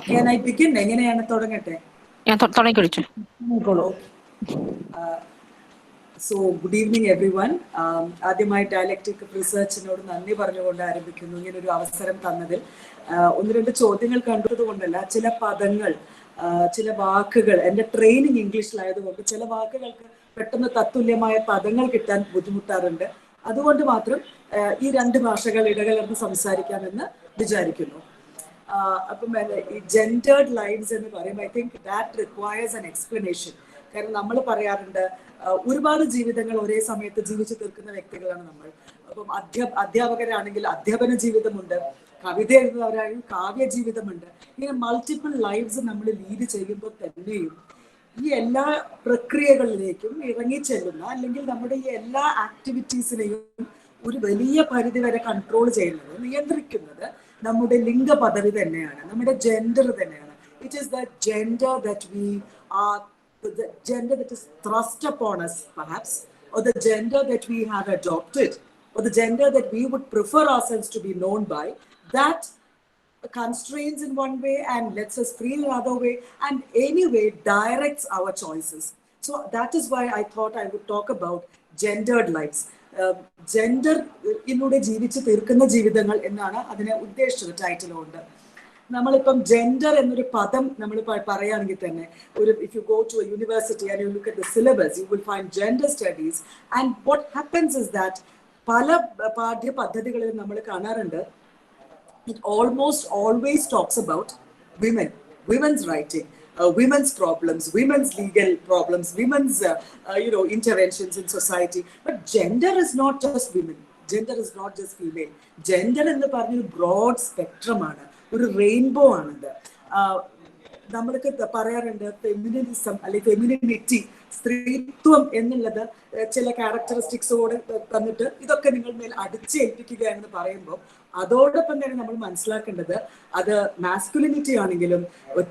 Can I begin? എങ്ങനെയാണ് തുടങ്ങട്ടെ? ഞാൻ തുടങ്ങിക്കൊള്ളിച്ചു. So, good evening everyone. ആദ്യമായി ഡയലക്റ്റിക് റിസർച്ചിനോട് നന്ദി പറഞ്ഞുകൊണ്ട് ആരംഭിക്കുന്നു. ഇങ്ങനൊരു അവസരം തന്നതിൽ ഒന്ന് രണ്ട് ചോദ്യങ്ങൾ കണ്ടത് കൊണ്ടല്ല, ചില പദങ്ങൾ, ചില വാക്കുകൾ, എൻ്റെ ട്രെയിനിങ് ഇംഗ്ലീഷിലായതുകൊണ്ട് ചില വാക്കുകൾക്ക് പെട്ടെന്ന് തത്തുല്യമായ പദങ്ങൾ കിട്ടാൻ ബുദ്ധിമുട്ടാറുണ്ട്. അതുകൊണ്ട് മാത്രം ഈ രണ്ട് ഭാഷകൾ ഇടകലർന്ന് സംസാരിക്കാമെന്ന് വിചാരിക്കുന്നു. അപ്പം ഈ ജെൻഡേർഡ് ലൈവ്സ് എന്ന് പറയുമ്പോൾ I think that requires an explanation. കാരണം നമ്മൾ പറയാറുണ്ട് ഒരുപാട് ജീവിതങ്ങൾ ഒരേ സമയത്ത് ജീവിച്ചു തീർക്കുന്ന വ്യക്തികളാണ് നമ്മൾ. അപ്പം അധ്യാപകരാണെങ്കിൽ അധ്യാപന ജീവിതമുണ്ട്, കവിത എഴുതുന്നവരാണെങ്കിൽ കാവ്യ ജീവിതമുണ്ട്. ഇങ്ങനെ മൾട്ടിപ്പിൾ ലൈവ്സ് നമ്മൾ ലീഡ് ചെയ്യുമ്പോൾ തന്നെയും ഈ എല്ലാ പ്രക്രിയകളിലേക്കും ഇറങ്ങിച്ചെല്ലുന്ന, അല്ലെങ്കിൽ നമ്മുടെ ഈ എല്ലാ ആക്ടിവിറ്റീസിനെയും ഒരു വലിയ പരിധി വരെ കൺട്രോൾ ചെയ്യുന്നത്, നിയന്ത്രിക്കുന്നത് നമ്മുടെ ലിംഗ പദവി തന്നെയാണ്, നമ്മുടെ ജെൻഡർ തന്നെയാണ്. It is the gender that we are, the gender that is thrust upon us perhaps, or the gender that we have adopted, or the gender that we would prefer ourselves to be known by, that constrains in one way and lets us feel another way, and anyway directs our choices. So that is why I thought I would talk about gendered lives. Gender ഇന്നൂടെ ജീവിച്ച് തീർക്കുന്ന ജീവിതങ്ങൾ എന്നാണ് അതിനെ ഉദ്ദേശിച്ചത് ടൈറ്റിലുകൊണ്ട്. നമ്മളിപ്പം gender എന്നൊരു പദം നമ്മൾ പറയുകയാണെങ്കിൽ തന്നെ, ഒരു if you go to a university and you look at the syllabus, you will find gender studies. And what happens is that പല പാഠ്യ പദ്ധതികളിലും നമ്മൾ കാണാറുണ്ട്, it almost always talks about women, women's writing, women's problems, women's legal problems, women's interventions in society. But gender is not just women, gender is not just female. Gender എന്ന് പറഞ്ഞൊരു broad spectrum ആണ്, ഒരു rainbow ആണിത്. നമ്മൾക്ക് പറയാറുണ്ട് feminism അല്ലെങ്കിൽ femininity, സ്ത്രീത്വം എന്നുള്ളത് ചില ക്യാരക്ടറിസ്റ്റിക്സോട് തന്നിട്ട് ഇതൊക്കെ നിങ്ങൾ മേൽ അടിച്ചേൽപ്പിക്കുക എന്ന് പറയുമ്പോൾ അതോടൊപ്പം തന്നെ നമ്മൾ മനസ്സിലാക്കേണ്ടത് അത് മാസ്കുലിനിറ്റി ആണെങ്കിലും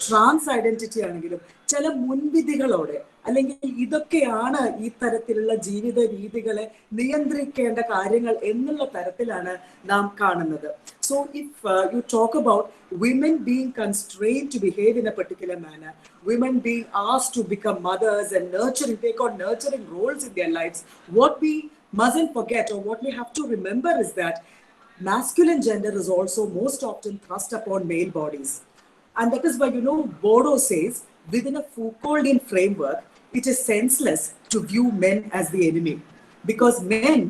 ട്രാൻസ് ഐഡന്റിറ്റി ആണെങ്കിലും ചില മുൻവിധികളോടെ, അല്ലെങ്കിൽ ഇതൊക്കെയാണ് ഈ തരത്തിലുള്ള ജീവിത രീതികളെ നിയന്ത്രിക്കേണ്ട കാര്യങ്ങൾ എന്നുള്ള തരത്തിലാണ് നാം കാണുന്നത്. So if you talk about women being constrained to behave in a particular manner, women being asked to become mothers and nurturing, take on nurturing roles in their lives, what we mustn't forget, or what we have to remember, is that masculine gender is also most often thrust upon male bodies. And that is why, Bodo says, within a Foucauldian framework, it is senseless to view men as the enemy, because men,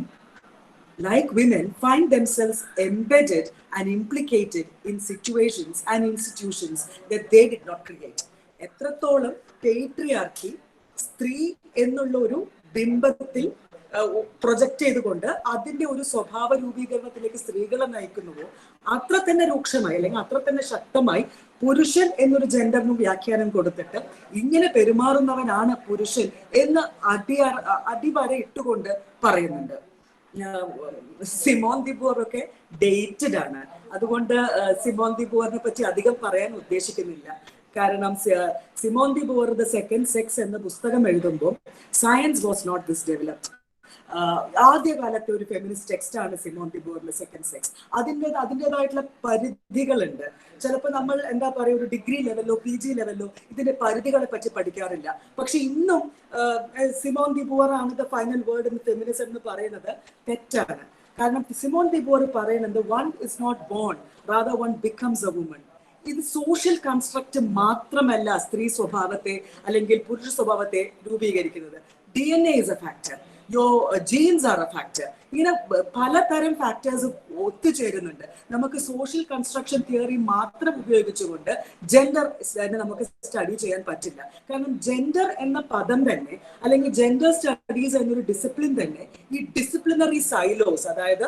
like women, find themselves embedded and implicated in situations and institutions that they did not create. എത്രത്തോളം patriarchy സ്ത്രീ എന്നുള്ള ഒരു ബിംബത്തിൽ project ചെയ്തുകൊണ്ട് അതിന്റെ ഒരു സ്വഭാവ രൂപീകരണത്തിലേക്ക് സ്ത്രീകളെ നയിക്കുന്നുവോ, അത്ര തന്നെ രൂക്ഷമായി അല്ലെങ്കിൽ അത്ര തന്നെ ശക്തമായി പുരുഷൻ എന്നൊരു ജെൻഡറിന് വ്യാഖ്യാനം കൊടുത്തിട്ട് ഇങ്ങനെ പെരുമാറുന്നവനാണ് പുരുഷൻ എന്ന് അടിവര ഇട്ടുകൊണ്ട് പറയുന്നുണ്ട്. സിമോൺ ദി ബൂവർ ഒക്കെ ഡേറ്റഡ് ആണ്, അതുകൊണ്ട് സിമോൺ ദി ബൂവറിനെ പറ്റി അധികം പറയാൻ ഉദ്ദേശിക്കുന്നില്ല. കാരണം Simone de Beauvoir the Second Sex എന്ന പുസ്തകം എഴുതുമ്പോൾ science was not this developed. ആദ്യകാലത്തെ ഒരു ഫെമിനിസ്റ്റ് ടെക്സ്റ്റ് ആണ് സിമോൺ ദി ബൂവറിന്റെ സെക്കൻഡ് സെക്സ്. അതിൻ്റെതായിട്ടുള്ള പരിധികളുണ്ട്. ചിലപ്പോൾ നമ്മൾ എന്താ പറയുക, ഒരു ഡിഗ്രി ലെവലിലോ PG ലെവലിലോ ഇതിന്റെ പരിധികളെ പറ്റി പഠിക്കാറില്ല. പക്ഷെ ഇന്നും സിമോൺ ദി ബൂവർ ആണ് the final word in feminism എന്ന് പറയുന്നത് തെറ്റാണ്. കാരണം സിമോൺ ദി ബൂവർ പറയുന്നത് one is not born, rather one becomes a woman. ഇത് സോഷ്യൽ കൺസ്ട്രക്ട് മാത്രമല്ല സ്ത്രീ സ്വഭാവത്തെ അല്ലെങ്കിൽ പുരുഷ സ്വഭാവത്തെ രൂപീകരിക്കുന്നത്. DNA is a factor, your genes are a factor. ഇങ്ങനെ പലതരം ഫാക്ടേഴ്സ് ഒത്തുചേരുന്നുണ്ട്. നമുക്ക് സോഷ്യൽ കൺസ്ട്രക്ഷൻ തിയറി മാത്രം ഉപയോഗിച്ചുകൊണ്ട് ജെൻഡർ നമുക്ക് സ്റ്റഡി ചെയ്യാൻ പറ്റില്ല. കാരണം ജെൻഡർ എന്ന പദം തന്നെ, അല്ലെങ്കിൽ ജെൻഡർ സ്റ്റഡീസ് എന്നൊരു ഡിസിപ്ലിൻ തന്നെ, ഈ ഡിസിപ്ലിനറി സൈലോസ്, അതായത്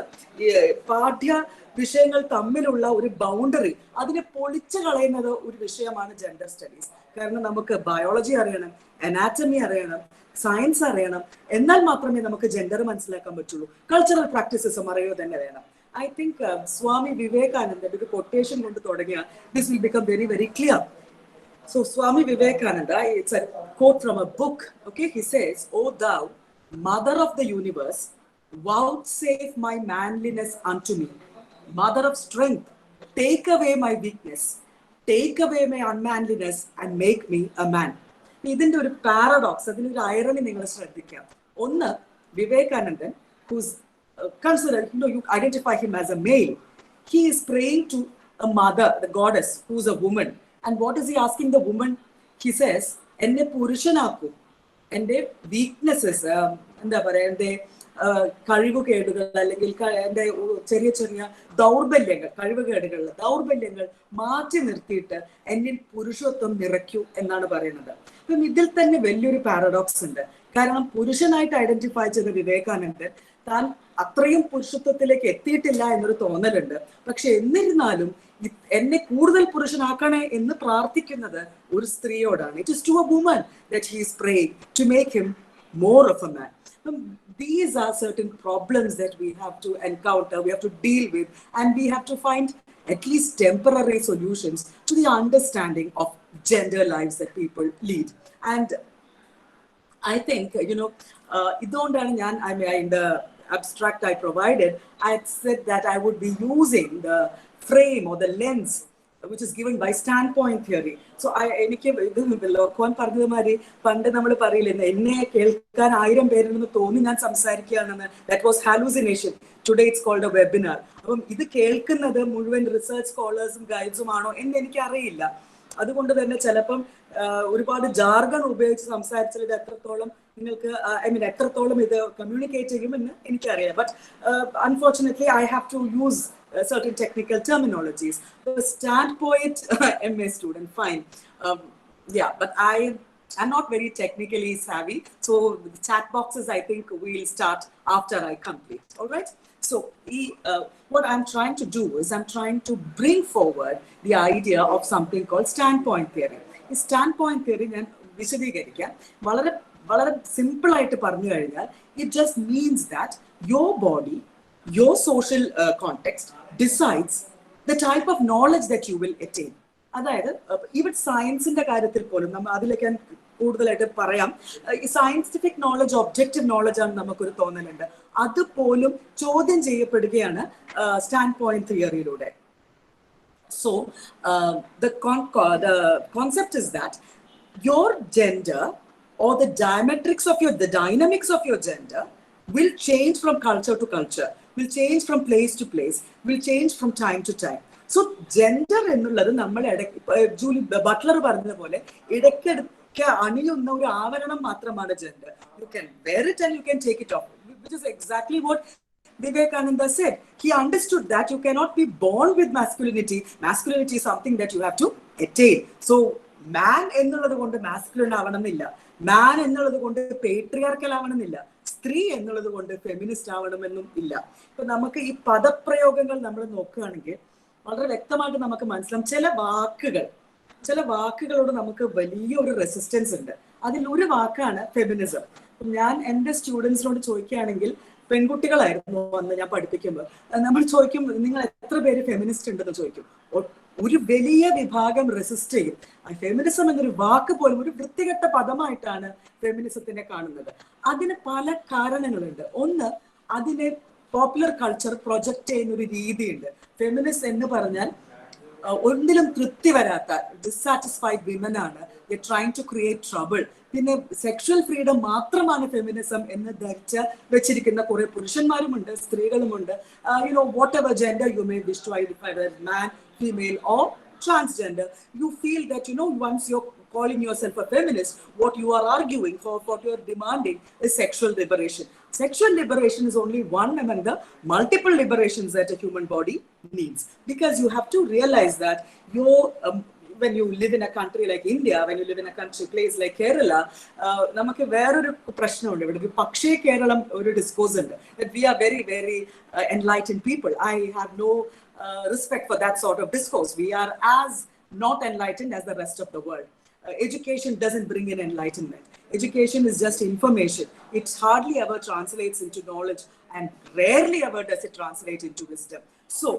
പാഠ്യ വിഷയങ്ങൾ തമ്മിലുള്ള ഒരു ബൗണ്ടറി, അതിനെ പൊളിച്ചു കളയുന്നത് ഒരു വിഷയമാണ് ജെൻഡർ സ്റ്റഡീസ്. കാരണം നമുക്ക് ബയോളജി അറിയണം, അനാറ്റമി അറിയണം, സയൻസ് അറിയണം, എന്നാൽ മാത്രമേ നമുക്ക് ജെൻഡർ മനസ്സിലാക്കാൻ പറ്റുള്ളൂ. കൾച്ചറൽ പ്രാക്ടീസസും അറിയുക തന്നെ വേണം. ഐ തിങ്ക് സ്വാമി വിവേകാനന്ദന്റെ ഒരു കൊട്ടേഷൻ കൊണ്ട് തുടങ്ങിയ this will become very very clear. So Swami Vivekananda, it's a quote from a book, okay? He says, "O thou, mother of the universe, vouchsafe my manliness unto me. Mother of strength, take away my weakness. take away my unmanliness and make me a man. ഇതിന്റെ ഒരു paradox, അതിനൊരു irony നിങ്ങൾ ശ്രദ്ധിക്കാം. ഒന്ന്, വിവേകാനന്ദൻ, who's considered, you identify him as a male. He is praying to a mother, the goddess, who's a woman. And what is he asking the woman? He says, എന്നെ പുരുഷനാക്കൂ, എൻ്റെ weaknesses, എന്താ പറയാ, എൻ്റെ കഴിവുകേടുകൾ അല്ലെങ്കിൽ എൻ്റെ ചെറിയ ചെറിയ ദൗർബല്യങ്ങൾ, ദൗർബല്യങ്ങൾ മാറ്റി നിർത്തിയിട്ട് എന്നിൽ പുരുഷത്വം നിറയ്ക്കൂ എന്നാണ് പറയുന്നത്. അപ്പം ഇതിൽ തന്നെ വലിയൊരു പാരഡോക്സ് ഉണ്ട്. കാരണം പുരുഷനായിട്ട് ഐഡന്റിഫൈ ചെയ്ത വിവേകാനന്ദൻ താൻ അത്രയും പുരുഷത്വത്തിലേക്ക് എത്തിയിട്ടില്ല എന്നൊരു തോന്നലുണ്ട്. പക്ഷെ എന്നിരുന്നാലും എന്നെ കൂടുതൽ പുരുഷനാക്കണേ എന്ന് പ്രാർത്ഥിക്കുന്നത് ഒരു സ്ത്രീയോടാണ്. It is to a woman that he is praying to make him more of a man. These are certain problems that we have to encounter, we have to deal with, and we have to find at least temporary solutions to the understanding of gender lives that people lead. And I think, in the abstract I provided, I said that I would be using the frame or the lens which is given by standpoint theory. So എനിക്ക് ഇത് ലോക്കോൻ പറഞ്ഞതുമാതിരി പണ്ട് നമ്മൾ പറയില്ലേ, എന്നെ കേൾക്കാൻ 1000 പേരുണ്ടെന്ന് തോന്നി ഞാൻ സംസാരിക്കുകയാണെന്ന്. That was hallucination. Today it's called a webinar. അപ്പം ഇത് കേൾക്കുന്നത് മുഴുവൻ റിസർച്ച് സ്കോളേഴ്സും ഗൈഡ്സും ആണോ എന്ന് എനിക്കറിയില്ല. അതുകൊണ്ട് തന്നെ ചിലപ്പം ഒരുപാട് ജാർഗൺ ഉപയോഗിച്ച് സംസാരിച്ചത് ഇത് എത്രത്തോളം നിങ്ങൾക്ക് എത്രത്തോളം ഇത് കമ്മ്യൂണിക്കേറ്റ് ചെയ്യുമെന്ന് എനിക്കറിയാം. But unfortunately I have to use certain technical terminologies. The standpoint MA student, fine. But I'm not very technically savvy. So the chat boxes, I think we'll start after I complete. All right. So what I'm trying to do is I'm trying to bring forward the idea of something called standpoint theory. This standpoint theory, ഞാൻ വിശദീകരിക്കാം. വളരെ simple ആയിട്ട് പറഞ്ഞു കഴിഞ്ഞാൽ, it just means that your body, your social context decides the type of knowledge that you will attain. അതായത് even സയൻസിന്റെ കാര്യത്തിൽ പോലും നമ്മൾ അതിലേക്ക് കൂടുതലായിട്ട് പറയാം. സയന്റിഫിക് നോളജ്, ഒബ്ജക്റ്റീവ് നോളജ് ആണ് നമുക്കൊരു തോന്നലുണ്ട്. അതുപോലും ചോദ്യം ചെയ്യപ്പെടുകയാണ് സ്റ്റാൻഡ് പോയിന്റ് തിയറിയിലൂടെ. So the concept is that your gender or the dynamics of your gender will change from culture to culture, will change from place to place, will change from time to time. So gender എന്നുള്ളത് നമ്മൾ Julie Buttler പറഞ്ഞതുപോലെ ഇടയ്ക്കിടയ്ക്ക് അണിയുന്ന ഒരു ആവരണം മാത്രമാണ് gender. You can wear it and you can take it off, which is exactly what Vivekananda said. He understood that you cannot be born with masculinity. Masculinity is something that you have to attain. So man എന്നുള്ളത് കൊണ്ട് masculine ആവണമെന്നില്ല, man എന്നുള്ളത് കൊണ്ട് patriarchal ആവണമെന്നില്ല, സ്ത്രീ എന്നുള്ളത് കൊണ്ട് feminist ആവണമെന്നും ഇല്ല. ഇപ്പൊ നമുക്ക് ഈ പദപ്രയോഗങ്ങൾ നമ്മൾ നോക്കുകയാണെങ്കിൽ വളരെ വ്യക്തമായിട്ട് നമുക്ക് മനസ്സിലാവും. ചില വാക്കുകളോട് നമുക്ക് വലിയൊരു റെസിസ്റ്റൻസ് ഉണ്ട്. അതിലൊരു വാക്കാണ് ഫെമിനിസം. ഞാൻ എൻ്റെ സ്റ്റുഡൻസിനോട് ചോദിക്കുകയാണെങ്കിൽ, പെൺകുട്ടികളായിരുന്നു വന്ന് ഞാൻ പഠിപ്പിക്കുമ്പോൾ നമ്മൾ ചോദിക്കും, നിങ്ങൾ എത്ര പേര് ഫെമിനിസ്റ്റ് ഉണ്ടെന്ന് ചോദിക്കും. ഒരു വലിയ വിഭാഗം റെസിസ്റ്റ് ചെയ്യും. ഫെമിനിസം എന്നൊരു വാക്ക് പോലും ഒരു വൃത്തികെട്ട പദമായിട്ടാണ് ഫെമിനിസത്തിനെ കാണുന്നത്. അതിന് പല കാരണങ്ങളുണ്ട്. ഒന്ന്, അതിനെ പോപ്പുലർ കൾച്ചർ പ്രൊജക്റ്റ് ചെയ്യുന്ന ഒരു രീതിയുണ്ട്. ഫെമിനിസ്റ്റ് എന്ന് പറഞ്ഞാൽ ഒന്നിലും തൃപ്തി വരാത്ത ഡിസാറ്റിസ്ഫൈഡ് വിമൻ ആണ്, ട്രൈങ് ടു ക്രിയേറ്റ് ട്രബിൾ. പിന്നെ സെക്ഷൽ ഫ്രീഡം മാത്രമാണ് ഫെമിനിസം എന്ന് ധരിച്ച് വെച്ചിരിക്കുന്ന കുറെ പുരുഷന്മാരുമുണ്ട്, സ്ത്രീകളുമുണ്ട്. whatever gender you may wish to identify as man, female or transgender, you feel that once you're calling yourself a feminist, what you are arguing for, what you are demanding is sexual liberation. Sexual liberation is only one among the multiple liberations that a human body needs, because you have to realize that when you live in a country like India, when you live in a place like Kerala, നമുക്ക് വേറൊരു പ്രശ്നമുണ്ട്. ഇവിടെ ഒരു പക്ഷേ കേരളം ഒരു discourse ഉണ്ട്, that we are very very enlightened people. I have no respect for that sort of discourse. We are as not enlightened as the rest of the world. Education doesn't bring in enlightenment. Education is just information. It hardly ever translates into knowledge, and rarely ever does it translate into wisdom. So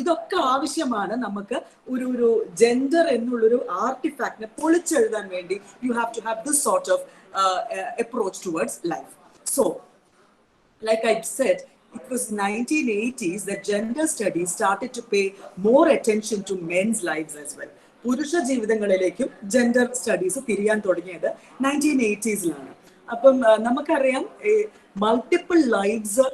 ഇതൊക്കെ ആവശ്യമാണ് നമുക്ക് ഒരു gender എന്നുള്ളൊരു ആർട്ടിഫാക്റ്റിനെ പൊളിച്ചെഴുതാൻ വേണ്ടി. You have to have this sort of approach towards life. So like I said, it was 1980s that gender studies started to pay more attention to men's lives as well. പുരുഷ ജീവിതങ്ങളിലേക്കും gender studies തിരിയാൻ തുടങ്ങിയത് 1980s. അപ്പം നമുക്കറിയാം multiple lives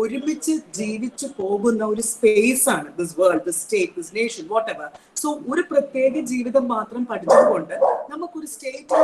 ഒരുമിച്ച് ജീവിച്ചു പോകുന്ന ഒരു space ആണ് this world, this state, this nation, what ever. So ഒരു പ്രത്യേക ജീവിതം മാത്രം പഠിച്ചതുകൊണ്ട് നമുക്കൊരു സ്റ്റേറ്റിൽ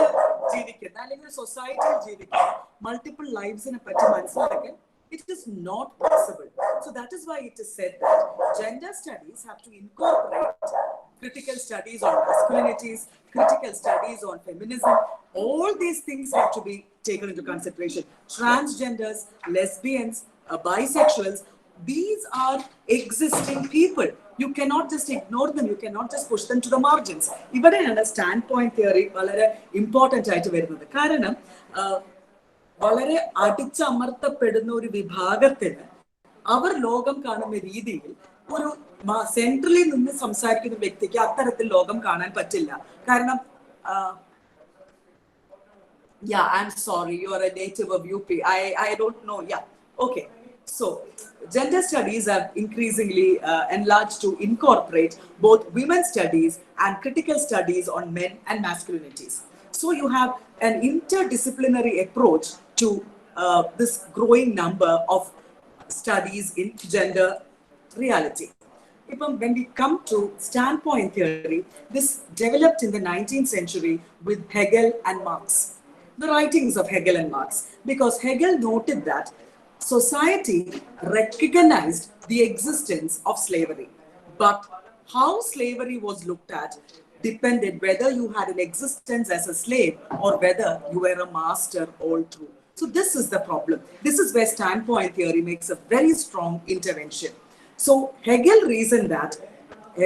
ജീവിക്കുന്ന അല്ലെങ്കിൽ ഒരു സൊസൈറ്റിയിൽ ജീവിക്കുന്ന മൾട്ടിപ്പിൾ ലൈഫ്സിനെ പറ്റി മനസ്സിലാക്കാൻ it is not possible. So that is why it is said that gender studies have to incorporate critical studies on masculinities, critical studies on feminism. All these things have to be taken into consideration. Transgenders, lesbians, bisexuals, these are existing people. You cannot just ignore them. You cannot just push them to the margins. ഇവിടെയാണ് stand point theory വളരെ important ആയിട്ട് വരുന്നത്. കാരണം വളരെ അടിച്ചമർത്തപ്പെടുന്ന ഒരു വിഭാഗത്തിന് അവർ ലോകം കാണുന്ന രീതിയിൽ ഒരു സെൻട്രലിൽ നിന്ന് സംസാരിക്കുന്ന വ്യക്തിക്ക് അത്തരത്തിൽ ലോകം കാണാൻ പറ്റില്ല. കാരണം yeah, I'm sorry, you are a native of UP. I don't know. Yeah, okay. So gender studies have increasingly enlarged to incorporate both women's studies and critical studies on men and masculinities. So you have an interdisciplinary approach to this growing number of studies in gender reality. When we come to standpoint theory, this developed in the 19th century with Hegel and Marx. The writings of Hegel and Marx, because Hegel noted that society recognized the existence of slavery, but how slavery was looked at depended whether you had an existence as a slave or whether you were a master all through. So this is the problem. This is where standpoint theory makes a very strong intervention. So Hegel reasoned that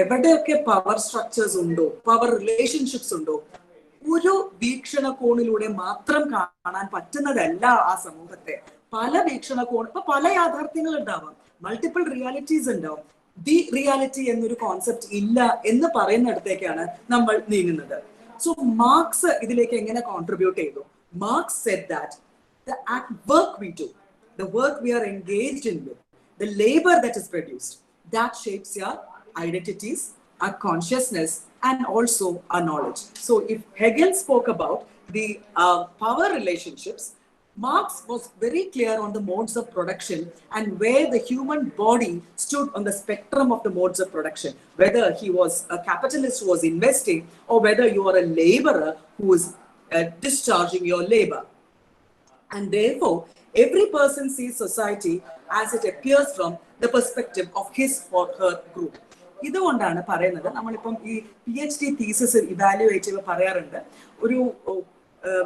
എവിടെയൊക്കെ power structures ഉണ്ടോ, power relationships ഉണ്ടോ, ഒരു വീക്ഷണകോണിലൂടെ മാത്രം കാണാൻ പറ്റുന്നതല്ല ആ സമൂഹത്തെ. പല വീക്ഷണകോൺ, ഇപ്പൊ പല യാഥാർത്ഥ്യങ്ങൾ ഉണ്ടാവാം, മൾട്ടിപ്പിൾ റിയാലിറ്റീസ് ഉണ്ടാവും. ദി റിയാലിറ്റി എന്നൊരു കോൺസെപ്റ്റ് ഇല്ല എന്ന് പറയുന്നിടത്തേക്കാണ് നമ്മൾ നീങ്ങുന്നത്. സോ മാർക്സ് ഇതിലേക്ക് എങ്ങനെ കോൺട്രിബ്യൂട്ട് ചെയ്തു? Marks said that the work we do, the work we are engaged in with, the labor that is produced, that shapes your identities, our consciousness, and also our knowledge. So if Hegel spoke about the power relationships, Marx was very clear on the modes of production and where the human body stood on the spectrum of the modes of production, whether he was a capitalist who was investing or whether you are a laborer who is discharging your labor. And therefore, every person sees society as it appears from the perspective of his or her group. ഇതുകൊണ്ടാണ് പറയുന്നത്, നമ്മളിപ്പം ഈ PhD thesis evaluate ചെയ്യുമ്പോൾ പറയാറുണ്ട്, ഒരു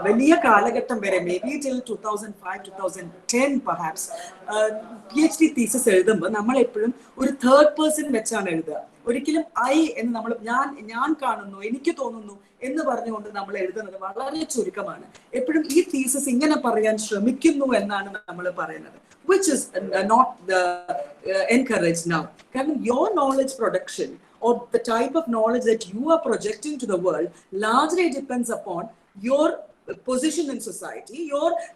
വലിയ കാലഘട്ടം വരെ, may be till 2005-2010 perhaps, PhD thesis എഴുതുമ്പോൾ നമ്മൾ എപ്പോഴും ഒരു തേർഡ് പേഴ്സൺ വെച്ചാണ് എഴുതുക. ഒരിക്കലും ഐ എന്ന് നമ്മൾ ഞാൻ കാണുന്നു, എനിക്ക് തോന്നുന്നു എന്ന് പറഞ്ഞുകൊണ്ട് നമ്മൾ എഴുതുന്നത് വളരെ ചുരുക്കമാണ്. എപ്പോഴും ഈ തീസിസ് ഇങ്ങനെ പറയാൻ ശ്രമിക്കുന്നു എന്നാണ് നമ്മൾ പറയുന്നത്, which is not encouraged now. കാരണം your knowledge production or the type of knowledge that you are projecting to the world largely depends upon your position in society,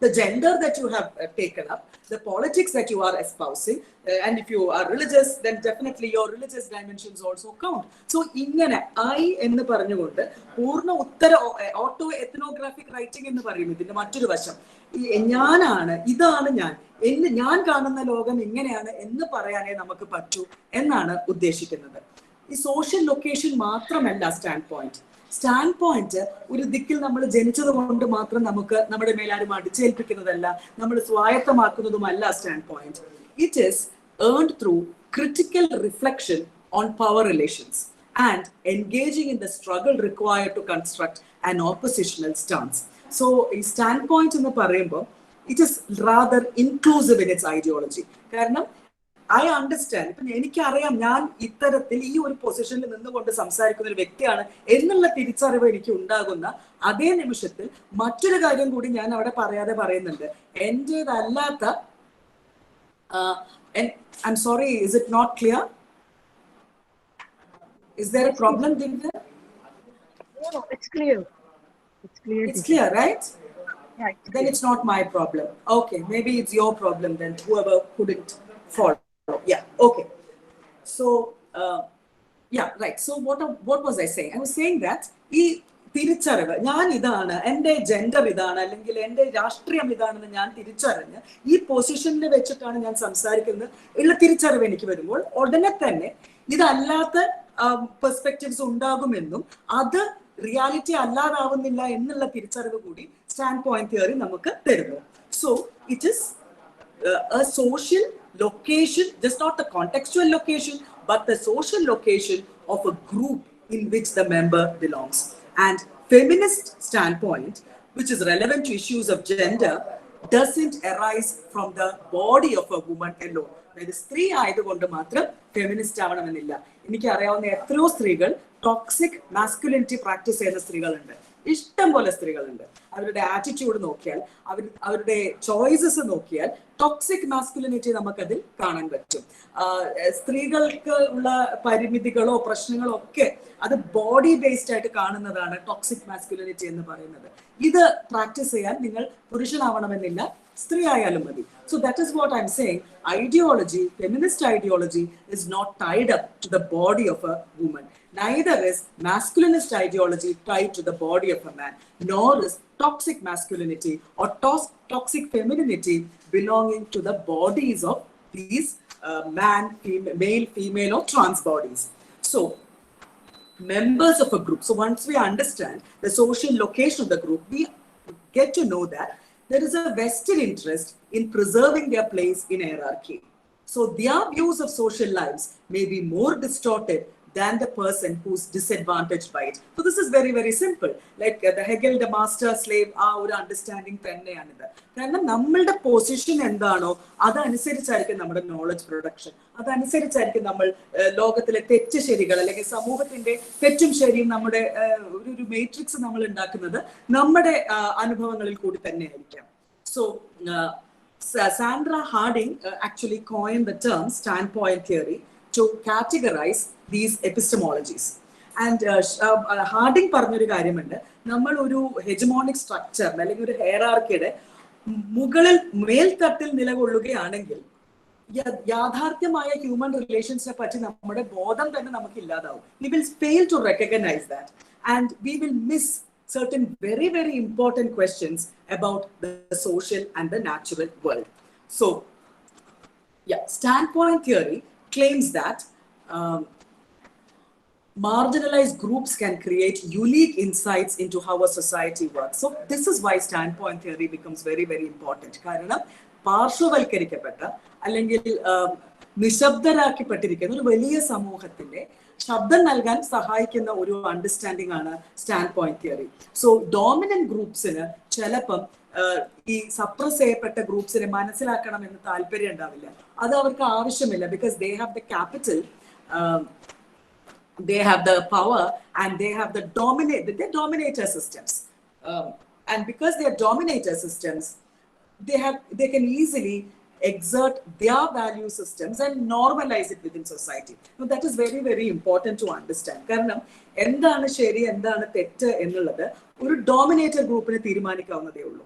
the gender that you have taken up, the politics that you are espousing, and if you are religious, then definitely your religious dimensions also count. So ingane I ennu paranjukonde poorna uttara auto ethnographic writing ennu parayum idinte mattoru vasham ഞാനാണ്, ഇതാണ് ഞാൻ കാണുന്ന ലോകം ഇങ്ങനെയാണ് എന്ന് പറയാനേ നമുക്ക് പറ്റൂ എന്നാണ് ഉദ്ദേശിക്കുന്നത്. ഈ സോഷ്യൽ ലൊക്കേഷൻ മാത്രമല്ല സ്റ്റാൻഡ് പോയിന്റ് ഒരു ദിക്കിൽ നമ്മൾ ജനിച്ചത് കൊണ്ട് മാത്രം നമുക്ക് നമ്മുടെ മേലാരും അടിച്ചേൽപ്പിക്കുന്നതല്ല, നമ്മൾ സ്വായത്തമാക്കുന്നതുമല്ല standpoint. It is earned through critical reflection on power relations and engaging in the struggle required to construct an oppositional stance. So ഈ സ്റ്റാൻഡ് പോയിന്റ് എന്ന് പറയുമ്പോൾ it is rather inclusive in its ideology. കാരണം I understand, ഇപ്പൊ എനിക്കറിയാം ഞാൻ ഇത്തരത്തിൽ ഈ ഒരു പൊസിഷനിൽ നിന്നുകൊണ്ട് സംസാരിക്കുന്ന ഒരു വ്യക്തിയാണ് എന്നുള്ള തിരിച്ചറിവ് എനിക്ക് ഉണ്ടാകുന്ന അതേ നിമിഷത്തിൽ മറ്റൊരു കാര്യം കൂടി ഞാൻ അവിടെ പറയാതെ പറയുന്നുണ്ട്, എന്റേതല്ലാത്ത I'm sorry, is it not clear? Is there a problem, Divya? No, it's clear. It's clear, right? Right. Then it's not my problem. Okay, maybe it's your problem then, whoever couldn't follow. Yeah, okay. So Yeah, right. So what was I saying? I was saying that ഈ തിരിച്ചറിവ്, ഞാൻ ഇതാണ്, എൻ്റെ gender ഇതാണ്, അല്ലെങ്കിൽ എൻ്റെ രാഷ്ട്രീയം ഇതാണെന്ന് ഞാൻ തിരിച്ചറിഞ്ഞ് ഈ പൊസിഷനിൽ വെച്ചിട്ടാണ് ഞാൻ സംസാരിക്കുന്നത് ഉള്ള തിരിച്ചറിവ് എനിക്ക് വരുമ്പോൾ ഉടനെ തന്നെ ഇതല്ലാത്ത പെർസ്പെക്റ്റീവ്സ് ഉണ്ടാകുമെന്നും അത് റിയാലിറ്റി അല്ലാതാവുന്നില്ല എന്നുള്ള തിരിച്ചറിവ് കൂടി സ്റ്റാൻഡ് പോയിന്റ് തിയറി നമുക്ക് തരുന്നു. So it is a social location, just not the contextual location, but the social location of a group in which the member belongs. And feminist standpoint, which is relevant to issues of gender, doesn't arise from the body of a woman alone. അതായത് സ്ത്രീ ആയതുകൊണ്ട് മാത്രം feminist ആവണമെന്നില്ല. എനിക്ക് അറിയാവുന്ന എത്രയോ സ്ത്രീകൾ toxic masculinity practice ചെയ്യുന്ന സ്ത്രീകളുണ്ട്, ഇഷ്ടം പോലെ സ്ത്രീകളുണ്ട്. അവരുടെ ആറ്റിറ്റ്യൂഡ് നോക്കിയാൽ, അവരുടെ ചോയ്സസ് നോക്കിയാൽ ടോക്സിക് മാസ്കുലിനിറ്റി നമുക്കതിൽ കാണാൻ പറ്റും. സ്ത്രീകൾക്ക് ഉള്ള പരിമിതികളോ പ്രശ്നങ്ങളോ ഒക്കെ അത് ബോഡി ബേസ്ഡ് ആയിട്ട് കാണുന്നതാണ് ടോക്സിക് മാസ്കുലിനിറ്റി എന്ന് പറയുന്നത്. ഇത് പ്രാക്ടീസ് ചെയ്യാൻ നിങ്ങൾ പുരുഷനാവണമെന്നില്ല, സ്ത്രീ ആയാലും മതി. So that is what I'm saying. Ideology, feminist ideology, is not tied up to the body of a woman. Neither is masculinist ideology tied to the body of a man, nor is toxic masculinity or toxic femininity belonging to the bodies of these male, female, or trans bodies. So, members of a group, so once we understand the social location of the group, we get to know that there is a vested interest in preserving their place in hierarchy. So their views of social lives may be more distorted than the person who's disadvantaged by it. So this is very, very simple. Like the Hegel, the master slave, our understanding തന്നെയാണിത്. കാരണം നമ്മളുടെ position എന്താണോ അതനുസരിച്ചായിരിക്കും നമ്മുടെ knowledge production, അതനുസരിച്ചായിരിക്കും നമ്മൾ ലോകത്തിലെ തെറ്റ് ശരികൾ അല്ലെങ്കിൽ സമൂഹത്തിന്റെ തെറ്റും ശരിയും നമ്മുടെ ഒരു മേട്രിക്സ് നമ്മൾ ഉണ്ടാക്കുന്നത് നമ്മുടെ അനുഭവങ്ങളിൽ കൂടി തന്നെയായിരിക്കാം. So Sandra Harding actually coined the term standpoint theory to categorize these epistemologies. And Hardinge പറഞ്ഞൊരു കാര്യമുണ്ട്, നമ്മൾ ഒരു ഹെജമോണിക് സ്ട്രക്ചർ അല്ലെങ്കിൽ ഒരു ഹെയറാർക്കിയുടെ മുകളിൽ മേൽത്തട്ടിൽ നിലകൊള്ളുകയാണെങ്കിൽ യാഥാർത്ഥ്യമായ ഹ്യൂമൻ റിലേഷൻസിനെ പറ്റി നമ്മുടെ ബോധം തന്നെ നമുക്ക് ഇല്ലാതാവും. We will fail to recognize that and we will miss certain very, very important questions about the social and the natural world. So, yeah, standpoint theory claims that marginalized groups can create unique insights into how a society works. So this is why standpoint theory becomes very, very important. കാരണം പാർശ്വവൽക്കരിക്കപ്പെട്ട അല്ലെങ്കിൽ നിശബ്ദരാക്കപ്പെട്ടിരിക്കുന്ന ഒരു വലിയ സമൂഹത്തിന്റെ ശബ്ദം നൽകാൻ സഹായിക്കുന്ന ഒരു അണ്ടർസ്റ്റാൻഡിംഗ് ആണ് stand point theory. So dominant ഗ്രൂപ്പ്സിന് ചിലപ്പം ഈ സപ്രസ് ചെയ്യപ്പെട്ട ഗ്രൂപ്പ്സിനെ മനസ്സിലാക്കണം എന്ന് താല്പര്യം ഉണ്ടാവില്ല. അത് അവർക്ക് ആവശ്യമില്ല. Because they have the capital, they have the power, and they have the dominator systems, and because they are dominator systems, they can easily exert their value systems and normalize it within society. Now that is very, very important to understand. കാരണം എന്താണ് ശരി എന്താണ് തെറ്റ് എന്നുള്ളത് ഒരു dominator ഗ്രൂപ്പിന് തീരുമാനിക്കാവുന്നതേ ഉള്ളൂ.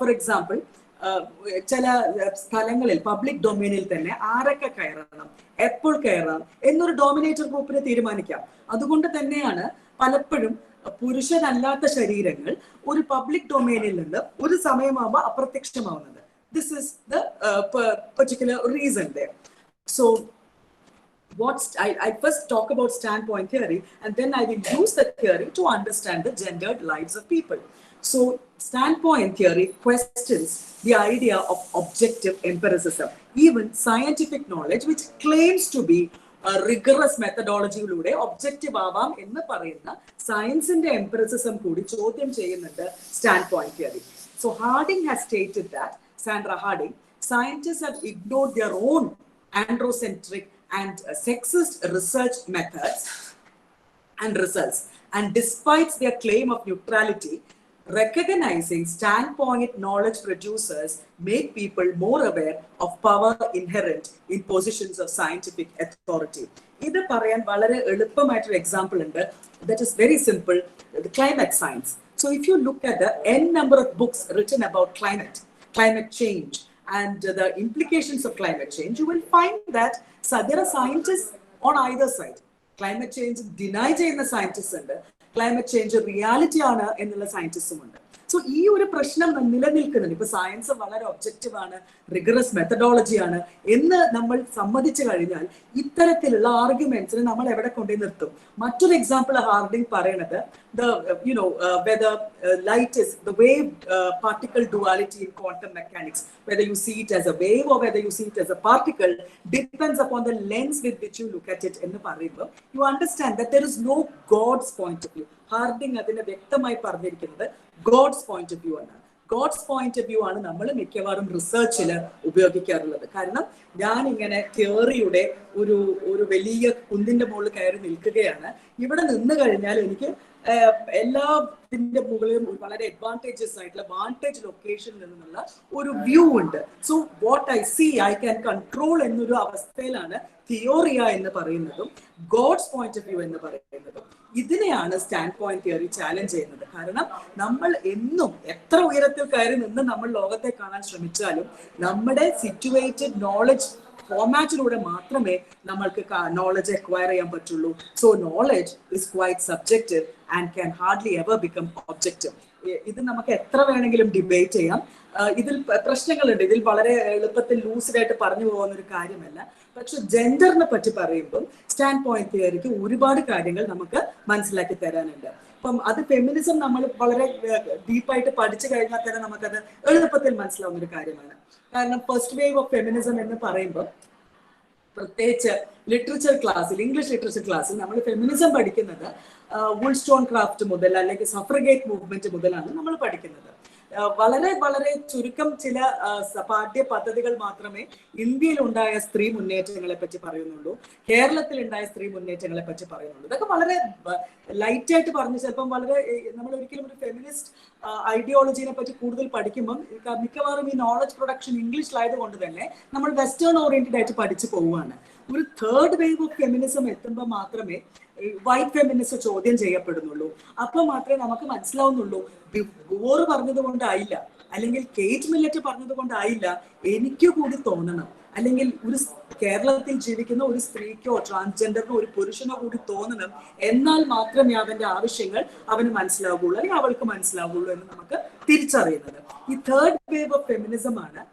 For example, ചില സ്ഥലങ്ങളിൽ പബ്ലിക് ഡൊമൈനിൽ തന്നെ ആരൊക്കെ കയറണം, എപ്പോൾ കയറാം എന്നൊരു ഡോമിനേറ്റർ ഗ്രൂപ്പിന് തീരുമാനിക്കാം. അതുകൊണ്ട് തന്നെയാണ് പലപ്പോഴും പുരുഷനല്ലാത്ത ശരീരങ്ങൾ ഒരു പബ്ലിക് ഡൊമൈനിൽ നിന്ന് ഒരു സമയമാകുമ്പോൾ അപ്രത്യക്ഷമാവുന്നത്. This is the particular reason there. So I first talk about standpoint theory, and then I will use the theory to understand the gendered lives of people. So standpoint theory questions the idea of objective empiricism, even scientific knowledge which claims to be a rigorous methodology-ലൂടെ objective ആവാം എന്ന് പറയുന്ന സയൻസിന്റെ എംപിറിസിസം കൂടി ചോദ്യം ചെയ്യുന്നുണ്ട് standpoint theory. So Harding has stated that, Sandra Harding, scientists have ignored their own androcentric and sexist research methods and results, and despite their claim of neutrality, recognizing standpoint knowledge producers make people more aware of power inherent in positions of scientific authority. ഇത് പറയാൻ വളരെ എളുപ്പമായിട്ടൊരു example ഉണ്ട്. That is very simple, the climate science. So if you look at the n number of books written about climate change and the implications of climate change, you will find that there are scientists on either side. Climate change deny ചെയ്യുന്ന scientist ഉണ്ട്, climate change reality ആണ് എന്നുള്ള സയന്റിസ്റ്റും ഉണ്ട്. So ഈ ഒരു പ്രശ്നം നിലനിൽക്കുന്നുണ്ട്. ഇപ്പൊ സയൻസ് വളരെ ഒബ്ജക്റ്റീവ് ആണ്, റിഗറസ് മെത്തഡോളജിയാണ് എന്ന് നമ്മൾ സമ്മതിച്ചു കഴിഞ്ഞാൽ ഇത്തരത്തിലുള്ള ആർഗ്യുമെന്റ്സിന് നമ്മൾ എവിടെ കൊണ്ടുപോയി നിർത്തും? മറ്റൊരു എക്സാമ്പിൾ ഹാർഡിംഗ് പറയണത് whether light is the wave particle duality in quantum mechanics, whether you see it as a wave or whether you see it as a particle depends upon the lens with which you look at it എന്ന് പറയുമ്പോൾ you understand that there is no God's point of view. Hardinge അതിനെ വ്യക്തമായി പറഞ്ഞിരിക്കുന്നത് God's point of view ആണ്. God's point of view ആണ് നമ്മൾ മിക്കവാറും റിസർച്ചിൽ ഉപയോഗിക്കാറുള്ളത്. കാരണം ഞാൻ ഇങ്ങനെ തിയറിയുടെ ഒരു വലിയ കുന്നിന്റെ മുകളിൽ കയറി നിൽക്കുകയാണ്. ഇവിടെ നിന്ന് കഴിഞ്ഞാൽ എനിക്ക് എല്ലാത്തിന്റെ മുകളിലും വളരെ അഡ്വാൻറ്റേജസ് ആയിട്ടുള്ള വാണ്ടേജ് ലൊക്കേഷനിൽ നിന്നുള്ള ഒരു വ്യൂ ഉണ്ട്. So what I see I can control എന്നൊരു അവസ്ഥയിലാണ് തിയോറിയ എന്ന് പറയുന്നതും ഗോഡ്സ് പോയിന്റ് ഓഫ് വ്യൂ എന്ന് പറയുന്നതും. ഇതിനെയാണ് സ്റ്റാൻഡ് പോയിന്റ് തിയറി ചാലഞ്ച് ചെയ്യുന്നത്. കാരണം നമ്മൾ എന്നും എത്ര ഉയരത്തിൽ കയറി നിന്ന് നമ്മൾ ലോകത്തെ കാണാൻ ശ്രമിച്ചാലും നമ്മുടെ സിറ്റുവേറ്റഡ് നോളജ് ഫോർമാറ്റിലൂടെ മാത്രമേ നമ്മൾക്ക് നോളജ് അക്വയർ ചെയ്യാൻ പറ്റുള്ളൂ. So knowledge is quite subjective and can hardly ever become objective. ഇത് നമുക്ക് എത്ര വേണമെങ്കിലും ഡിബേറ്റ് ചെയ്യാം. ഇതിൽ പ്രശ്നങ്ങളുണ്ട്. ഇതിൽ വളരെ എളുപ്പത്തിൽ ലൂസിഡായിട്ട് പറഞ്ഞു പോകുന്ന ഒരു കാര്യമല്ല. പക്ഷെ ജെൻഡറിനെ പറ്റി പറയുമ്പോൾ സ്റ്റാൻഡ് പോയിന്റ് തിയറിക്ക് ഒരുപാട് കാര്യങ്ങൾ നമുക്ക് മനസ്സിലാക്കി തരാനുണ്ട്. അപ്പം അത് ഫെമിനിസം നമ്മൾ വളരെ ഡീപ്പായിട്ട് പഠിച്ചു കഴിഞ്ഞാൽ തന്നെ നമുക്കത് എളുപ്പത്തിൽ മനസ്സിലാവുന്ന ഒരു കാര്യമാണ്. കാരണം ഫസ്റ്റ് വേവ് ഓഫ് ഫെമിനിസം എന്ന് പറയുമ്പോൾ പ്രത്യേകിച്ച് ലിറ്ററേച്ചർ ക്ലാസ്സിൽ, ഇംഗ്ലീഷ് ലിറ്ററേച്ചർ ക്ലാസ്സിൽ നമ്മൾ ഫെമിനിസം പഠിക്കുന്നത് വുൾസ്റ്റോൺ ക്രാഫ്റ്റ് മുതൽ അല്ലെങ്കിൽ സഫ്രഗേറ്റ് മൂവ്മെന്റ് മുതലാണ് നമ്മൾ പഠിക്കുന്നത്. വളരെ വളരെ ചുരുക്കം ചില പാഠ്യ പദ്ധതികൾ മാത്രമേ ഇന്ത്യയിൽ ഉണ്ടായ സ്ത്രീ മുന്നേറ്റങ്ങളെ പറ്റി പറയുന്നുള്ളൂ, കേരളത്തിൽ ഉണ്ടായ സ്ത്രീ മുന്നേറ്റങ്ങളെ പറ്റി പറയുന്നുള്ളൂ. ഇതൊക്കെ വളരെ ലൈറ്റ് ആയിട്ട് പറഞ്ഞു. ചിലപ്പം വളരെ നമ്മൾ ഒരിക്കലും ഒരു ഫെമിനിസ്റ്റ് ഐഡിയോളജിനെ പറ്റി കൂടുതൽ പഠിക്കുമ്പം മിക്കവാറും ഈ നോളജ് പ്രൊഡക്ഷൻ ഇംഗ്ലീഷിലായത് കൊണ്ട് തന്നെ നമ്മൾ വെസ്റ്റേൺ ഓറിയന്റഡ് ആയിട്ട് പഠിച്ചു പോവുകയാണ്. ഒരു തേർഡ് വേവ് ഓഫ് ഫെമിനിസം എത്തുമ്പോൾ മാത്രമേ വൈറ്റ് ഫെമിനിസം ചോദ്യം ചെയ്യപ്പെടുന്നുള്ളൂ. അപ്പോൾ മാത്രമേ നമുക്ക് മനസ്സിലാവുന്നുള്ളൂ ഗോർ പറഞ്ഞത് കൊണ്ടായില്ല, അല്ലെങ്കിൽ കേറ്റ് മില്ലറ്റ് പറഞ്ഞത് കൊണ്ടായില്ല, എനിക്ക് കൂടി തോന്നണം, അല്ലെങ്കിൽ ഒരു കേരളത്തിൽ ജീവിക്കുന്ന ഒരു സ്ത്രീക്കോ ട്രാൻസ്ജെൻഡറിനോ ഒരു പുരുഷനോ കൂടി തോന്നണം, എന്നാൽ മാത്രമേ അവന്റെ ആവശ്യങ്ങൾ അവന് മനസ്സിലാവുകയുള്ളൂ അല്ലെങ്കിൽ അവൾക്ക് മനസ്സിലാവുകയുള്ളൂ എന്ന് നമുക്ക് തിരിച്ചറിയുന്നത്. ഈ തേർഡ് വേവ് ഓഫ് ഫെമിനിസം ആണ്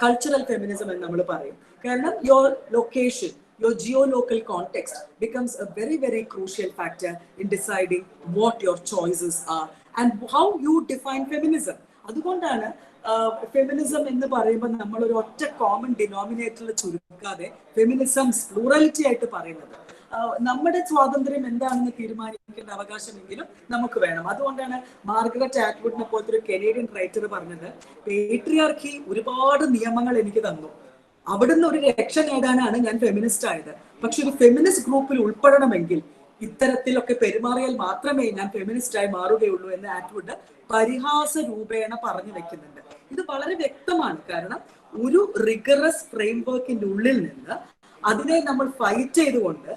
കൾച്ചറൽ ഫെമിനിസം എന്ന് നമ്മൾ പറയും. കാരണം your location, your geolocal context becomes a very, very crucial factor in deciding what your choices are and how you define feminism. അതുകൊണ്ടാണ് ഫെമിനിസം എന്ന് പറയുമ്പോൾ നമ്മൾ ഒരു ഒറ്റ കോമൺ ഡിനോമിനേറ്ററിൽ ചുരുക്കാതെ ഫെമിനിസംസ് പ്ലൂറലിറ്റി ആയിട്ട് പറയുന്നത്. നമ്മുടെ സ്വാതന്ത്ര്യം എന്താണെന്ന് തീരുമാനിക്കേണ്ട അവകാശമെങ്കിലും നമുക്ക് വേണം. അതുകൊണ്ടാണ് മാർഗരറ്റ് ആറ്റ്വുഡിനെ പോലത്തെ ഒരു കനേഡിയൻ റൈറ്റർ പറഞ്ഞത്, പേട്രിയാർക്കി ഒരുപാട് നിയമങ്ങൾ എനിക്ക് തന്നു, അവിടുന്ന് ഒരു രക്ഷ നേടാനാണ് ഞാൻ ഫെമിനിസ്റ്റ് ആയത്. പക്ഷെ ഒരു ഫെമിനിസ്റ്റ് ഗ്രൂപ്പിൽ ഉൾപ്പെടണമെങ്കിൽ ഇത്തരത്തിലൊക്കെ പെരുമാറിയാൽ മാത്രമേ ഞാൻ ഫെമിനിസ്റ്റ് ആയി മാറുകയുള്ളൂ എന്ന് ആറ്റ്വുഡ് പരിഹാസ രൂപേണ പറഞ്ഞു വെക്കുന്നുണ്ട്. ഇത് വളരെ വ്യക്തമാണ്. കാരണം ഒരു റിഗറസ് ഫ്രെയിംവർക്കിന്റെ ഉള്ളിൽ നിന്ന് അതിനെ നമ്മൾ ഫൈറ്റ് ചെയ്തുകൊണ്ട്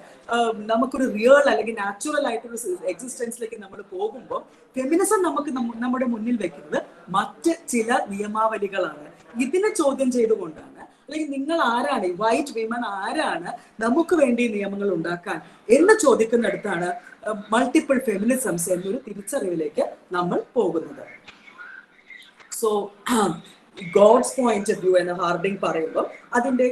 നമുക്കൊരു റിയൽ അല്ലെങ്കിൽ നാച്ചുറൽ ആയിട്ടൊരു എക്സിസ്റ്റൻസിലേക്ക് നമ്മൾ പോകുമ്പോൾ ഫെമിനിസം നമുക്ക് നമ്മുടെ മുന്നിൽ വെക്കുന്നത് മറ്റ് ചില നിയമാവലികളാണ്. ഇതിനെ ചോദ്യം ചെയ്തുകൊണ്ടാണ്, അല്ലെങ്കിൽ നിങ്ങൾ ആരാണ്, വൈറ്റ് വിമൻ ആരാണ് നമുക്ക് വേണ്ടി നിയമങ്ങൾ ഉണ്ടാക്കാൻ എന്ന് ചോദിക്കുന്നിടത്താണ് മൾട്ടിപ്പിൾ ഫെമിനിസംസ് എന്നൊരു തിരിച്ചറിവിലേക്ക് നമ്മൾ പോകുന്നത്. So God's point of view എന്ന് ഹാർഡിംഗ് പറയുമ്പോൾ അതിന്റെ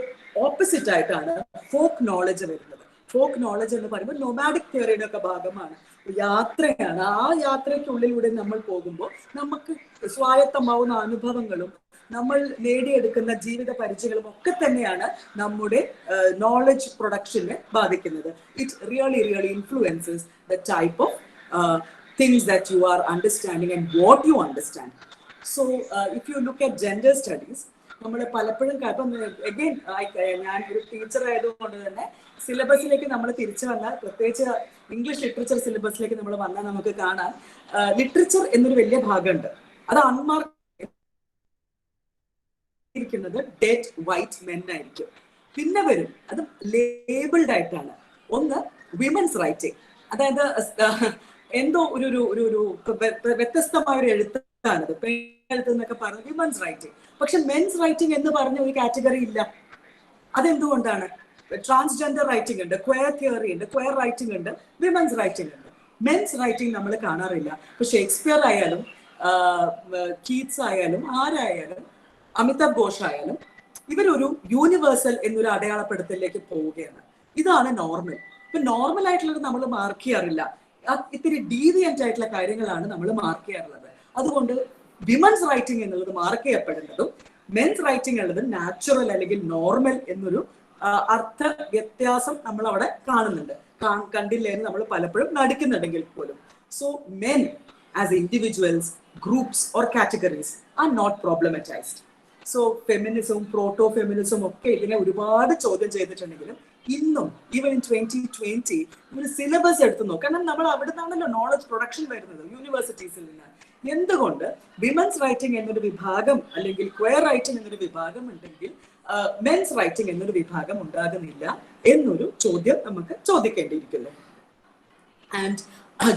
ഓപ്പോസിറ്റ് ആയിട്ടാണ് ഫോക്ക് നോളജ് വരുന്നത്. ഫോക്ക് നോളജ് എന്ന് പറയുമ്പോൾ നൊമാഡിക് തിയറിയുടെ ഒക്കെ ഭാഗമാണ്, യാത്രയാണ്. ആ യാത്രയ്ക്കുള്ളിലൂടെ നമ്മൾ പോകുമ്പോൾ നമുക്ക് സ്വായത്തമാവുന്ന അനുഭവങ്ങളും നമ്മൾ നേടിയെടുക്കുന്ന ജീവിത പരിചയങ്ങളും ഒക്കെ തന്നെയാണ് നമ്മുടെ നോളജ് പ്രൊഡക്ഷനെ ബാധിക്കുന്നത്. It really influences the type of things that you are understanding and what you understand. So if you look at gender studies, നമ്മൾ പലപ്പോഴും ഇപ്പം അഗെയിൻ ഞാൻ ഒരു ടീച്ചർ ആയതുകൊണ്ട് തന്നെ സിലബസിലേക്ക് നമ്മൾ തിരിച്ചു വന്നാൽ, പ്രത്യേകിച്ച് ഇംഗ്ലീഷ് ലിറ്ററേച്ചർ സിലബസിലേക്ക് നമ്മൾ വന്നാൽ നമുക്ക് കാണാം ലിറ്ററേച്ചർ എന്നൊരു വലിയ ഭാഗമുണ്ട്. അത് അൺമാർക്ക് ഇരിക്കുന്നത് ഡെഡ് വൈറ്റ് മെൻ ആയിരിക്കും. പിന്നെ വരും അത് ലേബിൾഡ് ആയിട്ടാണ്. ഒന്ന് വിമൻസ് റൈറ്റിംഗ്, അതായത് എന്തോ ഒരു വ്യത്യസ്തമായ ഒരു എഴുത്താണത്, എഴുത്ത് എന്നൊക്കെ പറഞ്ഞ വിമൻസ് റൈറ്റിംഗ്. പക്ഷെ മെൻസ് റൈറ്റിംഗ് എന്ന് പറഞ്ഞ ഒരു കാറ്റഗറി ഇല്ല. അതെന്തുകൊണ്ടാണ്? ട്രാൻസ്ജെൻഡർ റൈറ്റിംഗ് ഉണ്ട്, ക്വയർ തിയറി ഉണ്ട്, ക്വയർ റൈറ്റിംഗ് ഉണ്ട്, വിമൻസ് റൈറ്റിംഗ് ഉണ്ട്. മെൻസ് റൈറ്റിംഗ് നമ്മൾ കാണാറില്ല. ഇപ്പൊ ഷേക്സ്പിയർ ആയാലും കീറ്റ്സ് ആയാലും ആരായാലും അമിതാഭ് ഘോഷ് ആയാലും ഇവരൊരു യൂണിവേഴ്സൽ എന്നൊരു അടയാളപ്പെടുത്തലിലേക്ക് പോവുകയാണ്. ഇതാണ് നോർമൽ. ഇപ്പൊ നോർമൽ ആയിട്ടുള്ളത് നമ്മൾ മാർക്ക് ചെയ്യാറില്ല. ഇത്തിരി ഡീവിയന്റ് ആയിട്ടുള്ള കാര്യങ്ങളാണ് നമ്മൾ മാർക്ക് ചെയ്യാറുള്ളത്. അതുകൊണ്ട് വിമൻസ് റൈറ്റിംഗ് എന്നുള്ളത് മാർക്ക് ചെയ്യപ്പെടേണ്ടതും മെൻസ് റൈറ്റിംഗ് എന്നുള്ളത് നാച്ചുറൽ അല്ലെങ്കിൽ നോർമൽ എന്നൊരു അർത്ഥ വ്യത്യാസം നമ്മൾ അവിടെ കാണുന്നുണ്ട്. കണ്ടില്ല എന്ന് നമ്മൾ പലപ്പോഴും നടിക്കുന്നുണ്ടെങ്കിൽ പോലും. So men as individuals, groups or categories are not problematized. So ഫെമിനിസവും പ്രോട്ടോ ഫെമിനിസവും ഒക്കെ ഇതിനെ ഒരുപാട് ചോദ്യം ചെയ്തിട്ടുണ്ടെങ്കിലും ഇന്നും ഈവൻ ഇൻ 2020 ഒരു സിലബസ് എടുത്ത് നോക്കാം. കാരണം നമ്മൾ അവിടെ നിന്നാണല്ലോ നോളജ് പ്രൊഡക്ഷൻ വരുന്നത്, യൂണിവേഴ്സിറ്റീസിൽ നിന്ന്. എന്തുകൊണ്ട് വിമൻസ് റൈറ്റിംഗ് എന്നൊരു വിഭാഗം അല്ലെങ്കിൽ ക്വയർ റൈറ്റിംഗ് എന്നൊരു വിഭാഗം ഉണ്ടെങ്കിൽ മെൻസ് റൈറ്റിംഗ് എന്നൊരു വിഭാഗം ഉണ്ടാകുന്നില്ല എന്നൊരു ചോദ്യം നമുക്ക് ചോദിക്കേണ്ടിയിരിക്കുന്നു. ആൻഡ്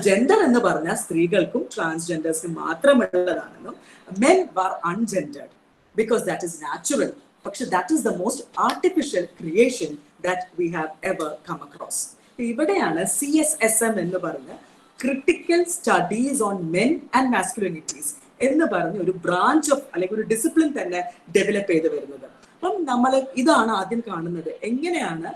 ജെൻഡർ എന്ന് പറഞ്ഞാൽ സ്ത്രീകൾക്കും ട്രാൻസ്ജെൻഡേഴ്സിനും മാത്രമുള്ളതാണെന്നും men were ungendered because that is natural. പക്ഷെ that is the most artificial creation that we have ever come across. ഇവിടെയാണ് CSSM എന്ന് പറഞ്ഞ critical studies on men and masculinities എന്ന് പറഞ്ഞ ഒരു ബ്രാഞ്ച് ഓഫ് അല്ലെങ്കിൽ ഒരു ഡിസിപ്ലിൻ തന്നെ ഡെവലപ്പ് ചെയ്ത് വരുന്നത്. അപ്പം നമ്മൾ ഇതാണ് ആദ്യം കാണുന്നത്, എങ്ങനെയാണ്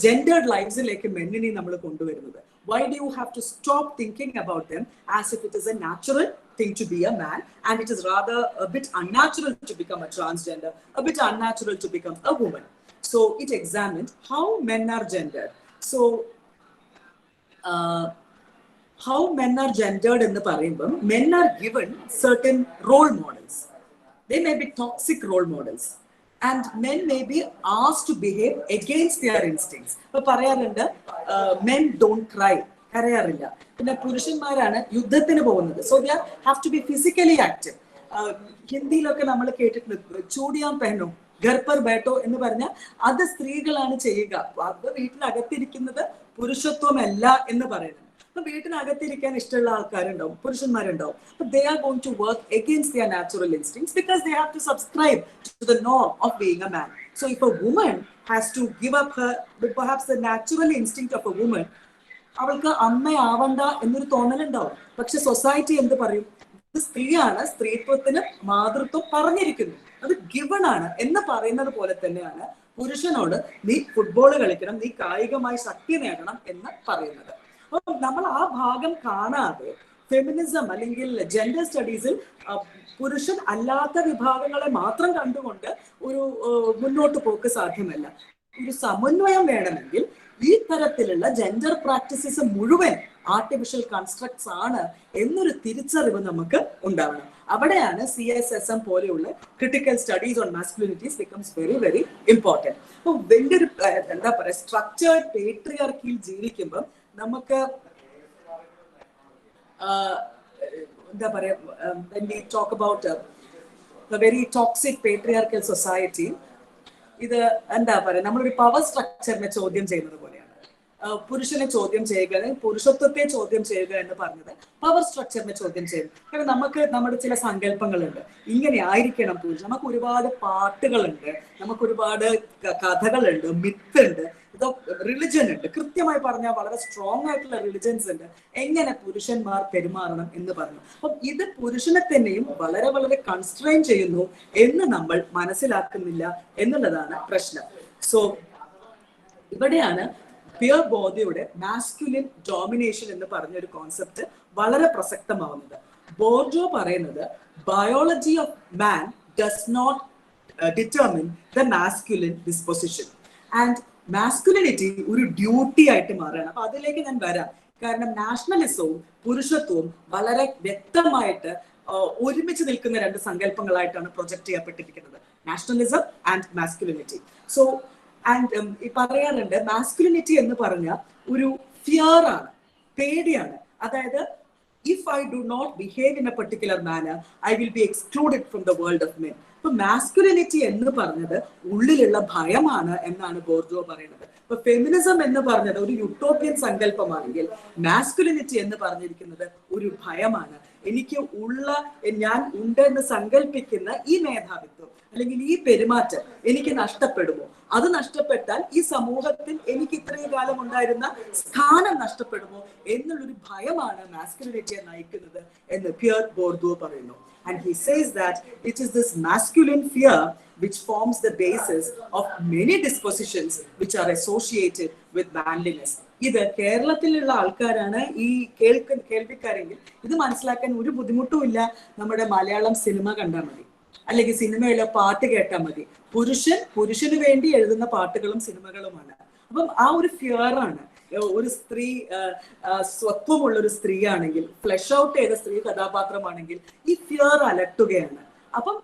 ജെൻഡേർഡ് ലൈഫ്സിലേക്ക് മെന്നിനെ നമ്മൾ കൊണ്ടുവരുന്നത്. Why do you have to stop thinking about them as if it is a natural thing to be a man, and it is rather a bit unnatural to become a transgender, a bit unnatural to become a woman. So it examined how men are gendered. So how men are gendered in the പറയുമ്പോൾ men are given certain role models. They may be toxic role models. And men may be asked to behave against their instincts. ഇപ്പൊ പറയാറുണ്ട് men don't cry, കരയാറില്ല. പിന്നെ പുരുഷന്മാരാണ് യുദ്ധത്തിന് പോകുന്നത്. So they have to be physically active. ഹിന്ദിയിലൊക്കെ നമ്മൾ കേട്ടിട്ടുണ്ട് ചൂടിയാൻ പെഹനോ ഘർ പർ ബൈഠോ എന്ന് പറഞ്ഞാൽ അത് സ്ത്രീകളാണ് ചെയ്യുക. അത് വീട്ടിനകത്തിരിക്കുന്നത് പുരുഷത്വമല്ല എന്ന് പറയുന്നത്. അപ്പൊ വീട്ടിനകത്തിരിക്കാൻ ഇഷ്ടമുള്ള ആൾക്കാരുണ്ടാവും, പുരുഷന്മാരുണ്ടാവും. But they are going to work against their natural instincts because they have to subscribe to the norm of being a man. So if a woman has to give up her, perhaps the natural instinct of a woman, അവൾക്ക് അമ്മയാവണ്ട എന്നൊരു തോന്നലുണ്ടാവും. പക്ഷെ society എന്ത് പറയും? ഇത് സ്ത്രീയാണ്, സ്ത്രീത്വത്തിന് മാതൃത്വം പറഞ്ഞിരിക്കുന്നു, അത് given ആണ് എന്ന് പറയുന്നത് പോലെ തന്നെയാണ് പുരുഷനോട് നീ ഫുട്ബോൾ കളിക്കണം, നീ കായികമായി ശക്തി നേടണം എന്ന് പറയുന്നത്. അപ്പൊ നമ്മൾ ആ ഭാഗം കാണാതെ ഫെമിനിസം അല്ലെങ്കിൽ ജെൻഡർ സ്റ്റഡീസിൽ പുരുഷൻ അല്ലാത്ത വിഭാഗങ്ങളെ മാത്രം കണ്ടുകൊണ്ട് ഒരു മുന്നോട്ട് പോക്ക് സാധ്യമല്ല. ഒരു സമന്വയം വേണമെങ്കിൽ ഈ തരത്തിലുള്ള ജെൻഡർ പ്രാക്ടീസസ് മുഴുവൻ ആർട്ടിഫിഷ്യൽ കൺസ്ട്രക്ട്സ് ആണ് എന്നൊരു തിരിച്ചറിവ് നമുക്ക് ഉണ്ടാവണം. അവിടെയാണ് CSSM പോലെയുള്ള critical studies on masculinities becomes very very important. അപ്പൊ വലിയൊരു എന്താ പറയുക സ്ട്രക്ചേർഡ് പേട്രിയാർക്കിയിൽ ജീവിക്കുമ്പോൾ നമുക്ക് എന്താ പറയാ when we talk about a very toxic patriarchal society, ഇത് എന്താ പറയാ നമ്മളൊരു പവർ സ്ട്രക്ചറിനെ ചോദ്യം ചെയ്യുന്നത് പോലെയാണ്. പുരുഷനെ ചോദ്യം ചെയ്യുക, പുരുഷത്വത്തെ ചോദ്യം ചെയ്യുക എന്ന് പറഞ്ഞത് പവർ സ്ട്രക്ചറിനെ ചോദ്യം ചെയ്യും. കാരണം നമുക്ക് നമ്മുടെ ചില സങ്കല്പങ്ങളുണ്ട്, ഇങ്ങനെ ആയിരിക്കണം പുരുഷൻ. നമുക്ക് ഒരുപാട് പാട്ടുകളുണ്ട്, നമുക്ക് ഒരുപാട് കഥകളുണ്ട്, മിത്ത് ഉണ്ട്, ഇതോ റിലിജൻ ഉണ്ട്. കൃത്യമായി പറഞ്ഞാൽ വളരെ സ്ട്രോങ് ആയിട്ടുള്ള റിലിജൻസ് ഉണ്ട് എങ്ങനെ പുരുഷന്മാർ പെരുമാറണം എന്ന് പറഞ്ഞു. അപ്പം ഇത് പുരുഷനെ തന്നെയും വളരെ വളരെ കൺസ്ട്രെയിൻ ചെയ്യുന്നു എന്ന് നമ്മൾ മനസ്സിലാക്കുന്നില്ല എന്നുള്ളതാണ് പ്രശ്നം. സോ ഇവിടെയാണ് പിയർ ബോർഡിയുടെ മാസ്കുലിൻ ഡോമിനേഷൻ എന്ന് പറഞ്ഞ ഒരു കോൺസെപ്റ്റ് വളരെ പ്രസക്തമാവുന്നത്. ബോർഡോ പറയുന്നത് biology of man does not determine the masculine disposition and masculinity ഒരു ഡ്യൂട്ടി ആയിട്ട് മാറുകയാണ്. അപ്പൊ അതിലേക്ക് ഞാൻ വരാം. കാരണം നാഷണലിസവും പുരുഷത്വവും വളരെ വ്യക്തമായിട്ട് ഒരുമിച്ച് നിൽക്കുന്ന രണ്ട് സങ്കല്പങ്ങളായിട്ടാണ് പ്രൊജക്ട് ചെയ്യപ്പെട്ടിരിക്കുന്നത്, nationalism and masculinity. So and ഈ പറയാറുണ്ട് മാസ്കുലിനിറ്റി എന്ന് പറഞ്ഞ ഒരു ഫിയർ ആണ്, പേടിയാണ്. അതായത് if I do not behave in a particular manner I will be excluded from the world of men. ഇപ്പൊ മാസ്കുലിനിറ്റി എന്ന് പറഞ്ഞത് ഉള്ളിലുള്ള ഭയമാണ് എന്നാണ് ബോർഡോ പറയുന്നത്. ഇപ്പൊ ഫെമിനിസം എന്ന് പറഞ്ഞത് ഒരു യൂട്ടോപ്യൻ സങ്കല്പമാണെങ്കിൽ മാസ്കുലിനിറ്റി എന്ന് പറഞ്ഞിരിക്കുന്നത് ഒരു ഭയമാണ്. എനിക്ക് ഞാൻ ഉണ്ട് എന്ന് സങ്കല്പിക്കുന്ന ഈ മേധാവിത്വം അല്ലെങ്കിൽ ഈ പെരുമാറ്റം എനിക്ക് നഷ്ടപ്പെടുമോ, അത് നഷ്ടപ്പെട്ടാൽ ഈ സമൂഹത്തിൽ എനിക്ക് ഇത്രയും കാലം ഉണ്ടായിരുന്ന സ്ഥാനം നഷ്ടപ്പെടുമോ എന്നുള്ളൊരു ഭയമാണ് മാസ്കുലിനിറ്റിയെ നയിക്കുന്നത് എന്ന് പിയർ ബോർദുവോ പറയുന്നു. And he says that it is this masculine fear which forms the basis of many dispositions which are associated with manliness. ഇത് കേരളത്തിലുള്ള ആൾക്കാരാണ് ഈ കേൾവിക്കാരെങ്കിൽ ഇത് മനസ്സിലാക്കാൻ ഒരു ബുദ്ധിമുട്ടും ഇല്ല. നമ്മുടെ മലയാളം സിനിമ കണ്ടാൽ മതി, അല്ലെങ്കിൽ സിനിമയിലെ പാട്ട് കേട്ടാൽ മതി. പുരുഷന് വേണ്ടി എഴുതുന്ന പാട്ടുകളും സിനിമകളുമാണ്. അപ്പം ആ ഒരു ഫിയറാണ്. ഒരു സ്ത്രീ സ്വത്വമുള്ള ഒരു സ്ത്രീ ആണെങ്കിൽ, ഫ്ലഷ് ഔട്ട് ചെയ്ത സ്ത്രീ കഥാപാത്രമാണെങ്കിൽ ഈ ഫിയർ അലട്ടുകയാണ്. അപ്പം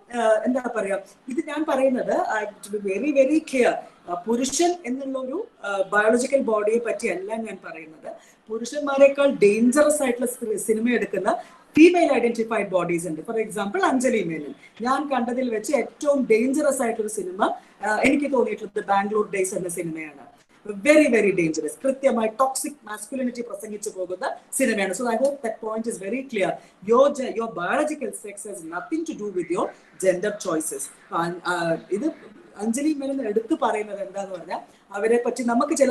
എന്താ പറയാ, ഇത് ഞാൻ പറയുന്നത് to be very very clear, പുരുഷൻ എന്നുള്ള ഒരു ബയോളജിക്കൽ ബോഡിയെ പറ്റിയല്ല ഞാൻ പറയുന്നത്. പുരുഷന്മാരെക്കാൾ ഡേഞ്ചറസ് ആയിട്ടുള്ള സിനിമ എടുക്കുന്ന ഫീമെയിൽ ഐഡന്റിഫൈഡ് ബോഡീസ് ഉണ്ട്. For example Anjali Menon. ഞാൻ കണ്ടതിൽ വെച്ച് ഏറ്റവും ഡേഞ്ചറസ് ആയിട്ടൊരു സിനിമ എനിക്ക് തോന്നിയിട്ടുള്ളത് ബാംഗ്ലൂർ ഡേയ്സ് എന്ന സിനിമയാണ്. വെരി വെരി ഡേഞ്ചറസ്, കൃത്യമായി ടോക്സിക് മാസ്കുലിനിറ്റി പ്രസംഗിച്ചു പോകുന്ന സിനിമയാണ്. So I hope that point is very clear. Your biological sex has nothing to do with your gender choices. ഇത് അഞ്ജലി മേനൻ എടുത്തു പറയുന്നത് എന്താന്ന് പറഞ്ഞാൽ, അവരെ പറ്റി നമുക്ക് ചില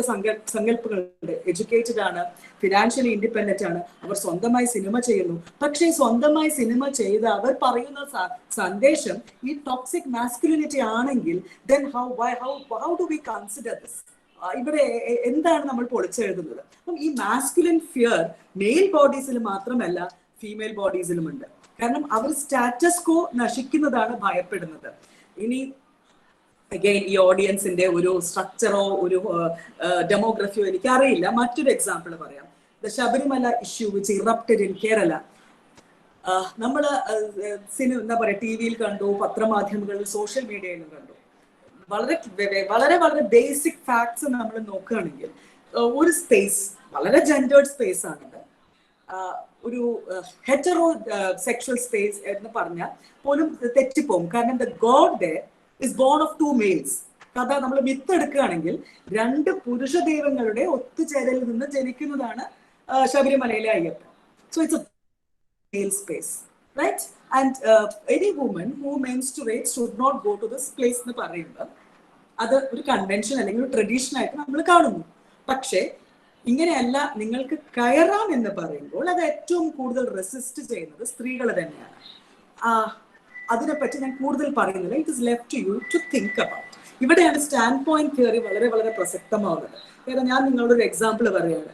സങ്കല്പങ്ങളുണ്ട്. എഡ്യൂക്കേറ്റഡ് ആണ്, ഫിനാൻഷ്യലി ഇൻഡിപെൻഡന്റ് ആണ്, അവർ സ്വന്തമായി സിനിമ ചെയ്യുന്നു. പക്ഷേ സ്വന്തമായി സിനിമ ചെയ്ത് അവർ പറയുന്ന സന്ദേശം ഈ ടോക്സിക് മാസ്കുലിനിറ്റി ആണെങ്കിൽ then how do we consider this? ഇവിടെ എന്താണ് നമ്മൾ പൊളിച്ചെഴുതുന്നത്? അപ്പം ഈ മാസ്കുലിൻ ഫിയർ മെയിൽ ബോഡീസിൽ മാത്രമല്ല ഫീമെയിൽ ബോഡീസിലും ഉണ്ട്. കാരണം അവർ സ്റ്റാറ്റസ് കോ നശിക്കുന്നതാണ് ഭയപ്പെടുന്നത്. ഇനി അഗൈൻ ഈ ഓഡിയൻസിന്റെ ഒരു സ്ട്രക്ചറോ ഒരു ഡെമോഗ്രഫിയോ എനിക്ക് അറിയില്ല. മറ്റൊരു എക്സാമ്പിൾ പറയാം. The Sabarimala issue which erupted in Kerala. നമ്മള് എന്താ പറയാ, ടി വിയിൽ കണ്ടു, പത്രമാധ്യമങ്ങളിൽ, സോഷ്യൽ മീഡിയയിലും കണ്ടു. വളരെ വളരെ വളരെ ബേസിക് ഫാക്ട്സ് നമ്മൾ നോക്കുകയാണെങ്കിൽ ഒരു സ്പേസ് വളരെ ജെൻഡേർഡ് സ്പേസ് ആണത്. ഒരു ഹെറ്ററോ സെക്ഷൽ സ്പേസ് എന്ന് പറഞ്ഞാൽ പോലും തെറ്റിപ്പോകും. കാരണം the God there is born of two males. കഥ നമ്മൾ മിത്തെടുക്കുകയാണെങ്കിൽ 2 പുരുഷ ദൈവങ്ങളുടെ ഒത്തുചേരലിൽ നിന്ന് ജനിക്കുന്നതാണ് ശബരിമലയിലെ Ayyappan. So it's A male space, right? And any woman who menstruates should not go to this place എന്ന് പറയുമ്പോൾ അത് ഒരു കൺവെൻഷൻ അല്ലെങ്കിൽ ഒരു ട്രഡീഷൻ ആയിട്ട് നമ്മൾ കാണുന്നു. പക്ഷേ ഇങ്ങനെയല്ല, നിങ്ങൾക്ക് കയറാം എന്ന് പറയുമ്പോൾ അത് ഏറ്റവും കൂടുതൽ റെസിസ്റ്റ് ചെയ്യുന്നത് സ്ത്രീകൾ തന്നെയാണ്. അതിനെപ്പറ്റി ഞാൻ കൂടുതൽ പറയുന്നില്ല. It is left to you to think about. ഇവിടെയാണ് സ്റ്റാൻഡ് പോയിന്റ് തിയറി വളരെ വളരെ പ്രസക്തമാവുന്നത്. കാരണം ഞാൻ നിങ്ങളോട് ഒരു എക്സാമ്പിൾ പറയുകയാണ്.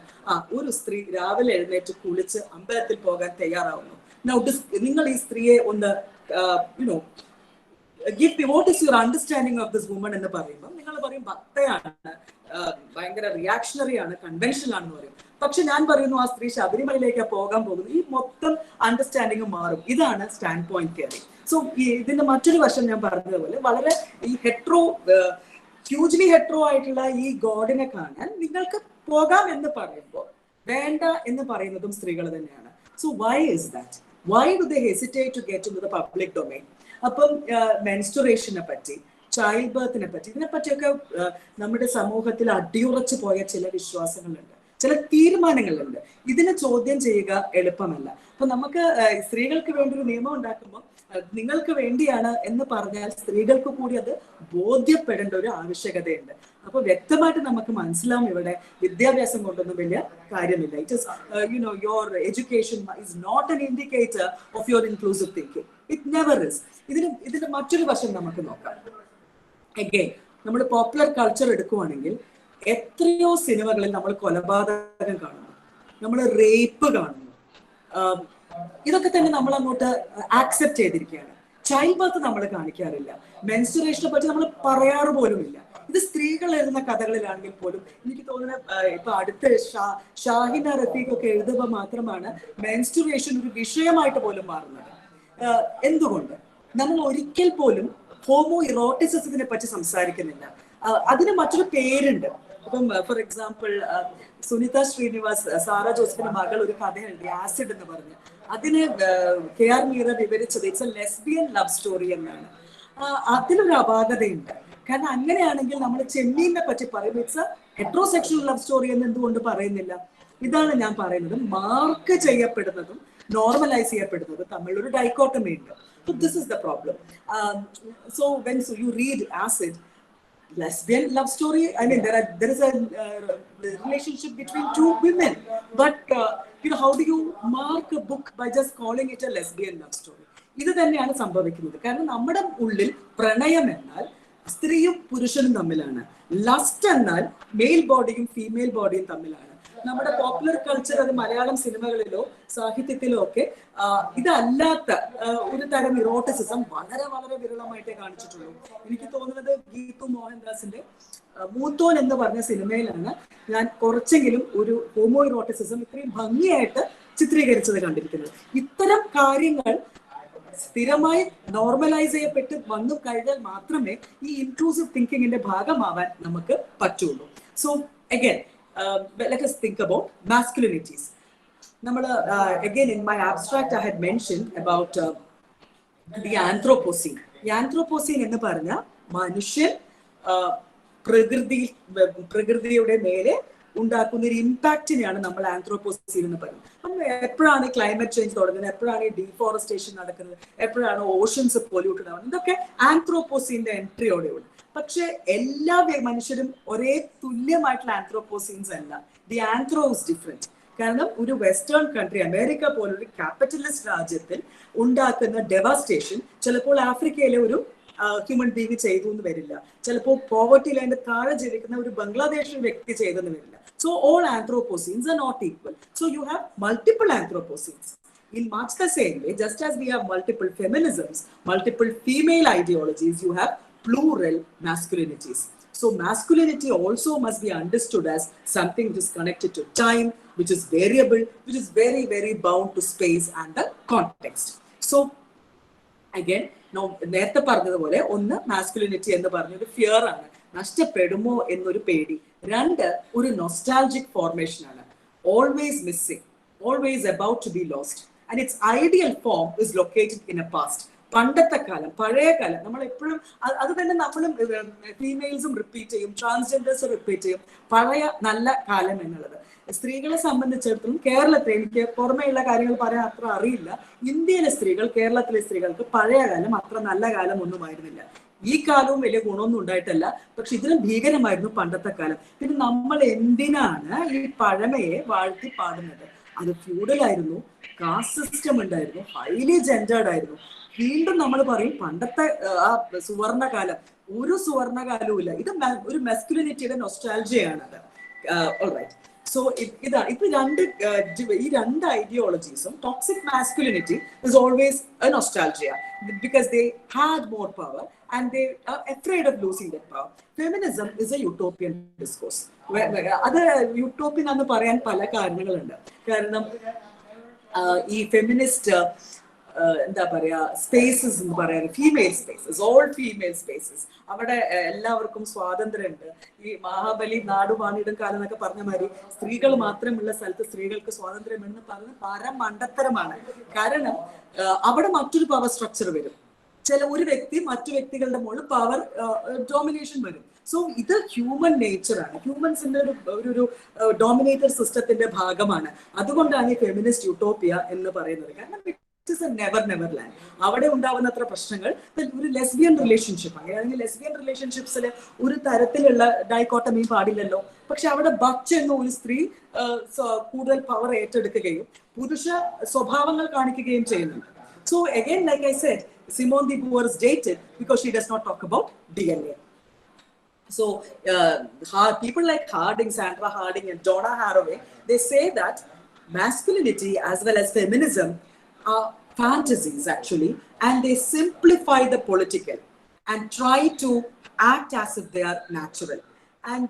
ഒരു സ്ത്രീ രാവിലെ എഴുന്നേറ്റ് കുളിച്ച് അമ്പലത്തിൽ പോകാൻ തയ്യാറാവുന്നു. നിങ്ങൾ ഈ സ്ത്രീയെ ഒന്ന് what is your understanding of this woman എന്ന് പറയുമ്പോൾ നിങ്ങൾ പറയും ഭക്തയാണ്, ഭയങ്കര റിയാക്ഷണറി ആണ്, കൺവെൻഷനൽ ആണെന്ന് പറയും. പക്ഷെ ഞാൻ പറയുന്നു ആ സ്ത്രീ ശബരിമലയിലേക്ക് പോകാൻ പോകുന്നു. ഈ മൊത്തം അണ്ടർസ്റ്റാൻഡിങ് മാറും. ഇതാണ് സ്റ്റാൻഡ് പോയിന്റ് തിയറി. സോ ഇതിന്റെ മറ്റൊരു വശം ഞാൻ പറഞ്ഞതുപോലെ വളരെ ഈ ഹ്യൂജ്ലി ഹെട്രോ ആയിട്ടുള്ള ഈ ഗോഡിനെ കാണാൻ നിങ്ങൾക്ക് പോകാം എന്ന് പറയുമ്പോൾ വേണ്ട എന്ന് പറയുന്നതും സ്ത്രീകൾ തന്നെയാണ്. So why is that? Why do they hesitate to get in to the public domain? അപ്പം മെൻസ്റ്റുറേഷനെ പറ്റി, ചൈൽഡ് ബർത്തിനെ പറ്റി, ഇതിനെപ്പറ്റിയൊക്കെ നമ്മുടെ സമൂഹത്തിൽ അടിയുറച്ചു പോയ ചില വിശ്വാസങ്ങളുണ്ട്, ചില തീരുമാനങ്ങളുണ്ട്. ഇതിനെ ചോദ്യം ചെയ്യുക എളുപ്പമല്ല. അപ്പൊ നമുക്ക് സ്ത്രീകൾക്ക് വേണ്ടി ഒരു നിയമം ഉണ്ടാക്കുമ്പോൾ നിങ്ങൾക്ക് വേണ്ടിയാണ് എന്ന് പറഞ്ഞാൽ സ്ത്രീകൾക്ക് കൂടി അത് ബോധ്യപ്പെടേണ്ട ഒരു ആവശ്യകതയുണ്ട്. അപ്പൊ വ്യക്തമായിട്ട് നമുക്ക് മനസ്സിലാവും ഇവിടെ വിദ്യാഭ്യാസം കൊണ്ടൊന്നും വലിയ കാര്യമില്ല. It is your education is not an indicator of your inclusive thinking. It never is. ഇതിന്റെ മറ്റൊരു വശം നമുക്ക് നോക്കാം. അഗൈൻ നമ്മൾ പോപ്പുലർ കൾച്ചർ എടുക്കുവാണെങ്കിൽ എത്രയോ സിനിമകളിൽ നമ്മൾ കൊലപാതകം കാണുന്നു, നമ്മൾ റേപ്പ് കാണുന്നു. ഇതൊക്കെ തന്നെ നമ്മൾ അങ്ങോട്ട് ആക്സെപ്റ്റ് ചെയ്തിരിക്കുകയാണ്. ചൈൽഡ് ബർത്ത് നമ്മൾ കാണിക്കാറില്ല, മെൻസ്റ്റുറേഷനെ പറ്റി നമ്മൾ പറയാറ് പോലുമില്ല. ഇത് സ്ത്രീകൾ എഴുതുന്ന കഥകളിലാണെങ്കിൽ പോലും എനിക്ക് തോന്നുന്നത് ഇപ്പൊ അടുത്ത് ഷാഹിന റഫീഖ് ഒക്കെ എഴുതുമ്പോൾ മാത്രമാണ് മെൻസ്റ്റുറേഷൻ ഒരു വിഷയമായിട്ട് പോലും മാറുന്നത്. എന്തുകൊണ്ട്? നമ്മൾ ഒരിക്കൽ പോലും ഹോമോ ഇറോട്ടിസിസത്തിനെ പറ്റി സംസാരിക്കുന്നില്ല. അതിന് മറ്റൊരു പേരുണ്ട്. അപ്പം ഫോർ എക്സാമ്പിൾ സുനിത ശ്രീനിവാസ്, സാറ ജോസഫിന്റെ മകൾ ഒരു കഥ എഴുതി ആസിഡ് എന്ന് പറഞ്ഞ്. അതിന് KR മീര വിവരിച്ചത് it's a lesbian love story എന്നാണ്. അതിലൊരു അപാകതയുണ്ട്. കാരണം അങ്ങനെയാണെങ്കിൽ നമ്മൾ ചെമ്മീനെ പറ്റി പറയുമ്പോൾ it's a heterosexual love story എന്ന് എന്തുകൊണ്ട് പറയുന്നില്ല? ഇതാണ് ഞാൻ പറയുന്നത്. മാർക്ക് ചെയ്യപ്പെടുന്നതും നോർമലൈസ് ചെയ്യപ്പെടുന്നതും തമ്മിലൊരു ഡൈക്കോട്ടമി ഉണ്ട്. So this is the problem. So when you read acid, lesbian love story. I mean, there is a relationship between two women, but how do you mark a book by just calling it a lesbian love story? ഇത് തന്നെയാണ് സംഭവിക്കുന്നത്. കാരണം നമ്മുടെ ഉള്ളിൽ പ്രണയം എന്നാൽ സ്ത്രീയും പുരുഷനും തമ്മിലാണ്. ലസ്റ്റ് എന്നാൽ മെയിൽ ബോഡിയും ഫീമെയിൽ ബോഡിയും തമ്മിലാണ്. നമ്മുടെ പോപ്പുലർ കൾച്ചർ, അത് മലയാളം സിനിമകളിലോ സാഹിത്യത്തിലോ ഒക്കെ ഇതല്ലാത്ത ഒരു തരം ഇറോട്ടിസിസം വളരെ വളരെ വിരളമായിട്ടേ കാണിച്ചിട്ടുള്ളൂ. എനിക്ക് തോന്നുന്നത് ഗീതു മോഹൻദാസിന്റെ മൂത്തോൻ എന്ന് പറഞ്ഞ സിനിമയിലാണ് ഞാൻ കുറച്ചെങ്കിലും ഒരു ഹോമോ ഇറോട്ടിസിസം ഇത്രയും ഭംഗിയായിട്ട് ചിത്രീകരിച്ചത് കണ്ടിരിക്കുന്നത്. ഇത്തരം കാര്യങ്ങൾ സ്ഥിരമായി നോർമലൈസ് ചെയ്യപ്പെട്ട് വന്നു കഴിഞ്ഞാൽ മാത്രമേ ഈ ഇൻക്ലൂസീവ് തിങ്കിങ്ങിന്റെ ഭാഗമാവാൻ നമുക്ക് പറ്റുള്ളൂ. So again let us think about masculinities. Again, in my abstract I had mentioned about the Anthropocene. The Anthropocene എന്ന് പറഞ്ഞ മനുഷ്യൻ പ്രകൃതിയുടെ മേലെ ഉണ്ടാക്കുന്ന ഒരു ഇമ്പാക്റ്റിനെയാണ് നമ്മൾ ആന്ത്രോപോസീൻ എന്ന് പറയുന്നത്. നമ്മൾ എപ്പോഴാണ് ക്ലൈമറ്റ് ചേഞ്ച് തുടങ്ങുന്നത്, എപ്പോഴാണ് ഈ ഡീഫോറസ്റ്റേഷൻ നടക്കുന്നത്, എപ്പോഴാണ് ഓഷൻസ് പൊല്യൂട്ടഡ് ആവുന്നത്, ഇതൊക്കെ ആന്ത്രോപോസീന്റെ എൻട്രിയോടെയുള്ളൂ. പക്ഷെ എല്ലാ മനുഷ്യരും ഒരേ തുല്യമായിട്ടുള്ള ആന്ത്രോപോസീൻസ് അല്ല. The anthro is different. കാരണം ഒരു വെസ്റ്റേൺ കൺട്രി, അമേരിക്ക പോലൊരു ക്യാപിറ്റലിസ്റ്റ് രാജ്യത്തിൽ ഉണ്ടാക്കുന്ന ഡെവാസ്റ്റേഷൻ ചിലപ്പോൾ ആഫ്രിക്കയിലെ ഒരു ഹ്യൂമൻ ബീങ് ചെയ്തു എന്ന് വരില്ല. ചിലപ്പോൾ പോവർട്ടി ലൈനിന്റെ താഴെ ജീവിക്കുന്ന ഒരു ബംഗ്ലാദേശിൽ വ്യക്തി ചെയ്തെന്ന് വരില്ല. So all anthropocenes are not equal. So you have multiple anthropocenes. In much the same way, just as we have multiple feminisms, multiple female ideologies, you have plural masculinities. So masculinity also must be understood as something which is connected to time, which is variable, which is very, very bound to space and the context. So again, നേരത്തെ പറഞ്ഞതുപോലെ ഒന്ന് masculinity എന്ന് പറഞ്ഞൊരു fear ആണ്, നഷ്ടപ്പെടുമോ എന്നൊരു പേടി. രണ്ട്, ഒരു നൊസ്റ്റാൾജിക് ഫോർമേഷൻ ആണ്, always missing, always about to be lost, and its ideal form is located in a past. പണ്ടത്തെ കാലം, പഴയ കാലം, നമ്മൾ എപ്പോഴും അത് തന്നെ നമ്മളും ഫീമെയിൽസും റിപ്പീറ്റ് ചെയ്യും, ട്രാൻസ്ജെൻഡേഴ്സും റിപ്പീറ്റ് ചെയ്യും, പഴയ നല്ല കാലം എന്നുള്ളത്. സ്ത്രീകളെ സംബന്ധിച്ചിടത്തോളം കേരളത്തിൽ, എനിക്ക് പുറമെയുള്ള കാര്യങ്ങൾ പറയാൻ അത്ര അറിയില്ല, ഇന്ത്യയിലെ സ്ത്രീകൾ, കേരളത്തിലെ സ്ത്രീകൾക്ക് പഴയ കാലം അത്ര നല്ല കാലം ഒന്നുമായിരുന്നില്ല. ഈ കാലവും വലിയ ഗുണമൊന്നും ഉണ്ടായിട്ടല്ല, പക്ഷെ ഇതിലും ഭീകരമായിരുന്നു പണ്ടത്തെ കാലം. പിന്നെ നമ്മൾ എന്തിനാണ് ഈ പഴമയെ വാഴ്ത്തി പാടുന്നത്? അത് ഫ്യൂഡലായിരുന്നു, കാസ്റ്റ് സിസ്റ്റം ഉണ്ടായിരുന്നു, ഹൈലി ജെൻഡേർഡ് ആയിരുന്നു. വീണ്ടും നമ്മൾ പറയും പണ്ടത്തെ ആ സുവർണകാലം. ഒരു സുവർണകാലവും ഇല്ല. ഇത് ഒരു മെസ്കുലിനിറ്റിയുടെ നൊസ്റ്റാൾജിയാണത്. ഓൾറൈറ്റ്. സോ ഇതാണ് ഇപ്പൊ ഈ രണ്ട് ഐഡിയോളജീസും. Toxic masculinity is always a nostalgia because they had more power and they are afraid of losing that power. Feminism is a utopian discourse. അത് യൂട്ടോപ്യൻ എന്ന് പറയാൻ പല കാരണങ്ങളുണ്ട്. കാരണം ഈ ഫെമിനിസ്റ്റ് എന്താ പറയാ സ്പേസസ് എന്ന് പറയാൻ, female spaces, all female spaces, അവിടെ എല്ലാവർക്കും സ്വാതന്ത്ര്യമുണ്ട്. ഈ മഹാബലി നാടുവാണിടും കാലം എന്നൊക്കെ പറഞ്ഞ മാതിരി സ്ത്രീകൾ മാത്രമുള്ള സ്ഥലത്ത് സ്ത്രീകൾക്ക് സ്വാതന്ത്ര്യമെന്ന് പറയുന്നത് പരമണ്ടത്തരമാണ്. കാരണം അവിടെ മറ്റൊരു പവർ സ്ട്രക്ചർ വരും. ഒരു വ്യക്തി മറ്റു വ്യക്തികളുടെ മുകളിൽ പവർ ഡോമിനേഷൻ വരും. സോ ഇത് ഹ്യൂമൻ നേച്ചറാണ്, ഹ്യൂമൻസിന്റെ ഒരു ഡോമിനേറ്റർ സിസ്റ്റത്തിന്റെ ഭാഗമാണ്. അതുകൊണ്ടാണ് ഈ ഫെമിനിസ്റ്റ് യൂട്ടോപ്പിയ എന്ന് പറയുന്നത്. കാരണം it is A never land. അവിടെ ഉണ്ടാവുന്ന അത്ര പ്രശ്നങ്ങൾ. ഒരു ലെസ്ബിയൻ റിലേഷൻഷിപ്പ്, അങ്ങനെയാണെങ്കിൽ ലെസ്ബിയൻ റിലേഷൻഷിപ്സിൽ ഒരു തരത്തിലുള്ള ഡൈക്കോട്ടമി പാടില്ലല്ലോ. പക്ഷെ അവിടെ ബച്ച് എന്ന ഒരു സ്ത്രീ കൂടുതൽ പവർ ഏറ്റെടുക്കുകയും പുരുഷ സ്വഭാവങ്ങൾ കാണിക്കുകയും ചെയ്യുന്നുണ്ട്. So again, like I said, Simone de Beauvoir is dated because she does not talk about DNA. So people like Harding, Sandra Harding and Donna Haraway, they say that masculinity as well as feminism are fantasies actually, and they simplify the political and try to act as if they are natural. And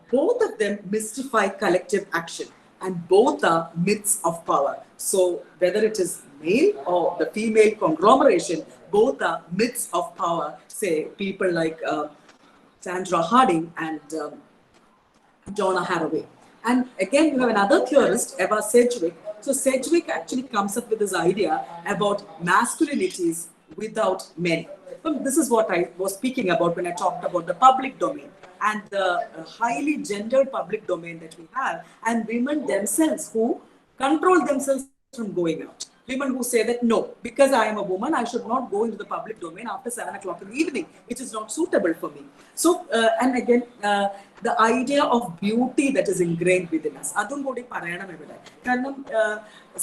both of them mystify collective action, and both are myths of power. So whether it is male or the female conglomeration, both are myths of power. Say people like Sandra Harding and Donna Haraway. And again, you have another theorist, Eva Sedgwick. So Sedgwick actually comes up with this idea about masculinities without men. So this is what I was speaking about when I talked about the public domain and the highly gendered public domain that we have, and women themselves who control themselves from going out. women who say that no, because I am a woman, I should not go into the public domain after 7 o'clock in the evening. It is not suitable for me. So, and again, the idea of beauty that is ingrained within us. അതും കൂടി പറയണം ഇവിടെ. കാരണം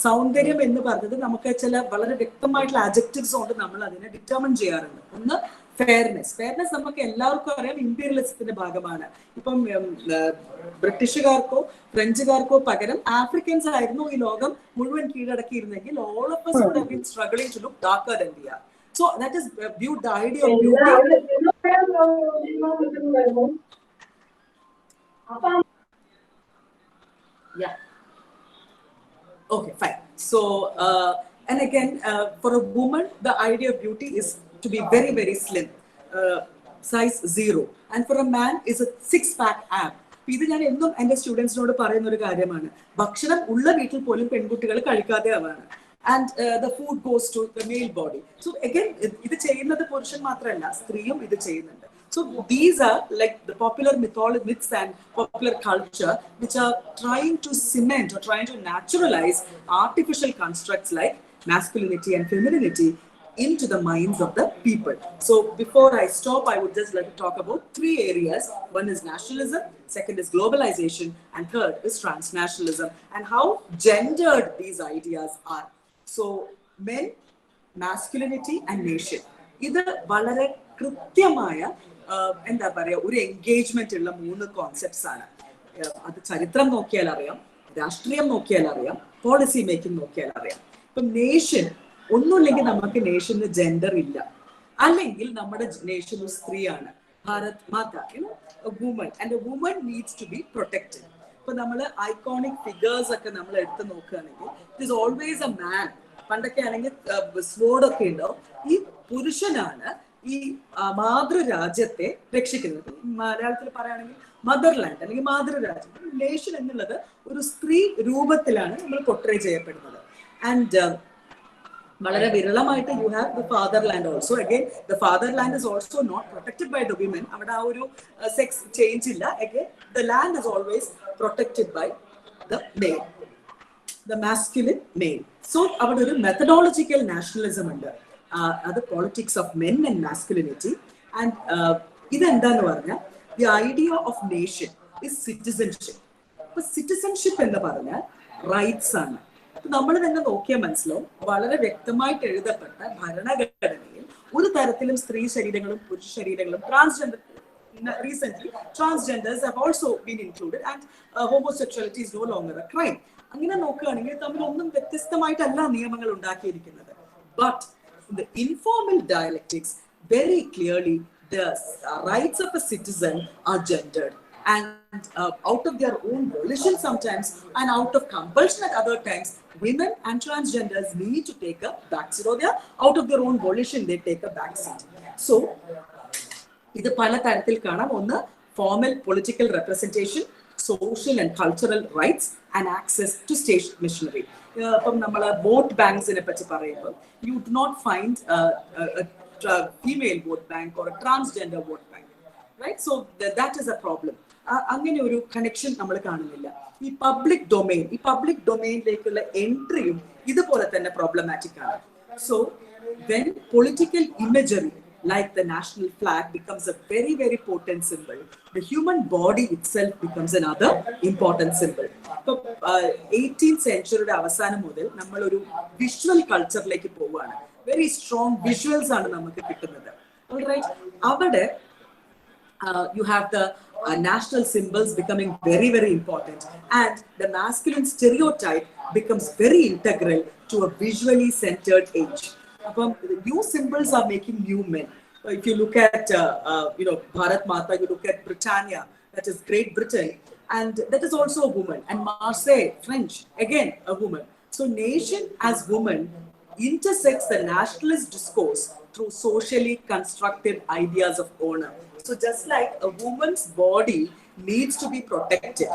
സൗന്ദര്യം എന്ന് പറഞ്ഞത് നമുക്ക് ചില വളരെ വ്യക്തമായിട്ടുള്ള അഡ്ജക്റ്റീവ്സ് കൊണ്ട് നമ്മൾ അതിനെ ഡിറ്റർമിൻ ചെയ്യാറുണ്ട്. ഒന്ന് ഫെയർനെസ് നമുക്ക് എല്ലാവർക്കും അറിയാം ഇമ്പീരിയലിസത്തിന്റെ ഭാഗമാണ്. ഇപ്പം ബ്രിട്ടീഷുകാർക്കോ ഫ്രഞ്ചുകാർക്കോ പകരം ആഫ്രിക്കൻസ് ആയിരുന്നു ഈ ലോകം മുഴുവൻ കീഴടക്കിയിരുന്നെങ്കിൽ all of us would have been struggling to look darker than we are. So that is viewed the idea of beauty. Yeah. Okay, fine. So, and again, for a woman, the idea of beauty is to be very, very slim, size 0. And for a man, is a 6-pack ab. ഇത് ഞാൻ എന്നും എൻ്റെ സ്റ്റുഡൻസിനോട് പറയുന്ന ഒരു കാര്യമാണ്. ഭക്ഷണം ഉള്ള വീട്ടിൽ പോലും പെൺകുട്ടികൾ കഴിക്കാതെ ആവാണ്. And the food goes to the male body. So again, ഇത് ചെയ്യുന്നത് പുരുഷൻ മാത്രമല്ല, സ്ത്രീയും ഇത് ചെയ്യുന്നുണ്ട്. So these are like the popular myths and popular culture which are trying to cement or trying to naturalize artificial constructs like masculinity and femininity into the minds of the people. So before I stop, I would just like to talk about 3 areas. One is nationalism, second is globalization, and third is transnationalism, and how gendered these ideas are. So men, masculinity and nation. ഇത് വളരെ കൃത്യമായ എന്താ പറയുക ഒരു engagement ഉള്ള 3 concepts ആണ്. അത് ചരിത്രം നോക്കിയാൽ അറിയാം, രാഷ്ട്രീയം നോക്കിയാൽ അറിയാം, പോളിസി മേക്കിംഗ് നോക്കിയാൽ അറിയാം. ഇപ്പം നേഷൻ ഒന്നുമില്ലെങ്കിൽ നമുക്ക് നേഷന് ജെൻഡർ ഇല്ല, അല്ലെങ്കിൽ നമ്മുടെ നേഷൻ ഒരു സ്ത്രീയാണ്. Bharat Mata, woman, and a woman needs to be protected. ഇപ്പൊ നമ്മൾ ഐക്കോണിക് ഫിഗേഴ്സ് ഒക്കെ നമ്മൾ എടുത്ത് നോക്കുകയാണെങ്കിൽ it is always a man. പണ്ടൊക്കെ ആണെങ്കിൽ സ്വോർഡൊക്കെ ഉണ്ടാവും. ഈ പുരുഷനാണ് ഈ മാതൃരാജ്യത്തെ രക്ഷിക്കുന്നത്. മലയാളത്തിൽ പറയുകയാണെങ്കിൽ മദർലാൻഡ് അല്ലെങ്കിൽ മാതൃരാജ്യം. നേഷൻ എന്നുള്ളത് ഒരു സ്ത്രീ രൂപത്തിലാണ് നമ്മൾ പൊട്രേ ചെയ്യപ്പെടുന്നത്. ആൻഡ് വളരെ വിരളമായിട്ട് you have the fatherland also. Again the fatherland is also not protected by the women. അവിടെ ആ ഒരു സെക്സ് ചേഞ്ച് ഇല്ല. Again the land is always protected by the male, the masculine male. So അവിടെ ഒരു methodological nationalism ഉണ്ട്. അത് politics of men and masculinity. And ഇതെന്താന്ന് പറഞ്ഞാൽ the idea of nation is citizenship. അപ്പൊ സിറ്റിസൺഷിപ്പ് എന്ന് പറഞ്ഞാൽ റൈറ്റ്സ് ആണ്. നമ്മൾ തന്നെ നോക്കിയാൽ മനസ്സിലാവും, വളരെ വ്യക്തമായിട്ട് എഴുതപ്പെട്ട ഭരണഘടനയിൽ ഒരു തരത്തിലും സ്ത്രീ ശരീരങ്ങളും പുരുഷ ശരീരങ്ങളും transgender recently transgenders have also been included and homosexuality is no longer a crime. അങ്ങനെ നോക്കുകയാണെങ്കിൽ തമ്മിലൊന്നും വ്യത്യസ്തമായിട്ടല്ല നിയമങ്ങൾ ഉണ്ടാക്കിയിരിക്കുന്നത്. But in the informal dialectics, very clearly the rights of a citizen are gendered. And out of their own volition sometimes and out of compulsion at other times, women and transgenders need to take a backseat, or they are out of their own volition they take a backseat. So ഇത് പല തരത്തിൽ കാണാം. ഒന്ന് formal political representation, social and cultural rights and access to state missionary. ഇപ്പം നമ്മൾ vote ബാങ്ക്സിനെ പറ്റി പറയുമ്പോൾ you do not find female vote bank or transgender vote bank, right? So that is a problem. അങ്ങനെ ഒരു കണക്ഷൻ നമ്മൾ കാണുന്നില്ല. ഈ പബ്ലിക് ഡൊമെയിനിലേക്കുള്ള എൻട്രിയും ഇതുപോലെ തന്നെ പ്രോബ്ലമാറ്റിക് ആണ്. So when political imagery like the national flag becomes a very, very potent symbol, the human body itself becomes another important symbol. So 18th century അവസാനം മുതൽ നമ്മൾ ഒരു വിഷ്വൽ കൾച്ചറിലേക്ക് പോവുകയാണ്. വെരി സ്ട്രോങ് വിഷ്വൽസ് ആണ് നമുക്ക് കിട്ടുന്നത്. Alright, അവിടെ you have the national symbols becoming very, very important, and the masculine stereotype becomes very integral to a visually centered age. New symbols are making new men. If you look at Bharat Mata, you look at Britannia, that is Great Britain, and that is also a woman. And Marseille, French, again a woman. So nation as woman intersects the nationalist discourse through socially constructed ideas of honor. So just like a woman's body needs to be protected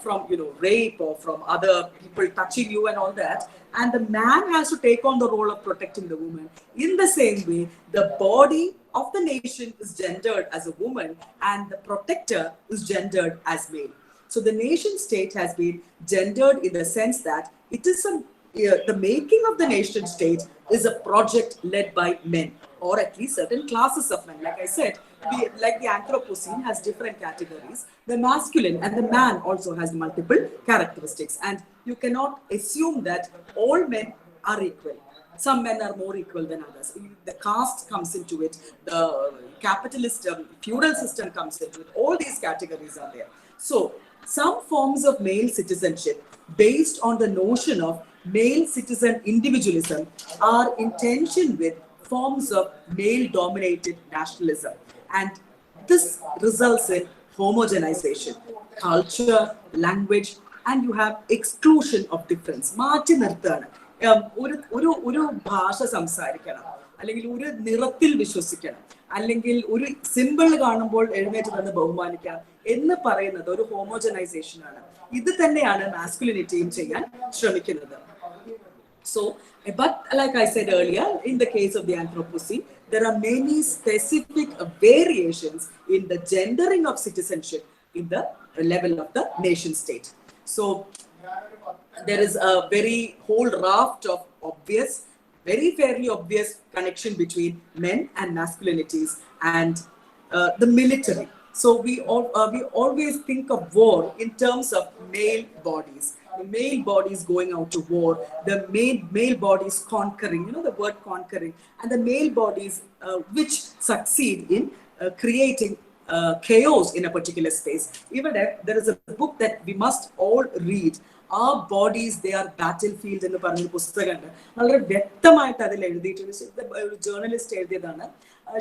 from rape or from other people touching you and all that, and the man has to take on the role of protecting the woman, in the same way the body of the nation is gendered as a woman and the protector is gendered as male. So the nation state has been gendered in the sense that it is a the making of the nation state is a project led by men, or at least certain classes of men. Like I said, like the Anthropocene has different categories. The masculine and the man also has multiple characteristics, and you cannot assume that all men are equal. Some men are more equal than others. The caste comes into it. The capitalist feudal system comes into it. All these categories are there. So some forms of male citizenship based on the notion of male citizen individualism are in tension with forms of male dominated nationalism, and this results in homogenization, culture, language, and you have exclusion of difference. മാറ്റി നിർത്തുകയാണ്. ഒരു ഒരു ഒരു ഭാഷ സംസാരിക്കണം, അല്ലെങ്കിൽ ഒരു നിറത്തിൽ വിശ്വസിക്കണം, അല്ലെങ്കിൽ ഒരു സിമ്പിൾ കാണുമ്പോൾ എഴുന്നേറ്റ് നിന്ന് ബഹുമാനിക്കണം എന്ന് പറയുന്നത് ഒരു ഹോമോജനൈസേഷൻ ആണ്. ഇത് തന്നെയാണ് മാസ്കുലിനിറ്റിയും ചെയ്യാൻ ശ്രമിക്കുന്നത്. So, but like I said earlier, in the case of the Anthropocene, there are many specific variations in the gendering of citizenship in the level of the nation state. So, there is a very whole raft of obvious, very fairly obvious connection between men and masculinities and the military. So we always think of war in terms of male bodies. The male bodies going out to war, the male bodies conquering, you know the word conquering, and the male bodies which succeed in creating chaos in a particular space. Even there is a book that we must all read. Our bodies, they are battlefield എന്ന് പറഞ്ഞൊരു പുസ്തകമുണ്ട്. വളരെ വ്യക്തമായിട്ട് അതിൽ എഴുതിയിട്ടുണ്ട്. ഒരു journalist എഴുതിയതാണ്.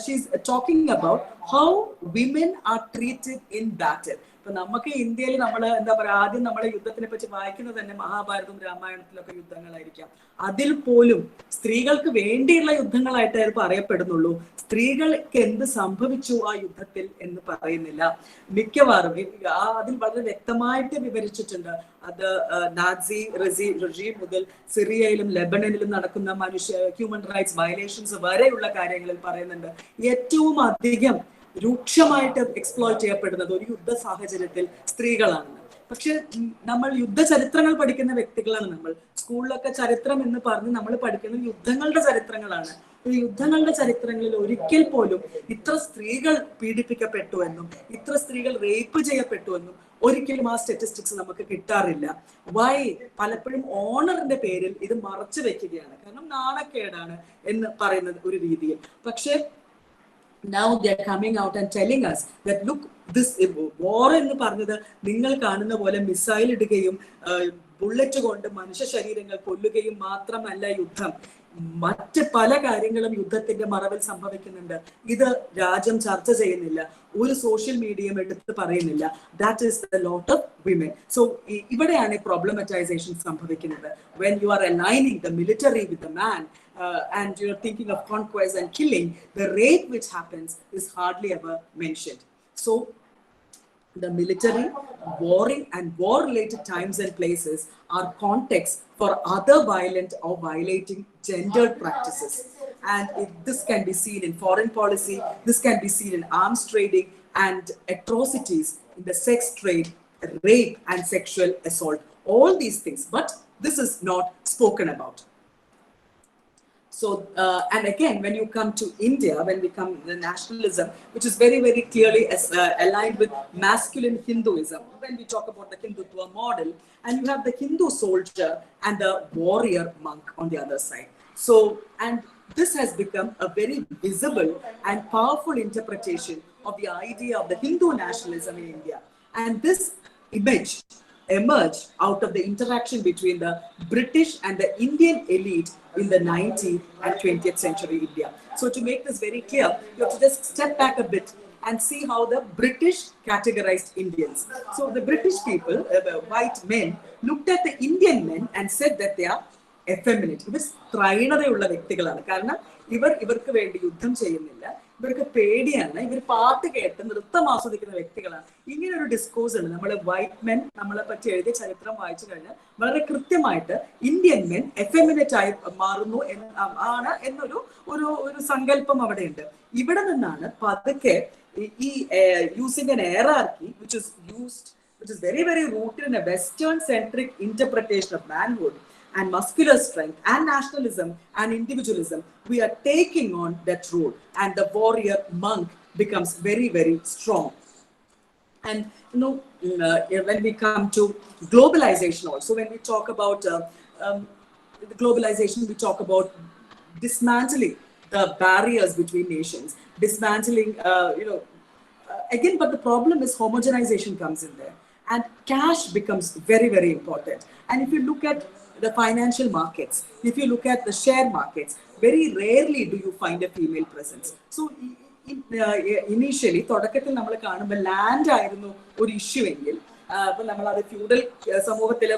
She's talking about how women are treated in battle. ഇപ്പൊ നമുക്ക് ഇന്ത്യയിൽ നമ്മൾ എന്താ പറയാ, ആദ്യം നമ്മളെ യുദ്ധത്തിനെ പറ്റി വായിക്കുന്നത് തന്നെ മഹാഭാരതവും രാമായണത്തിലൊക്കെ യുദ്ധങ്ങളായിരിക്കാം. അതിൽ പോലും സ്ത്രീകൾക്ക് വേണ്ടിയുള്ള യുദ്ധങ്ങളായിട്ട് അത് പറയപ്പെടുന്നുള്ളൂ. സ്ത്രീകൾക്ക് എന്ത് സംഭവിച്ചു ആ യുദ്ധത്തിൽ എന്ന് പറയുന്നില്ല. മിക്കവാറും അതിൽ വളരെ വ്യക്തമായിട്ട് വിവരിച്ചിട്ടുണ്ട്. അത് നാസി റെജീം മുതൽ സിറിയയിലും ലെബനനിലും നടക്കുന്ന ഹ്യൂമൻ റൈറ്റ്സ് വയലേഷൻസ് വരെയുള്ള കാര്യങ്ങളിൽ പറയുന്നുണ്ട്. ഏറ്റവും അധികം രൂക്ഷമായിട്ട് എക്സ്പ്ലോയിറ്റ് ചെയ്യപ്പെടുന്നത് ഒരു യുദ്ധ സാഹചര്യത്തിൽ സ്ത്രീകളാണെന്ന്. പക്ഷെ നമ്മൾ യുദ്ധചരിത്രങ്ങൾ പഠിക്കുന്ന വ്യക്തികളാണ്. നമ്മൾ സ്കൂളിലൊക്കെ ചരിത്രം എന്ന് പറഞ്ഞ് നമ്മൾ പഠിക്കുന്നത് യുദ്ധങ്ങളുടെ ചരിത്രങ്ങളാണ്. ഈ യുദ്ധങ്ങളുടെ ചരിത്രങ്ങളിൽ ഒരിക്കൽ പോലും ഇത്ര സ്ത്രീകൾ പീഡിപ്പിക്കപ്പെട്ടു എന്നും ഇത്ര സ്ത്രീകൾ റേപ്പ് ചെയ്യപ്പെട്ടു എന്നും ഒരിക്കലും ആ സ്റ്റാറ്റിസ്റ്റിക്സ് നമുക്ക് കിട്ടാറില്ല. വൈ? പലപ്പോഴും ഓണറിന്റെ പേരിൽ ഇത് മറച്ചു വെക്കുകയാണ്. കാരണം നാണക്കേടാണ് എന്ന് പറയുന്നത് ഒരു രീതിയിൽ. പക്ഷെ now they are coming out and telling us that look, this war എന്ന് പറഞ്ഞത് നിങ്ങൾ കാണുന്ന പോലെ മിസൈൽ ഇടുകയും ബുള്ളറ്റ് കൊണ്ട് മനുഷ്യ ശരീരങ്ങൾ കൊല്ലുകയും മാത്രമല്ല യുദ്ധം. മറ്റ് പല കാര്യങ്ങളും യുദ്ധത്തിന്റെ മറവിൽ സംഭവിക്കുന്നുണ്ട്. ഇത് രാജ്യം ചർച്ച ചെയ്യുന്നില്ല, ഒരു സോഷ്യൽ മീഡിയയും എടുത്ത് പറയുന്നില്ല. That is the lot of women. So ഇവിടെയാണ് പ്രോബ്ലമറ്റൈസേഷൻ സംഭവിക്കുന്നത്. When you are aligning the military with the man and you're thinking of conquest and killing, the rape which happens is hardly ever mentioned. So the military, warring and war-related times and places are context for other violent or violating gendered practices. And this can be seen in foreign policy, this can be seen in arms trading and atrocities in the sex trade, rape and sexual assault. All these things, but this is not spoken about. So, and again, when you come to India, when we come to the nationalism, which is very, very clearly aligned with masculine Hinduism, when we talk about the Hindutva model, and you have the Hindu soldier and the warrior monk on the other side. So, and this has become a very visible and powerful interpretation of the idea of the Hindu nationalism in India. And this image emerged out of the interaction between the British and the Indian elite in the 19th and 20th century India. So to make this very clear, you have to just step back a bit and see how the British categorized Indians. So the British people, the white men, looked at the Indian men and said that they are effeminate. ഇവർ സ്ത്രൈണതയുള്ള വ്യക്തികളാണ്. കാരണം ഇവർക്ക് വേണ്ടി യുദ്ധം ചെയ്യുന്നില്ല, ഇവർക്ക് പേടിയാണ്, ഇവർ പാട്ട് കേട്ട് നൃത്തം ആസ്വദിക്കുന്ന വ്യക്തികളാണ്. ഇങ്ങനെ ഒരു ഡിസ്കോഴ്സ് ഉണ്ട്. നമ്മൾ വൈറ്റ് മെൻ നമ്മളെ പറ്റി എഴുതിയ ചരിത്രം വായിച്ചു കഴിഞ്ഞാൽ വളരെ കൃത്യമായിട്ട് ഇന്ത്യൻ മെൻ എഫെമിനറ്റ് ആയി മാറുന്നു ആണ് എന്നൊരു ഒരു ഒരു സങ്കല്പം അവിടെയുണ്ട്. ഇവിടെ നിന്നാണ് പതുക്കെ ഈ using an hierarchy which is very, very rooted in a Western centric interpretation of manhood, and muscular strength and nationalism and individualism, we are taking on that role, and the warrior monk becomes very, very strong. And when we come to globalization, also when we talk about the globalization, we talk about dismantling the barriers between nations, dismantling, again, but the problem is homogenization comes in there, and cash becomes very, very important. And if you look at the financial markets, if you look at the share markets, very rarely do you find a female presence. So initially തുടക്കത്തിൽ നമ്മൾ കാണുമ്പോൾ land ആയിരുന്നു ഒരു issue എങ്കിൽ, അപ്പൊ നമ്മൾ അത് feudal സമൂഹത്തിലെ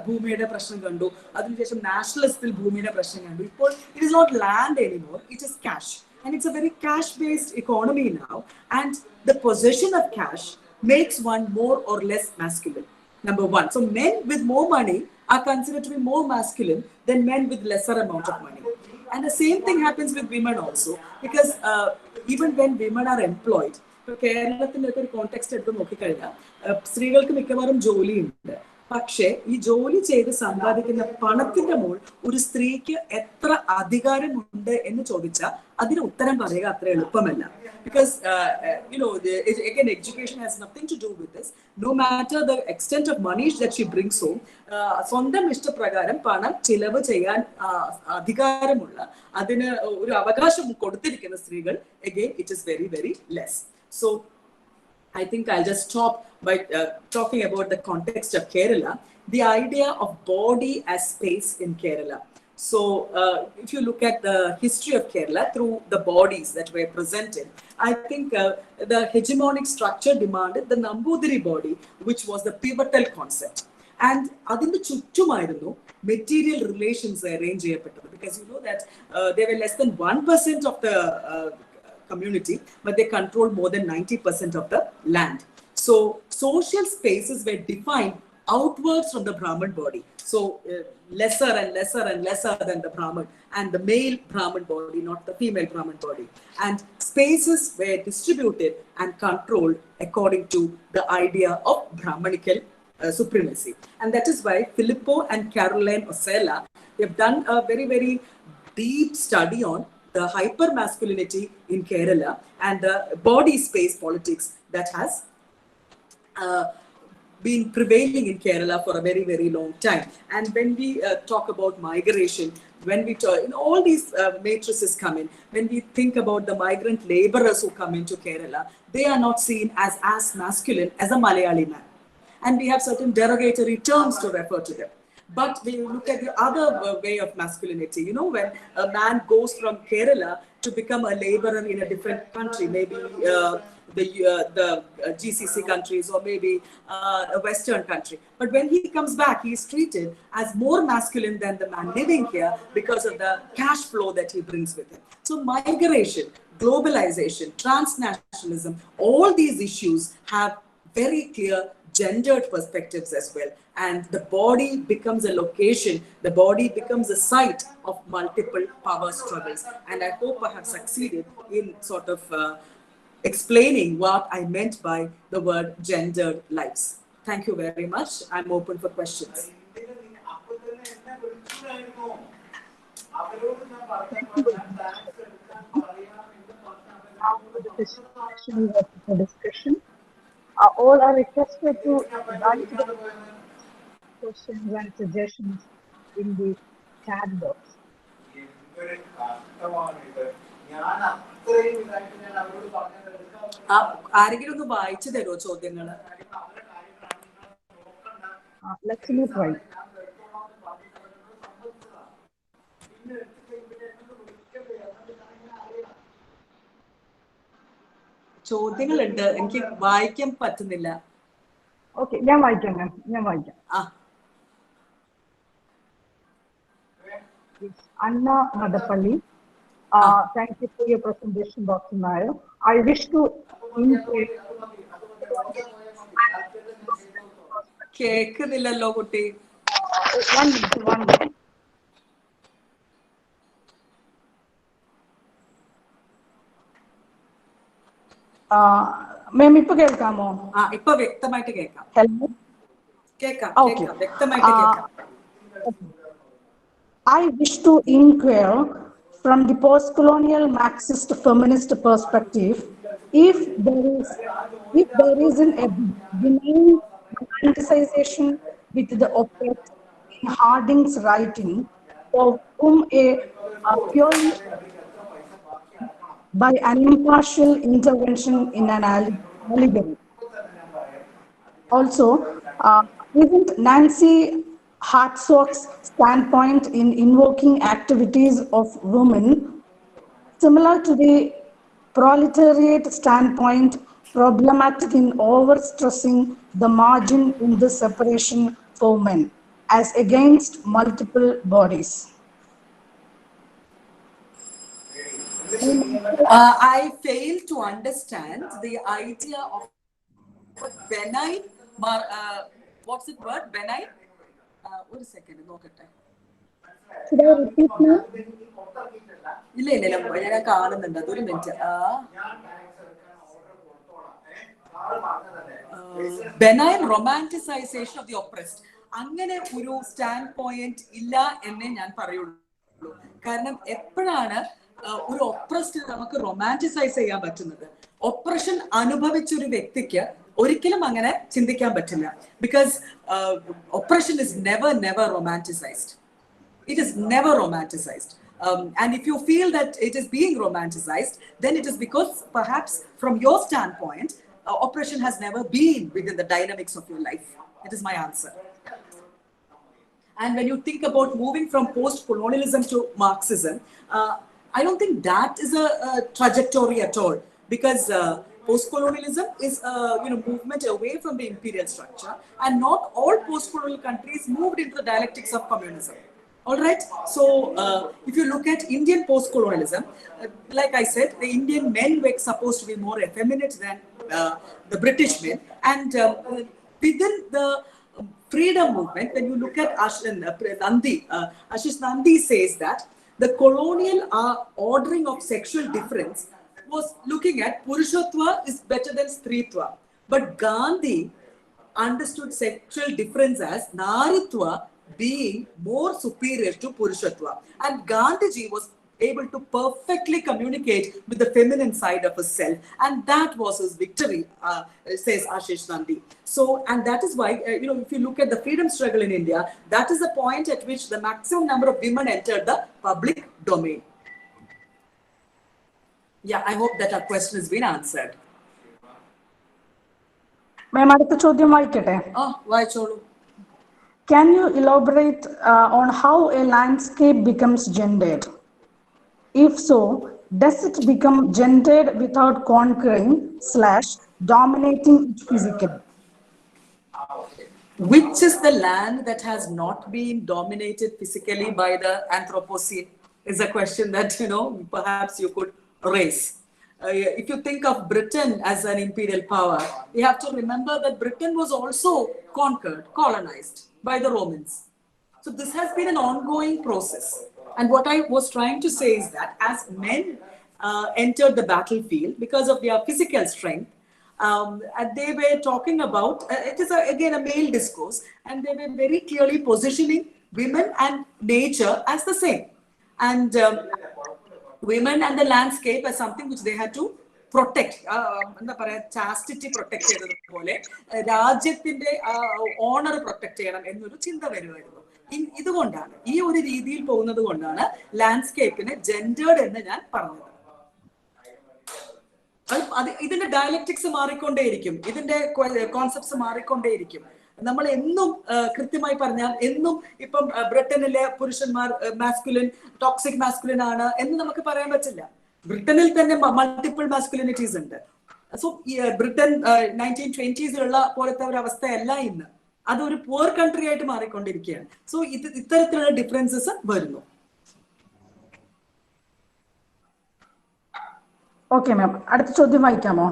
ഭൂമിയുടെ പ്രശ്നം കണ്ടു, അതിനുശേഷം നാഷണലിസ്റ്റിൽ ഭൂമിയുടെ പ്രശ്നം കണ്ടു. ഇപ്പോൾ it is not land anymore, it is cash, and it's a very cash based economy now, and the possession of cash makes one more or less masculine, number one. So men with more money are considered to be more masculine than men with lesser amount of money. And the same thing happens with women also, because even when women are employed, ഇപ്പോൾ കേരളത്തിൻ്റെ ഒക്കെ ഒരു context എടുത്ത് നോക്കിക്കഴിഞ്ഞാൽ സ്ത്രീകൾക്ക് മിക്കവാറും ജോലിയുണ്ട്. പക്ഷേ ഈ ജോലി ചെയ്ത് സമ്പാദിക്കുന്ന പണത്തിന്റെ മുകൾ ഒരു സ്ത്രീക്ക് എത്ര അധികാരമുണ്ട് എന്ന് ചോദിച്ചാൽ അതിന് ഉത്തരം പറയുക അത്ര എളുപ്പമല്ല. Because again, education has nothing to do with this. No matter the extent of money that she brings home, സ്വന്തം ഇഷ്ടപ്രകാരം പണം ചിലവ് ചെയ്യാൻ അധികാരമുള്ള, അതിന് ഒരു അവകാശം കൊടുത്തിരിക്കുന്ന സ്ത്രീകൾ, again, it is very, very less. So I think I'll just stop by talking about the context of Kerala, the idea of body as space in Kerala. So if you look at the history of Kerala through the bodies that were presented, I think the hegemonic structure demanded the Nambudiri body, which was the pivotal concept. And adinte chuttumayirunnu material relations arrange cheyyappettadu, because you know that they were less than 1% of the community, but they controlled more than 90% of the land. So social spaces were defined outwards from the Brahman body. So lesser and lesser and lesser than the Brahman, and the male Brahman body, not the female Brahman body. And spaces were distributed and controlled according to the idea of Brahmanical supremacy. And that is why Filippo and Caroline Osella, they've done a very, very deep study on the hyper masculinity in Kerala and the body space politics that has been prevailing in Kerala for a very, very long time. And when we talk about migration, when we talk, all these matrices come in. When we think about the migrant laborers who come into Kerala, they are not seen as masculine as a Malayali man. And we have certain derogatory terms to refer to them. But when you look at the other way of masculinity, when a man goes from Kerala to become a laborer in a different country, maybe the GCC countries, or maybe a Western country. But when he comes back, he is treated as more masculine than the man living here because of the cash flow that he brings with him. So migration, globalization, transnationalism, all these issues have very clear gendered perspectives as well. And the body becomes a location, the body becomes a site of multiple power struggles. And I hope I have succeeded in sort of explaining what I meant by the word gendered lives. Thank you very much. I'm open for questions. For discussion. All are requested to write the questions and suggestions in the chat box. ആരെങ്കിലും ഒന്ന് വായിച്ചു തരുമോ ചോദ്യങ്ങൾ? Let's move right. ചോദ്യങ്ങളുണ്ട്, എനിക്ക് വായിക്കാൻ പറ്റുന്നില്ല. Okay, ഞാൻ വായിക്കാം. Anna Madapalli, thank you for your presentation, Dr. Nair. I wish to കേക്കുന്നില്ലല്ലോ കുട്ടി. One minute. മാം ഇപ്പൊ കേൾക്കാമോ? ഇപ്പൊ വ്യക്തമായിട്ട് കേൾക്കാം. ഹലോ, കേൾക്കാം, വ്യക്തമായിട്ട് കേൾക്കാം. I wish to inquire from the post-colonial Marxist feminist perspective if there isn't a benign romanticization with the oppressed in Harding's writing, for whom a purely by an impartial intervention in an allegory. Also, isn't Nancy Hartsock's standpoint in invoking activities of women similar to the proletariat standpoint, problematic in overstressing the margin in the separation for men as against multiple bodies? I fail to understand the idea of benign, what's the word? Benign? One second, നോക്കട്ടെ. Should I repeat now? ഇല്ല ഞാൻ കാണുന്നുണ്ട് അതൊരു minute. Benign romanticization of the oppressed. അങ്ങനെ ഒരു stand point ഇല്ല എന്നേ ഞാൻ പറയുള്ളൂ. കാരണം എപ്പോഴാണ് ഒരു ഒപ്രസ്ഡ് നമുക്ക് റൊമാൻറ്റിസൈസ് ചെയ്യാൻ പറ്റുന്നത്? ഒപ്രഷൻ അനുഭവിച്ച ഒരു വ്യക്തിക്ക് ഒരിക്കലും അങ്ങനെ ചിന്തിക്കാൻ പറ്റില്ല. Because oppression is never romanticized. It is never romanticized. And if you feel that it is being romanticized, then it is because perhaps from your standpoint, oppression has never been within the dynamics of your life. It is my answer. And when you think about moving from post-colonialism to Marxism, I don't think that is a trajectory at all, because post-colonialism is a movement away from the imperial structure, and not all post-colonial countries moved into the dialectics of communism. All right. So if you look at Indian post-colonialism, like I said, the Indian men were supposed to be more effeminate than the British men. And within the freedom movement, when you look at Ashish Nandi says that the colonial ordering of sexual difference was looking at Purushatva is better than Stritva. But Gandhi understood sexual difference as Naritva being more superior to Purushatva. And Gandhiji was able to perfectly communicate with the feminine side of himself. And that was his victory, says Ashish Nandi. So, and that is why, if you look at the freedom struggle in India, that is the point at which the maximum number of women entered the public domain. Yeah, I hope that our question has been answered. Ma'am, അടുത്ത ചോദ്യം വായിക്കട്ടെ. വായിച്ചോളൂ. Can you elaborate on how a landscape becomes gendered? If so, does it become gendered without conquering / dominating it physically? Which is the land that has not been dominated physically by the Anthropocene? Is a question that, perhaps you could raise. If you think of Britain as an imperial power, you have to remember that Britain was also conquered, colonized by the Romans. So this has been an ongoing process. And what I was trying to say is that as men entered the battlefield because of their physical strength, and they were talking about, it is again a male discourse, and they were very clearly positioning women and nature as the same. And women and the landscape as something which they had to protect. എന്താ പറയാ, chastity protect ചെയ്തതുപോലെ രാജ്യത്തിന്റെ owner protect ചെയ്യണം എന്നൊരു ചിന്ത വരുമായിരുന്നു. ഇതുകൊണ്ടാണ്, ഈ ഒരു രീതിയിൽ പോകുന്നത് കൊണ്ടാണ് ലാൻഡ്സ്കേപ്പിന് ജെൻഡേർഡ് എന്ന് ഞാൻ പറഞ്ഞത്. ഇതിന്റെ ഡയലക്റ്റിക്സ് മാറിക്കൊണ്ടേയിരിക്കും, ഇതിന്റെ കോൺസെപ്റ്റ്സ് മാറിക്കൊണ്ടേയിരിക്കും. നമ്മൾ എന്നും കൃത്യമായി പറഞ്ഞാൽ എന്നും ഇപ്പം ബ്രിട്ടനിലെ പുരുഷന്മാർ മാസ്കുലിൻ, ടോക്സിക് മാസ്കുലിൻ ആണ് എന്ന് നമുക്ക് പറയാൻ പറ്റില്ല. ബ്രിട്ടനിൽ തന്നെ മൾട്ടിപ്പിൾ മാസ്കുലിനിറ്റീസ് ഉണ്ട്. സോ ബ്രിട്ടൻ 1920s പോലത്തെ ഒരു അവസ്ഥയല്ല ഇന്ന്. അതൊരു പുവർ കൺട്രി ആയിട്ട് മാറിക്കൊണ്ടിരിക്കുകയാണ്. സോ ഇത്തരത്തിലുള്ള ഡിഫറൻസസ് വരുന്നു. ഓക്കെ മാം, അടുത്ത ചോദ്യം വായിക്കാമോ?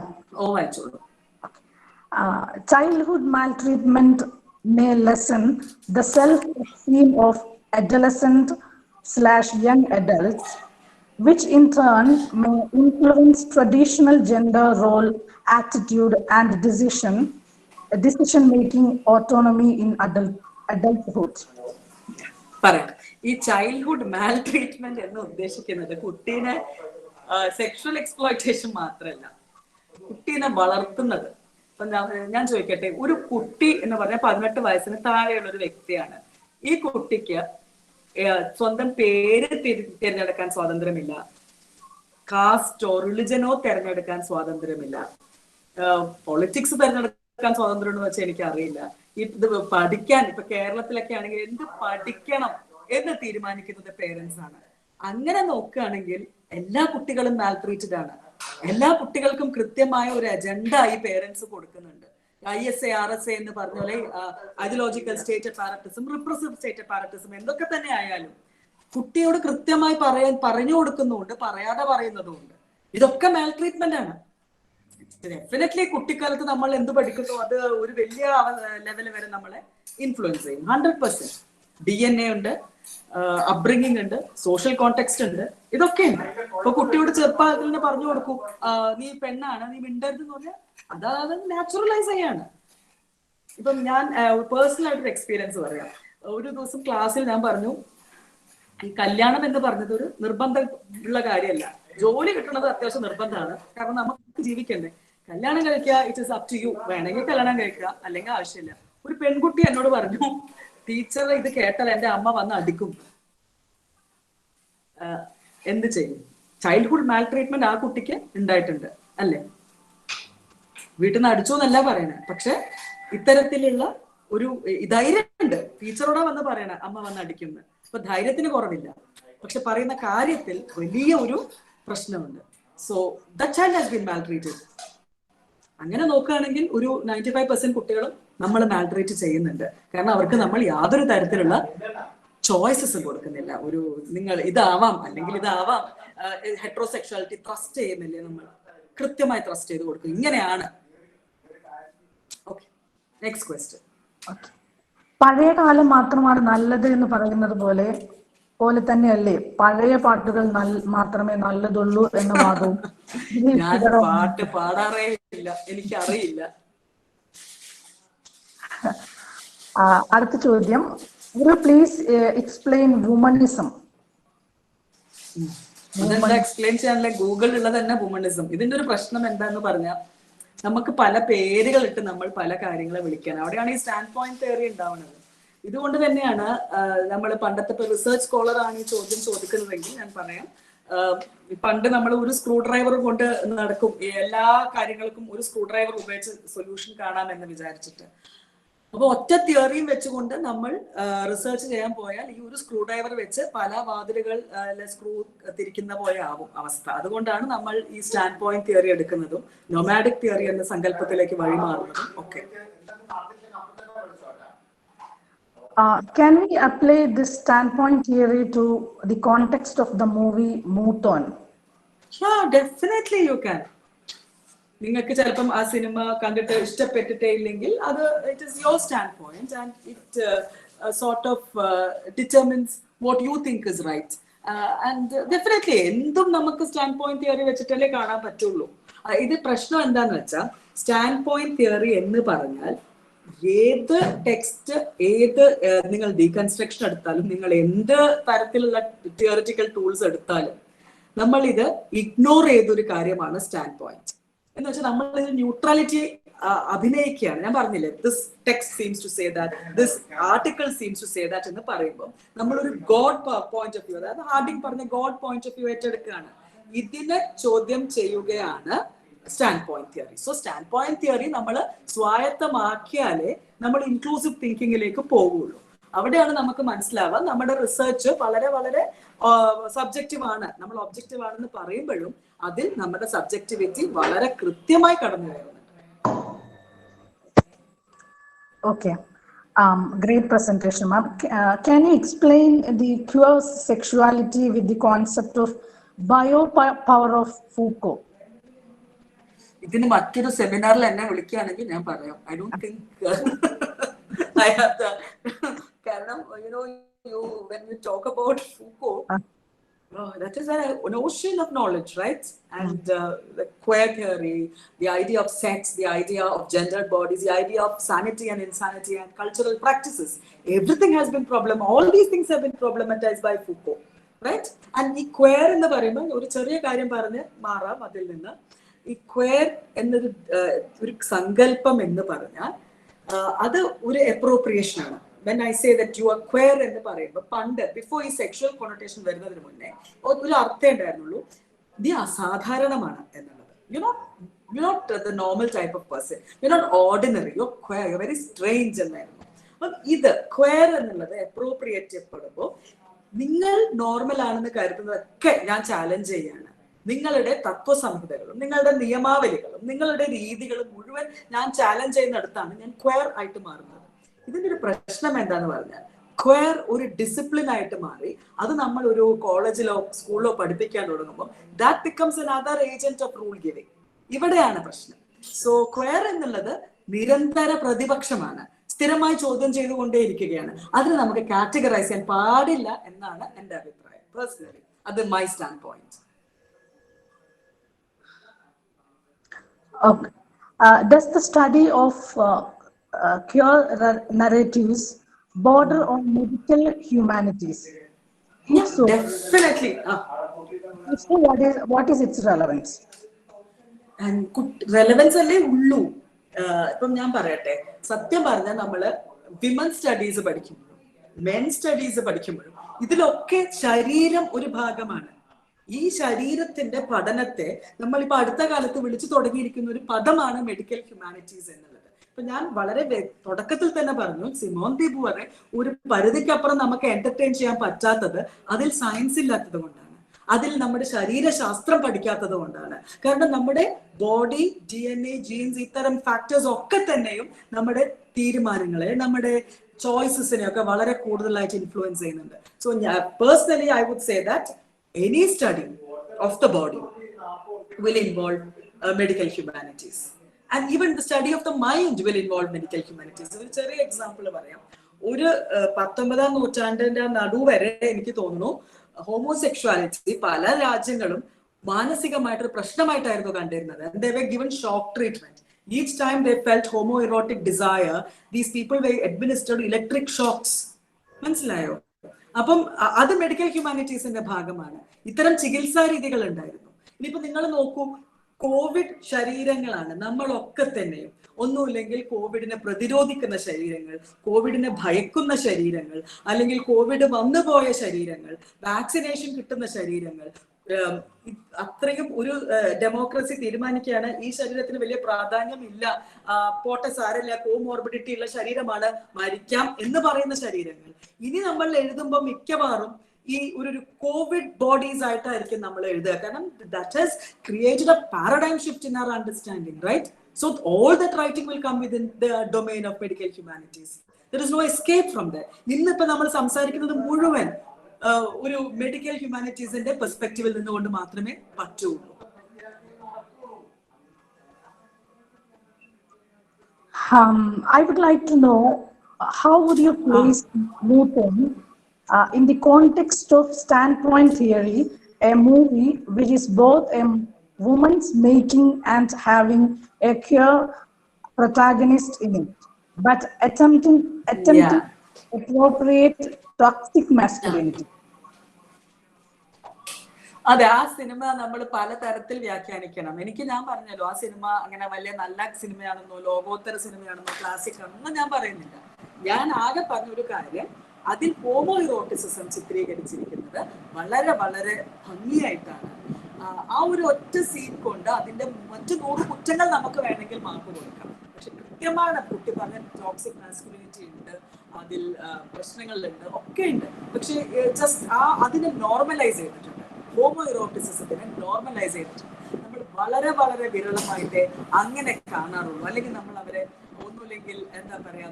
വായിച്ചോളൂ. Childhood maltreatment may lessen the self-esteem of adolescent/young adults, which in turn may influence traditional gender role, attitude, and decision-making autonomy in adulthood. Correct. ഈ ചൈൽഡ്ഹുഡ് മാൽ treatment എന്ന് ഉദ്ദേശിക്കുന്നത് കുട്ടീനെ സെക്ഷൽ എക്സ്പ്ലോയിറ്റേഷൻ മാത്രമല്ല, കുട്ടീനെ വളർത്തുന്നത്. ഇപ്പൊ ഞാൻ ചോദിക്കട്ടെ, ഒരു കുട്ടി എന്ന് പറഞ്ഞാൽ 18 വയസ്സിന് താഴെയുള്ള ഒരു വ്യക്തിയാണ്. ഈ കുട്ടിക്ക് സ്വന്തം പേര് തിരഞ്ഞെടുക്കാൻ സ്വാതന്ത്ര്യമില്ല, കാസ്റ്റോ റിലിജനോ തിരഞ്ഞെടുക്കാൻ സ്വാതന്ത്ര്യമില്ല, പൊളിറ്റിക്സ് തിരഞ്ഞെടുക്കാൻ സ്വാതന്ത്ര്യം എന്ന് വെച്ചാൽ എനിക്ക് അറിയില്ല. ഇത് പഠിക്കാൻ, ഇപ്പൊ കേരളത്തിലൊക്കെ ആണെങ്കിൽ എന്ത് പഠിക്കണം എന്ന് തീരുമാനിക്കുന്നത് പേരൻസ് ആണ്. അങ്ങനെ നോക്കുകയാണെങ്കിൽ എല്ലാ കുട്ടികളും മാൽട്രീറ്റഡ് ആണ്. എല്ലാ കുട്ടികൾക്കും കൃത്യമായ ഒരു അജണ്ട ഈ പേരൻസ് കൊടുക്കുന്നുണ്ട്. ISA RSA എന്ന് പറഞ്ഞ പോലെ ഐഡിയോളജിക്കൽ സ്റ്റേറ്റ് അപ്പാരറ്റിസം, റിപ്രസീവ് സ്റ്റേറ്റ് അപ്പാരറ്റിസം, എന്തൊക്കെ തന്നെ ആയാലും കുട്ടിയോട് കൃത്യമായി പറഞ്ഞു കൊടുക്കുന്നുണ്ട്, പറയാതെ പറയുന്നതുമുണ്ട്. ഇതൊക്കെ മാൽ ട്രീറ്റ്മെന്റ് ആണ്. ഡെഫിനറ്റ്ലി കുട്ടിക്കാലത്ത് നമ്മൾ എന്ത് പഠിക്കുന്നു അത് ഒരു വലിയ ലെവൽ വരെ നമ്മളെ ഇൻഫ്ലുവൻസ് ചെയ്യും. 100%. DNA ഉണ്ട്, അപ്ബ്രിങ്ങിങ് ഉണ്ട്, സോഷ്യൽ കോണ്ടെക്സ്റ്റ് ഉണ്ട്, ഇതൊക്കെ ഉണ്ട്. ഇപ്പൊ കുട്ടിയോട് ചെറുപ്പത്തിൽ തന്നെ പറഞ്ഞു കൊടുക്കും, നീ പെണ്ണാണ്, നീ മിണ്ടരുത് എന്ന് പറഞ്ഞാൽ അതായത് നാച്ചുറലൈസ് ചെയ്യാണ്. ഇപ്പം ഞാൻ പേഴ്സണൽ ആയിട്ടൊരു എക്സ്പീരിയൻസ് പറയാം. ഒരു ദിവസം ക്ലാസ്സിൽ ഞാൻ പറഞ്ഞു, ഈ കല്യാണം എന്ന് പറഞ്ഞത് ഒരു നിർബന്ധമുള്ള കാര്യമല്ല. ജോലി കിട്ടുന്നത് അത്യാവശ്യം നിർബന്ധമാണ്, കാരണം നമുക്ക് ജീവിക്കണ്ടേ. കല്യാണം കഴിക്കുക it is up to you. വേണമെങ്കിൽ കല്യാണം കഴിക്കുക, അല്ലെങ്കിൽ ആവശ്യമില്ല. ഒരു പെൺകുട്ടി എന്നോട് പറഞ്ഞു, ടീച്ചർ ഇത് കേട്ടാൽ എന്റെ അമ്മ വന്ന് അടിക്കും. എന്ത് ചെയ്യും? ചൈൽഡ്ഹുഡ് മാൽ ട്രീറ്റ്മെന്റ് ആ കുട്ടിക്ക് ഉണ്ടായിട്ടുണ്ട് അല്ലേ? വീട്ടിൽ നിന്ന് അടിച്ചു എന്നല്ല പറയണേ, പക്ഷെ ഇത്തരത്തിലുള്ള ഒരു ധൈര്യമുണ്ട്. ടീച്ചറോടാ വന്ന് പറയണ അമ്മ വന്ന് അടിക്കുന്നത്. അപ്പൊ ധൈര്യത്തിന് കുറവില്ല, പക്ഷെ പറയുന്ന കാര്യത്തിൽ വലിയ ഒരു പ്രശ്നമുണ്ട്. So the child has been maltreated. അങ്ങനെ നോക്കുകയാണെങ്കിൽ ഒരു 95% കുട്ടികളും നമ്മൾ മാൽട്രീറ്റ് ചെയ്യുന്നുണ്ട്. കാരണം അവർക്ക് നമ്മൾ യാതൊരു തരത്തിലുള്ള ചോയ്സസും കൊടുക്കുന്നില്ല. ഒരു നിങ്ങൾ ഇതാവാം അല്ലെങ്കിൽ ഇതാവാം, ഹെട്രോസെക്ഷുവാലിറ്റി ട്രസ്റ്റ് ചെയ്യുന്നില്ലേ, നമ്മൾ കൃത്യമായി ട്രസ്റ്റ് ചെയ്ത് കൊടുക്കും. ഇങ്ങനെയാണ്. Okay, next question. പഴയ കാലം മാത്രമാണ് നല്ലത് എന്ന് പറയുന്നത് പോലെ തന്നെയല്ലേ പഴയ പാട്ടുകൾ മാത്രമേ നല്ലതുള്ളൂ എന്ന വാദവും? ഞാൻ പാട്ട് പാടാറേ ഇല്ല, എനിക്കറിയില്ല. അടുത്ത ചോദ്യം, പ്ലീസ് എക്സ്പ്ലെയിൻ വുമണിസം. ഇതെന്താ എക്സ്പ്ലെയിൻ ചെയ്യാനുള്ള? ഗൂഗിളിലുള്ള തന്നെ വുമണിസം. ഇതിന്റെ ഒരു പ്രശ്നം എന്താന്ന് പറഞ്ഞാൽ, നമുക്ക് പല പേരുകൾ ഇട്ട് നമ്മൾ പല കാര്യങ്ങളെ വിളിക്കാൻ, അവിടെയാണ് ഈ സ്റ്റാൻഡ് പോയിന്റ് തിയറി ഉണ്ടാവുന്നത്. ഇതുകൊണ്ട് തന്നെയാണ് നമ്മൾ പണ്ടത്തെ, ഇപ്പൊ റിസർച്ച് സ്കോളർ ആണ് ഈ ചോദ്യം ചോദിക്കുന്നതെങ്കിൽ ഞാൻ പറയാം, പണ്ട് നമ്മൾ ഒരു സ്ക്രൂ ഡ്രൈവർ കൊണ്ട് നടക്കും, എല്ലാ കാര്യങ്ങൾക്കും ഒരു സ്ക്രൂ ഡ്രൈവർ ഉപയോഗിച്ച് സൊല്യൂഷൻ കാണാമെന്ന് വിചാരിച്ചിട്ട്. അപ്പൊ ഒറ്റ തിയറിയും വെച്ചുകൊണ്ട് നമ്മൾ റിസർച്ച് ചെയ്യാൻ പോയാൽ ഈ ഒരു സ്ക്രൂ ഡ്രൈവർ വെച്ച് പല വാതിലുകൾ സ്ക്രൂ തിരിക്കുന്ന പോലെ ആവും അവസ്ഥ. അതുകൊണ്ടാണ് നമ്മൾ ഈ സ്റ്റാൻഡ് പോയിന്റ് തിയറി എടുക്കുന്നതും നൊമാഡിക് തിയറി എന്ന സങ്കല്പത്തിലേക്ക് വഴിമാറുന്നതും ഒക്കെ. Can we apply this standpoint theory to the context of the movie Mutton? Yeah, definitely you can. നിങ്ങൾക്ക് ചിലപ്പം ആ സിനിമ കണ്ടിട്ട് ഇഷ്ടപ്പെട്ടിട്ടേ ഇല്ലെങ്കിൽ അത് it is your stand point and it sort of determines what you think is right. And definitely എന്തും നമുക്ക് stand point theory വെച്ചിട്ടല്ലേ കാണാൻ പറ്റുള്ളൂ. ഇത് പ്രശ്നം എന്താന്ന് വെച്ചാൽ, സ്റ്റാൻഡ് പോയിന്റ് തിയറി എന്ന് പറഞ്ഞാൽ ഏത് ടെക്സ്റ്റ്, ഏത് നിങ്ങൾ ഡീകൺസ്ട്രക്ഷൻ എടുത്താലും, നിങ്ങൾ എന്ത് തരത്തിലുള്ള തിയറിറ്റിക്കൽ ടൂൾസ് എടുത്താലും നമ്മൾ ഇത് ഇഗ്നോർ ചെയ്തൊരു കാര്യമാണ് സ്റ്റാൻഡ് പോയിന്റ്. എന്ന് വെച്ചാൽ നമ്മൾ ഇത് ന്യൂട്രാലിറ്റി അഭിനയിക്കുകയാണ്. ഞാൻ പറഞ്ഞില്ലേ, this text seems to say that, this article seems to say that എന്ന് പറയുമ്പോൾ നമ്മളൊരു ഗോഡ് പോയിന്റ് ഓഫ് വ്യൂ, അതായത് ഹാർഡിങ് പറഞ്ഞ ഗോഡ് പോയിന്റ് ഓഫ് വ്യൂ ഏറ്റെടുക്കുകയാണ്. ഇതിനെ ചോദ്യം ചെയ്യുകയാണ് stand point theory. So stand point theory നമ്മൾ സ്വായത്തമാക്കിയാലേ നമ്മൾ ഇൻക്ലൂസീവ് തിങ്കിങ്ങിലേക്ക് പോകുള്ളൂ. അവിടെയാണ് നമുക്ക് മനസ്സിലാവുക നമ്മുടെ റിസർച്ച് വളരെ വളരെ സബ്ജക്റ്റീവ് ആണ്. നമ്മൾ ഒബ്ജക്റ്റീവ് ആണെന്ന് പറയുമ്പോഴും അതിൽ നമ്മുടെ സബ്ജക്റ്റിവിറ്റി വളരെ കൃത്യമായി കടന്നു വരുന്നുണ്ട്. Okay, great presentation, ma'am. Can you explain the queer sexuality with the concept of biopower of Foucault? ഇതിന് മറ്റൊരു സെമിനാറിൽ എന്നെ വിളിക്കുകയാണെങ്കിൽ ഞാൻ പറയാം. I don't think I have the കാരണം when you talk about Foucault, Oh, that is an ocean of knowledge, right? And the queer theory, the idea of sex, the idea of gendered bodies, the idea of sanity and insanity and cultural practices. Everything has been problem. All these things have been problematized by Foucault, right? And ഈ queer എന്ന് പറയുമ്പോൾ ഒരു ചെറിയ കാര്യം പറഞ്ഞ് മാറാം അതിൽ നിന്ന്. ഈ queer എന്നൊരു ഒരു സങ്കല്പം എന്ന് പറഞ്ഞാൽ അത് ഒരു appropriation ആണ്. When I say that you are queer എന്ന് പറയുമ്പോൾ പണ്ട് ബിഫോർ ഈ സെക്ഷൽ കൊണോട്ടേഷൻ വരുന്നതിന് മുന്നേ ഒരു അർത്ഥം ഉണ്ടായിരുന്നുള്ളൂ, ഇത് അസാധാരണമാണ് എന്നുള്ളത്. You not the normal type of person, you not ordinary, you queer, you very strange എന്നായിരുന്നു. അപ്പം ഇത് ക്വയർ എന്നുള്ളത് അപ്രോപ്രിയേറ്റ് ചെയ്യപ്പെടുമ്പോൾ നിങ്ങൾ നോർമൽ ആണെന്ന് കരുതുന്നതൊക്കെ ഞാൻ ചാലഞ്ച് ചെയ്യാണ്. നിങ്ങളുടെ തത്വസംഹിതകളും നിങ്ങളുടെ നിയമാവലികളും നിങ്ങളുടെ രീതികളും മുഴുവൻ ഞാൻ ചാലഞ്ച് ചെയ്യുന്നിടത്താണ് ഞാൻ ക്വയർ ആയിട്ട് മാറുന്നത്. ഇതിന്റെ ഒരു പ്രശ്നം എന്താന്ന് പറഞ്ഞാൽ ക്വയർ ഒരു ഡിസിപ്ലിൻ ആയിട്ട് മാറി അത് നമ്മൾ ഒരു കോളേജിലോ സ്കൂളിലോ പഠിപ്പിക്കാൻ തുടങ്ങുമ്പോൾ that becomes another agent of rule giving. ഇവിടെയാണ് പ്രശ്നം. സോ ക്വയർ എന്നുള്ളത് നിരന്തര പ്രതിപക്ഷമാണ്, സ്ഥിരമായി ചോദ്യം ചെയ്തുകൊണ്ടേയിരിക്കുകയാണ്. അതിന് നമുക്ക് കാറ്റഗറൈസ് ചെയ്യാൻ പാടില്ല എന്നാണ് എൻ്റെ അഭിപ്രായം പേഴ്സണലി. അത് my stand point. Okay. Does the study of queer narratives border on medical humanities? Yes, so, definitely. So what is its relevance? And relevance അല്ലേ ഉള്ളൂ. ഇപ്പം ഞാൻ പറയട്ടെ, സത്യം പറഞ്ഞാൽ നമ്മള് വിമൻ സ്റ്റഡീസ് പഠിക്കുമ്പോഴും മെൻ സ്റ്റഡീസ് പഠിക്കുമ്പോഴും ഇതിലൊക്കെ ശരീരം ഒരു ഭാഗമാണ്. ഈ ശരീരത്തിന്റെ പഠനത്തെ നമ്മളിപ്പോ അടുത്ത കാലത്ത് വിളിച്ചു തുടങ്ങിയിരിക്കുന്ന ഒരു പദമാണ് മെഡിക്കൽ ഹ്യൂമാനിറ്റീസ് എന്നുള്ളത്. ഇപ്പൊ ഞാൻ വളരെ തുടക്കത്തിൽ തന്നെ പറഞ്ഞു, സിമോൺ ദി ബൂവറെ ഒരു പരിധിക്കപ്പുറം നമുക്ക് എന്റർടൈൻ ചെയ്യാൻ പറ്റാത്തത് അതിൽ സയൻസ് ഇല്ലാത്തത് കൊണ്ടാണ്, അതിൽ നമ്മുടെ ശരീരശാസ്ത്രം പഠിക്കാത്തത് കൊണ്ടാണ്. കാരണം നമ്മുടെ ബോഡി, DNA, ജീൻസ്, ഇത്തരം ഫാക്ടേഴ്സ് ഒക്കെ തന്നെയും നമ്മുടെ തീരുമാനങ്ങളെ, നമ്മുടെ ചോയ്സസിനെ ഒക്കെ വളരെ കൂടുതലായിട്ട് ഇൻഫ്ലുവൻസ് ചെയ്യുന്നുണ്ട്. So personally I would say that any study of the body will involve medical humanities, and even the study of the mind will involve medical humanities. ഒരു ചെറിയ എക്സാമ്പിൾ പറയാം. ഒരു 19ാം നൂറ്റാണ്ടിന്റെ നടുവരെ എനിക്ക് തോന്നുന്നു ഹോമോസെക്ഷുവാലിറ്റി പല രാജ്യങ്ങളും മാനസികമായിട്ടൊരു പ്രശ്നമായിട്ടായിരുന്നു കണ്ടിരുന്നത്. And they were given shock treatment. Each time they felt homoerotic desire, these people were administered electric shocks. മനസ്സിലായോ? അപ്പം അത് മെഡിക്കൽ ഹ്യൂമാനിറ്റീസിന്റെ ഭാഗമാണ്. ഇത്തരം ചികിത്സാ രീതികൾ ഉണ്ടായിരുന്നു. ഇനിയിപ്പോ നിങ്ങൾ നോക്കൂ, കോവിഡ് ശരീരങ്ങളാണ് നമ്മളൊക്കെ തന്നെയും. ഒന്നുമില്ലെങ്കിൽ കോവിഡിനെ പ്രതിരോധിക്കുന്ന ശരീരങ്ങൾ, കോവിഡിനെ ഭയക്കുന്ന ശരീരങ്ങൾ, അല്ലെങ്കിൽ കോവിഡ് വന്നുപോയ ശരീരങ്ങൾ, വാക്സിനേഷൻ കിട്ടുന്ന ശരീരങ്ങൾ. അത്രയും ഒരു ഡെമോക്രസി തീരുമാനിക്കുകയാണ് ഈ ശരീരത്തിന് വലിയ പ്രാധാന്യം ഇല്ല, പോട്ടെ സാരമില്ല, കോമോർബിഡിറ്റി ഉള്ള ശരീരമാണ്, മരിക്കാം എന്ന് പറയുന്ന ശരീരങ്ങൾ. ഇനി നമ്മൾ എഴുതുമ്പോൾ മിക്കവാറും ഈ ഒരു കോവിഡ് ബോഡീസ് ആയിട്ടായിരിക്കും നമ്മൾ എഴുതുക. കാരണം that has created a paradigm shift in our understanding, right? So all that writing will come within the domain of medical humanities. There is no escape from that. ഇന്നിപ്പോ നമ്മൾ സംസാരിക്കുന്നത് മുഴുവൻ ഒരു മെഡിക്കൽ ഹ്യൂമാനിറ്റീസിന്റെ പെർസ്പെക്റ്റീവിൽ നിന്നുകൊണ്ട് മാത്രമേ പറ്റുള്ളൂ. I would like to know, how would you place Newton in the context of standpoint theory, a movie which is both a woman's making and having a queer protagonist in it, but attempting to appropriate toxic masculinity? അതെ, ആ cinema നമ്മൾ പലതരത്തിൽ വ്യാഖ്യാനിക്കണം. ഞാൻ പറഞ്ഞല്ലോ, ആ cinema അങ്ങനെ വലിയ നല്ല സിനിമയാണെന്നോ ലോകോത്തര സിനിമയാണെന്നോ ക്ലാസിക് ആണെന്നോ ഞാൻ പറയുന്നില്ല. ഞാൻ ആകെ പറഞ്ഞൊരു കാര്യം, അതിൽ ഹോമോ ഇറോട്ടിസിസം ചിത്രീകരിച്ചിരിക്കുന്നത് വളരെ വളരെ ഭംഗിയായിട്ടാണ്. ആ ഒരു ഒറ്റ സീൻ കൊണ്ട് അതിന്റെ മറ്റു 100 കുറ്റങ്ങൾ നമുക്ക് വേണമെങ്കിൽ മാർക്ക് കൊടുക്കാം. പക്ഷെ കൃത്യമാണ് കുട്ടി പറഞ്ഞ ടോക്സിക് മാസ്കുലിനിറ്റി ഉണ്ട്, അതിൽ പ്രശ്നങ്ങളുണ്ട്, ഒക്കെ ഉണ്ട്. പക്ഷെ ജസ്റ്റ് അതിനെ നോർമലൈസ് ചെയ്തിട്ടുണ്ട്, ഹോമോ ഇറോട്ടിസിസത്തിനെ നോർമലൈസ് ചെയ്തിട്ടുണ്ട്. നമ്മൾ വളരെ വളരെ വിരളമായിട്ട് അങ്ങനെ കാണാറുള്ളൂ. അല്ലെങ്കിൽ നമ്മൾ അവരെ ഒന്നുമില്ലെങ്കിൽ എന്താ പറയാ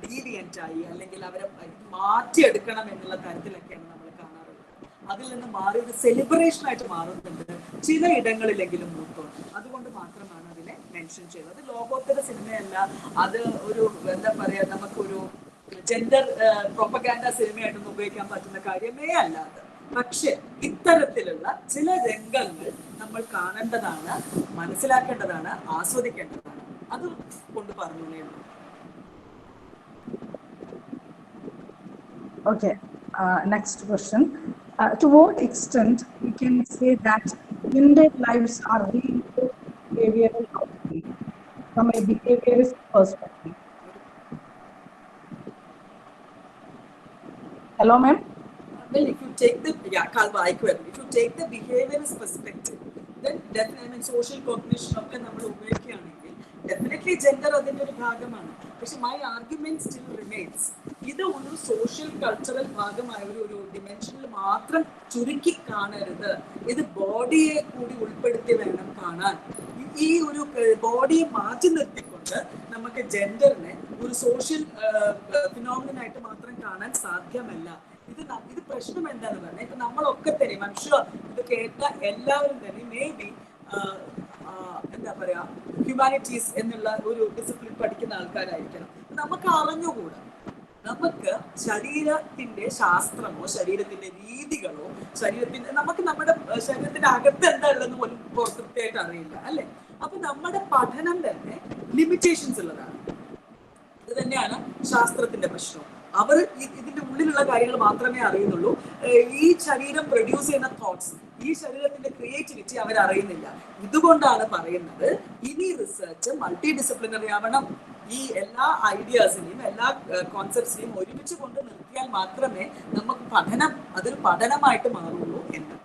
ഡീവിയന്റ് ആയി, അല്ലെങ്കിൽ അവരെ മാറ്റിയെടുക്കണം എന്നുള്ള തരത്തിലൊക്കെയാണ് നമ്മൾ കാണാറുള്ളത്. അതിൽ നിന്ന് മാറി ഒരു സെലിബ്രേഷൻ ആയിട്ട് മാറുന്നുണ്ട് ചില ഇടങ്ങളിലെങ്കിലും മൂത്തോണ്ട്. അതുകൊണ്ട് മാത്രമാണ് അതിനെ മെൻഷൻ ചെയ്തത്. അത് ലോകോത്തര സിനിമയല്ല, അത് ഒരു എന്താ പറയാ നമുക്കൊരു ജെൻഡർ പ്രൊപ്പഗാൻഡ സിനിമയായിട്ടൊന്നും ഉപയോഗിക്കാൻ പറ്റുന്ന കാര്യമേ അല്ല അത്. പക്ഷെ ഇത്തരത്തിൽ ചില രംഗങ്ങൾ നമ്മൾ കാണേണ്ടതാണ്, മനസ്സിലാക്കേണ്ടതാണ്, ആസ്വദിക്കേണ്ടതാണ്. അത് കൊണ്ട് പറഞ്ഞേ. Okay, next question. To what extent we can say that gendered lives are reinforced behavioral outcomes from a behaviorist perspective? Hello, ma'am? Well, if you take the if you take the behaviorist perspective, then definitely, I mean, social cognition ഒക്കെ നമ്മൾ ഉപയോഗിക്കുകയാണെങ്കിൽ definitely gender അതിന്റെ ഒരു ഭാഗമാണ്. പക്ഷെ my argument still remains. ഇത് ഒരു social cultural ഭാഗമായ ഒരു ഡിമെൻഷനിൽ മാത്രം ചുരുക്കി കാണരുത്. ഇത് ബോഡിയെ കൂടി ഉൾപ്പെടുത്തി വേണം കാണാൻ. ഈ ഒരു ബോഡിയെ മാറ്റി നിർത്തിക്കൊണ്ട് നമുക്ക് ജെൻഡറിനെ ഒരു സോഷ്യൽ ഫിനോമിനായിട്ട് മാത്രം കാണാൻ സാധ്യമല്ല. ഇത് പ്രശ്നം എന്താന്ന് പറഞ്ഞാൽ ഇപ്പൊ നമ്മളൊക്കെ തന്നെ മനുഷ്യ ഇത് കേട്ട എല്ലാവരും തന്നെ മേ ബി എന്താ പറയാ ഹ്യൂമാനിറ്റീസ് എന്നുള്ള ഒരു ഡിസിപ്ലിൻ പഠിക്കുന്ന ആൾക്കാരായിരിക്കണം. നമുക്ക് അറിഞ്ഞുകൂടാ, നമുക്ക് ശരീരത്തിന്റെ ശാസ്ത്രമോ ശരീരത്തിന്റെ രീതികളോ നമുക്ക് നമ്മുടെ ശരീരത്തിന്റെ അകത്ത് എന്താ ഉള്ളതെന്ന് പോലും കൃത്യമായിട്ട് അറിയില്ല അല്ലെ. അപ്പൊ നമ്മുടെ പഠനം തന്നെ ലിമിറ്റേഷൻസ് ഉള്ളതാണ്. ഇത് തന്നെയാണ് ശാസ്ത്രത്തിന്റെ പ്രശ്നം. അവർ ഇതിന്റെ ഉള്ളിലുള്ള കാര്യങ്ങൾ മാത്രമേ അറിയുന്നുള്ളൂ. ഈ ശരീരം പ്രൊഡ്യൂസ് ചെയ്യുന്ന തോട്ട്സ്, ഈ ശരീരത്തിന്റെ ക്രിയേറ്റിവിറ്റി അവർ അറിയുന്നില്ല. ഇതുകൊണ്ടാണ് പറയുന്നത് ഇനി റിസർച്ച് മൾട്ടി ഡിസിപ്ലിനറി ആവണം. ഈ എല്ലാ ഐഡിയാസിനെയും എല്ലാ കോൺസെപ്റ്റ്സിനെയും ഒരുമിച്ച് കൊണ്ട് നിർത്തിയാൽ മാത്രമേ നമുക്ക് അതൊരു പഠനമായിട്ട് മാറുള്ളൂ എന്ന്.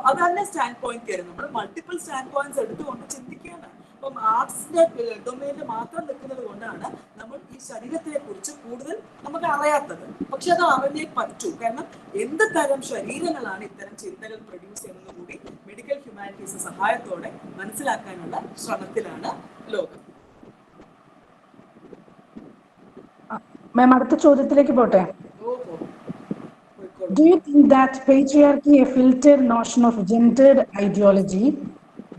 അത് തന്നെ സ്റ്റാൻഡ് പോയിന്റ് കയറി നമ്മൾ മൾട്ടിപ്പിൾ സ്റ്റാൻഡ് പോയിന്റ്സ് എടുത്തുകൊണ്ട് ചിന്തിക്കുകയാണ്. അപ്പം ആർട്സിന്റെ ഡൊമൈനിൽ മാത്രം നിൽക്കുന്നത് കൊണ്ടാണ് നമ്മൾ ഈ ശരീരത്തിനെ കുറിച്ച് കൂടുതൽ നമുക്ക് അറിയാത്തത്. പക്ഷെ അത് അറിഞ്ഞേ പറ്റൂ. കാരണം എന്ത് തരം ശരീരങ്ങളാണ് ഇത്തരം ചിന്തകൾ പ്രൊഡ്യൂസ് ചെയ്യുന്നത് കൂടി മെഡിക്കൽ ഹ്യൂമാനിറ്റീസ് സഹായത്തോടെ മനസ്സിലാക്കാനുള്ള ശ്രമത്തിലാണ് ലോകം. മാം, അടുത്ത ചോദ്യത്തിലേക്ക് പോട്ടെ. Do you think that patriarchy a filtered notion of gendered ideology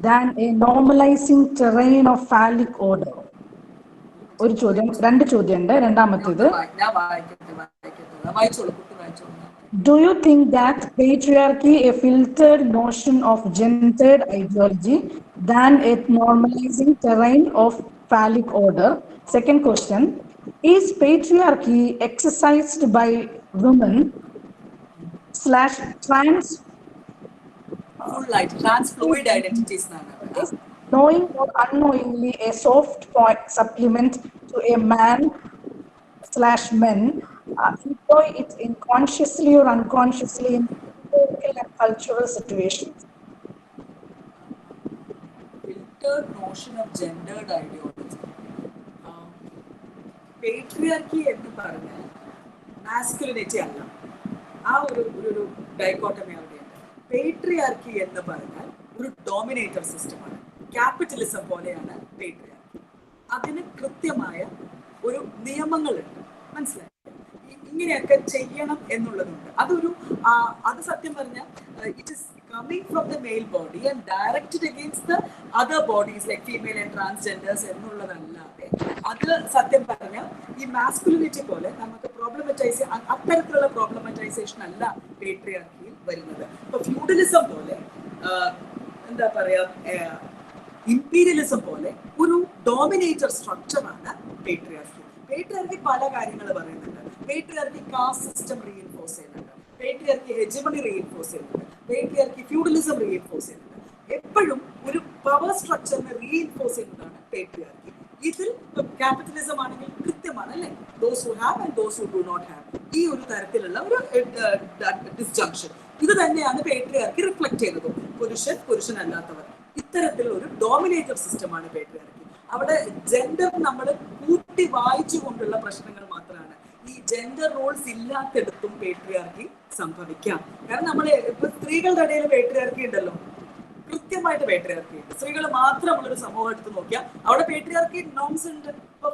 than a normalizing terrain of phallic order? ഒരു ചോദ്യം, രണ്ട് ചോദ്യം ഉണ്ട്. രണ്ടാമത്തേത്, do you think that patriarchy a filtered notion of gendered ideology than a normalizing terrain of phallic order? Second question, is patriarchy exercised by women / trans fluid identities knowing or unknowingly a soft point supplement to a man / men employ it in consciously or unconsciously in political and cultural situations? Filtered notion of gendered ideology. Patriarchy എന്ന് പറഞ്ഞാൽ masculinity അല്ല. ആ ഒരു dichotomy അവിടെയുണ്ട്. Patriarchy എന്ന് പറഞ്ഞാൽ ഒരു dominator സിസ്റ്റമാണ്. ക്യാപിറ്റലിസം പോലെയാണ് പേട്രിയാർക്കി. അതിന് കൃത്യമായ ഒരു നിയമങ്ങളുണ്ട്, മനസ്സിലായി? ഇങ്ങനെയൊക്കെ ചെയ്യണം എന്നുള്ളതുണ്ട്. അത് സത്യം പറഞ്ഞാൽ it is coming from the mail body and directed against the other bodies like female and transgenders എന്നുള്ളതല്ലാതെ അത് സത്യം പറഞ്ഞാൽ ഈ മാസ്കുലിനിറ്റി പോലെ നമുക്ക് അത്തരത്തിലുള്ള പ്രോബ്ലമറ്റൈസേഷൻ അല്ല പേട്രിയാർക്കിയിൽ വരുന്നത്. ഇപ്പൊ ഫ്യൂഡലിസം പോലെ എന്താ പറയാ ഇമ്പീരിയലിസം പോലെ ഒരു ഡോമിനേറ്റർ സ്ട്രക്ചറാണ് പേട്രിയാർക്കി. പേട്രിയാർക്കി പല കാര്യങ്ങൾ പറയുന്നുണ്ട്. പേട്രിയാർക്കി കാസ്റ്റ് സിസ്റ്റം റീഇൻഫോഴ്സ് ചെയ്യുന്നുണ്ട്, പേട്രിയാർക്കി ഹെജമണി റീഇൻഫോഴ്സ് ചെയ്യുന്നുണ്ട്, പേട്രിയാർക്കി ഫ്യൂഡലിസം റീഇൻഫോഴ്സ് ചെയ്യുന്നുണ്ട്. എപ്പോഴും ഒരു പവർ സ്ട്രക്ചറിനെ റീഇൻഫോഴ്സ് ചെയ്യുന്നതാണ് പേട്രിയാർക്കി. ഇതിൽ ക്യാപിറ്റലിസം ആണെങ്കിൽ കൃത്യമാണ് അല്ലെ, those who have and those who do not have, ഈ ഒരു തരത്തിലുള്ള ഒരു ഡിസ്ജങ്ഷൻ. ഇത് തന്നെയാണ് പേട്രിയാർക്കി റിഫ്ലക്ട് ചെയ്യുന്നത്. പുരുഷനല്ലാത്തവർ, ഇത്തരത്തിലുള്ള ഒരു ഡോമിനേറ്റർ സിസ്റ്റമാണ് പേട്രിയാർക്കി. അവിടെ ജെൻഡർ നമ്മൾ കൂട്ടി വായിച്ചു കൊണ്ടുള്ള പ്രശ്നങ്ങൾ മാത്രമാണ്. ഈ ജെൻഡർ റോൾസ് ഇല്ലാത്തിടത്തും പേട്രിയാർക്കി സംഭവിക്കാം. കാരണം നമ്മൾ ഇപ്പൊ സ്ത്രീകളുടെ ഇടയിൽ പേട്രിയാർക്കി ഉണ്ടല്ലോ, കൃത്യമായിട്ട് പേട്രിയാർക്കി ഉണ്ട്. സ്ത്രീകൾ മാത്രമുള്ളൊരു സമൂഹം എടുത്ത് നോക്കിയാൽ അവിടെ പേട്രിയാർക്കി നോംസ് ഉണ്ട്. ഇപ്പൊ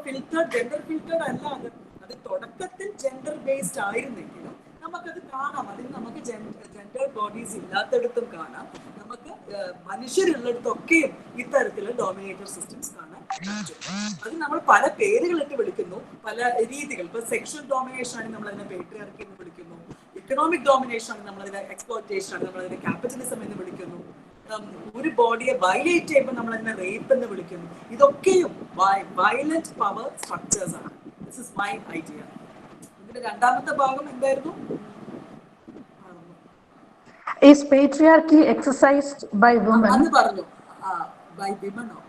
ജെൻഡർ ഫിൽറ്റേർഡ് അല്ല അത് തുടക്കത്തിൽ ജെൻഡർ ബേസ്ഡ് ആയിരുന്നെങ്കിലും നമുക്കത് കാണാം. അതിന് നമുക്ക് ജെൻഡർ ബോഡീസ് ഇല്ലാത്തടത്തും കാണാം, നമുക്ക് മനുഷ്യരുള്ളിടത്തൊക്കെയും ഇത്തരത്തിലുള്ള ഡോമിനേറ്റർ സിസ്റ്റംസ് കാണാൻ പറ്റും. അത് നമ്മൾ പല പേരുകളിട്ട് വിളിക്കുന്നു, പല രീതികൾ. ഇപ്പൊ സെക്ഷൽ ഡോമിനേഷൻ ആണെങ്കിൽ നമ്മൾ അതിനെ പേട്രിയാർക്കി എന്ന് വിളിക്കുന്നു, ഈ എക്കണോമിക് ഡോമിനേഷൻ ആണ്, നമ്മളതിനെ എക്സ്പ്ലോയിറ്റേഷൻ ആണ്, നമ്മളതിനെ ക്യാപിറ്റലിസം എന്ന് വിളിക്കുന്നു. ഒരു ബോഡിയെ വയലേറ്റ് ചെയ്യുമ്പോൾ നമ്മൾ അതിനെ റേപ്പ് എന്ന് വിളിക്കുന്നു. ഇതൊക്കെയും വയലന്റ് പവർ സ്ട്രക്ചേഴ്സ് ആണ്. This is my idea. ഇതിന്റെ രണ്ടാമത്തെ ഭാഗം എന്തായിരുന്നു? Is patriarchy exercised by women? അത് പറഞ്ഞു. ബൈ വിമനോ?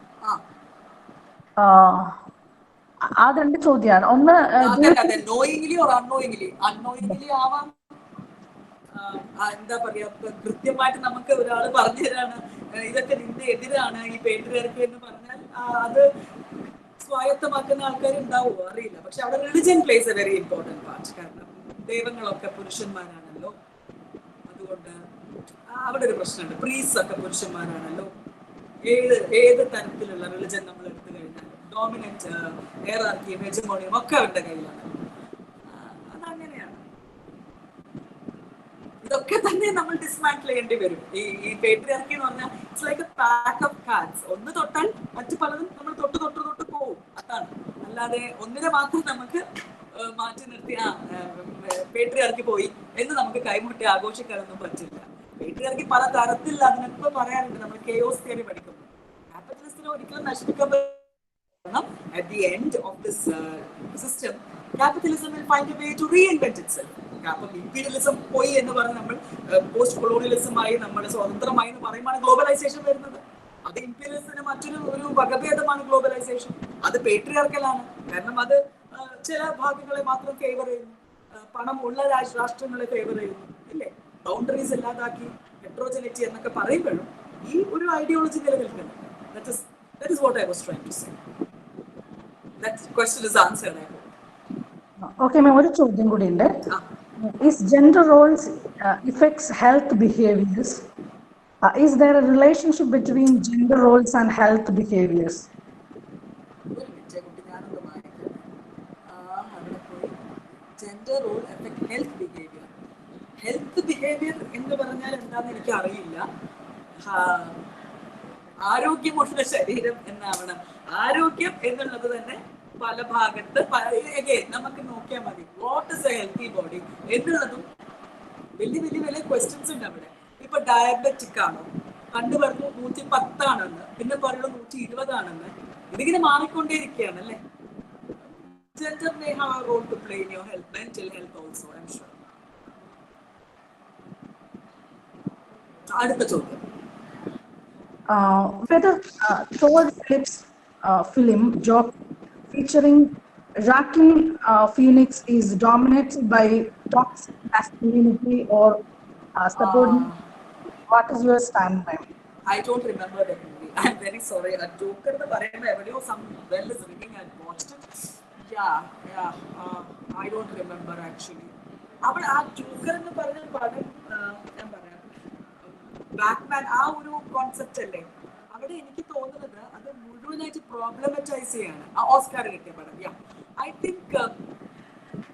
അത് രണ്ട് ചോദ്യമാണ്. ഒന്ന് നോയിങ്ലി ഓർ അൺനോയിങ്ലി? അൺനോയിങ്ലി ആവാം. എന്താ പറയാ, കൃത്യമായിട്ട് നമുക്ക് ഒരാൾ പറഞ്ഞു തരാണ് ഇതൊക്കെ നിന്റെ എതിരാണ് ഈ പേട്രിയാർക്കി എന്ന് പറഞ്ഞാൽ അത് സ്വായത്തമാക്കുന്ന ആൾക്കാർ ഉണ്ടാവുമോ അറിയില്ല. പക്ഷെ അവിടെ religion place A very important part. കാരണം ദൈവങ്ങളൊക്കെ പുരുഷന്മാരാണല്ലോ, അതുകൊണ്ട് അവിടെ ഒരു പ്രശ്നമുണ്ട്. പ്രീസ് ഒക്കെ പുരുഷന്മാരാണല്ലോ. ഏത് തരത്തിലുള്ള റിലിജൻ നമ്മൾ എടുത്തു കഴിഞ്ഞാൽ ഡോമിനന്റ് ഹെയറാർക്കിയും ഹെജമോണിയും ഒക്കെ അവരുടെ കയ്യിലാണ്. അതങ്ങനെയാണ്. ഇതൊക്കെ തന്നെ നമ്മൾ ഡിസ്മാന്റിൽ ചെയ്യേണ്ടി വരും. ഈ പേട്രിയാർക്കി എന്ന് പറഞ്ഞാൽ it's like a pack of cards. ഒന്ന് തൊട്ടാൽ മറ്റു പലതും നമ്മൾ തൊട്ട് പോകും. അതാണ്. അല്ലാതെ ഒന്നിനെ മാത്രം നമുക്ക് മാറ്റി നിർത്തി പേട്രിയാർക്കി പോയി എന്ന് നമുക്ക് കൈമുട്ടി ആഘോഷിക്കാനൊന്നും പറ്റില്ല. പേട്രിയാർക്കി പല തരത്തിൽ അതിനൊക്കെ പറയാറുണ്ട്. നമ്മൾ കെയോസ് തിയറി പഠിക്കുമ്പോൾ ക്യാപിറ്റലിസ്റ്റിനെ ഒരിക്കലും നശിപ്പിക്കാൻ പറ്റണം. At the end of this system, capitalism will find a way to reinvent itself. അപ്പം ഇമ്പീരിയലിസം പോയി എന്ന് പറഞ്ഞ് നമ്മൾ പോസ്റ്റ് കൊളോണിയലിസമായി നമ്മൾ സ്വതന്ത്രമായി എന്ന് പറയുമ്പോഴാണ് ഗ്ലോബലൈസേഷൻ വരുന്നത്. അത് ഇമ്പീരിയലിസത്തിന് മറ്റൊരു വകഭേദമാണ് ഗ്ലോബലൈസേഷൻ. അത് പേട്രിയാർക്കലാണ്. കാരണം അത് ചില ഭാഗങ്ങളെ മാത്രം ഫേവർ ചെയ്യുന്നു, പണമുള്ള രാഷ്ട്രങ്ങളെ ഫേവർ ചെയ്യുന്നു, ഇല്ലേ? ബൗണ്ടറീസ് ഇല്ലാതാക്കി ഹെട്രോജനിറ്റി എന്നൊക്കെ പറയുമ്പോഴും ഈ ഒരു ഐഡിയോളജി നിലനിൽക്കുന്നു. That is what I was trying to say. That question is answered, I hope. Okay, ma'am, ഒരു ചോദ്യം കൂടി ഉണ്ട്. Is gender roles affects health behaviors? Is there a relationship between gender roles and health behaviors? Gender role affect health behavior. Health behavior എന്ന് പറഞ്ഞാൽ എന്താണെന്ന് എനിക്ക് അറിയില്ല. ആരോഗ്യമുള്ള ശരീരം എന്നാവണം. ആരോഗ്യം എന്നുള്ളത് തന്നെ പല ഭാഗത്ത് നമുക്ക് നോക്കിയാൽ മതി. What is A healthy body എന്നുള്ളതും വലിയ ക്വസ്റ്റ്യൻസ് ഉണ്ട് അവിടെ. ഇപ്പൊ ഡയബറ്റിക് ആണോ? പണ്ട് പറഞ്ഞു 110 ആണെന്ന്, പിന്നെ പറയുന്നത് 120 ആണെന്ന്. ഇതിങ്ങനെ മാറിക്കൊണ്ടേയിരിക്കുകയാണ് അല്ലേ? Gender may have a role to play in your health, mental health also, I'm sure. അടുത്ത ചോദ്യം. Whether Todd Phillips film Jock featuring Joaquin Phoenix is dominated by toxic masculinity or subordinate? What is your stand, ma'am? I don't remember that movie. I'm very sorry. A Joker എന്ന് പറയുമ്പോൾ എവിടെയോ some bell is ringing. I watched it. Yeah. I don't remember actually. അപ്പോൾ ആ Joker എന്ന് പറഞ്ഞ പടം ഞാൻ പറയാം, ബാറ്റ്മാൻ ആ ഒരു കോൺസെപ്റ്റ് അല്ലേ? അവിടെ എനിക്ക് തോന്നുന്നത് അത് മുഴുവനായിട്ട് പ്രോബ്ലമറ്റൈസ് ചെയ്യാണ്. ആ ഓസ്കാർ കിട്ടിയ പടം. I think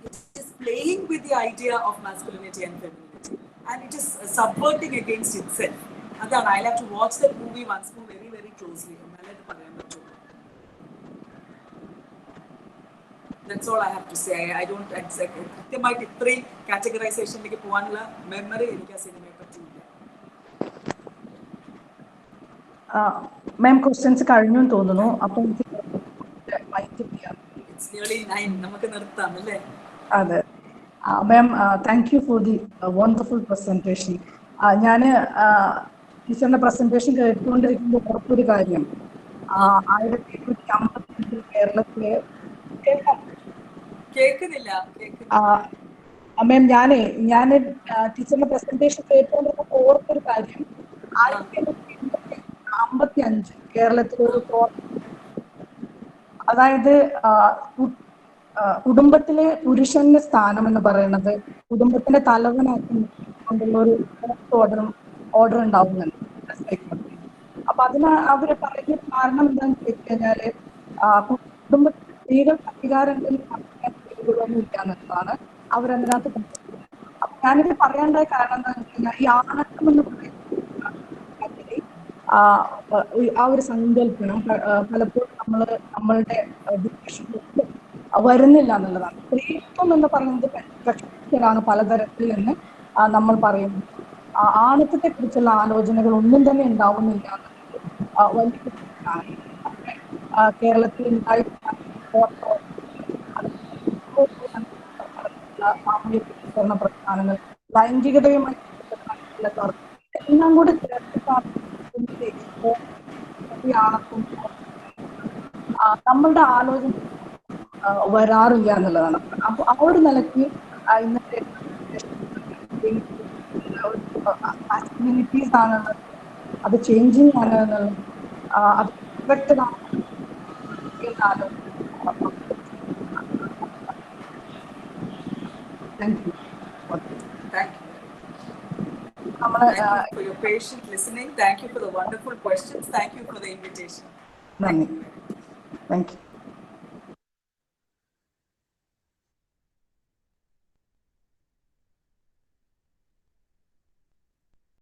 it is playing with the idea of masculinity and femininity, and it is subverting against itself. അതാണ്. I'll have to watch that movie once more very, very closely. എന്നാലേ അത് പറയാൻ പറ്റുള്ളൂ. That's all I have to say. I don't exactly കൃത്യമായിട്ട് ഇത്രയും കാറ്റഗറൈസേഷനിലേക്ക് പോകാനുള്ള memory എനിക്ക് ആ സിനിമയെ പറ്റിയില്ല. മാം ക്വസ്റ്റ്യൻസ് കഴിഞ്ഞു എന്ന് തോന്നുന്നു. അപ്പം It's nearly 9. നമുക്ക് നിർത്താം അല്ലേ? അതെ ma'am, thank you for the wonderful presentation. ഞാൻ ടീച്ചറിന്റെ പ്രസന്റേഷൻ കേട്ടുകൊണ്ടിരിക്കുമ്പോൾ ഉറപ്പൊരു കാര്യം, 1855 കേരളത്തിലെ കേൾക്കുന്നില്ല. മാം ഞാൻ ടീച്ചറിന്റെ പ്രസന്റേഷൻ കേട്ടുകൊണ്ടിരുന്നപ്പോൾ ഓർത്തൊരു കാര്യം, 1855 കേരളത്തിലൊരു അതായത് കുടുംബത്തിലെ പുരുഷന്റെ സ്ഥാനം എന്ന് പറയുന്നത് കുടുംബത്തിന്റെ തലവനാക്കി കൊണ്ടുള്ള ഒരു ഓർഡർ ഉണ്ടാവുന്നുണ്ട്. അപ്പൊ അതിന് അവര് പറയുന്ന കാരണം എന്താണെന്ന് ചോദിച്ചു കഴിഞ്ഞാല് കുടുംബത്തിൽ സ്ത്രീകൾക്ക് അധികാരങ്ങളിൽ സ്ത്രീകളൊന്നും ഇല്ല എന്നുള്ളതാണ് അവരതിനകത്ത് കണ്ടെത്തുന്നത്. അപ്പൊ ഞാനിത് പറയാണ്ടായ കാരണം എന്താണെന്ന് വെച്ച് കഴിഞ്ഞാൽ ഈ ആണക്കം എന്ന് പറയുന്നത് ആ ഒരു സങ്കല്പനം പലപ്പോഴും നമ്മളുടെ വരുന്നില്ല എന്നുള്ളതാണ്. സ്ത്രീത്വം എന്ന് പറയുന്നത് പ്രക്ഷോഭത്തിലാണ് പലതരത്തിൽ നിന്ന് നമ്മൾ പറയുന്നു. ആണത്വത്തെ കുറിച്ചുള്ള ആലോചനകൾ ഒന്നും തന്നെ ഉണ്ടാവുന്നില്ല എന്നുള്ളത് വലിയ പ്രശ്നമാണ്. കേരളത്തിൽ സാമൂഹ്യ പരിഷ്കരണ പ്രസ്ഥാനങ്ങൾ, ലൈംഗികതയുമായി ബന്ധപ്പെട്ടുള്ള ചർച്ച എല്ലാം കൂടെ ചേർത്തിട്ടാണ് നമ്മളുടെ ആലോചന വരാറില്ല എന്നുള്ളതാണ്. അപ്പൊ ആ ഒരു നിലയ്ക്ക് ഇന്നത്തെ പാസിബിലിറ്റീസ് ആണുള്ളത്, അത് ചേഞ്ചിങ് ആണ് എന്നുള്ളത്, അത് എഫക്റ്റഡ് ആണ്. Thank you. Thank you. നമ്മള് Thank you for your patient listening. Thank you for the wonderful questions. Thank you for the invitation. നന്ദി. Thank you.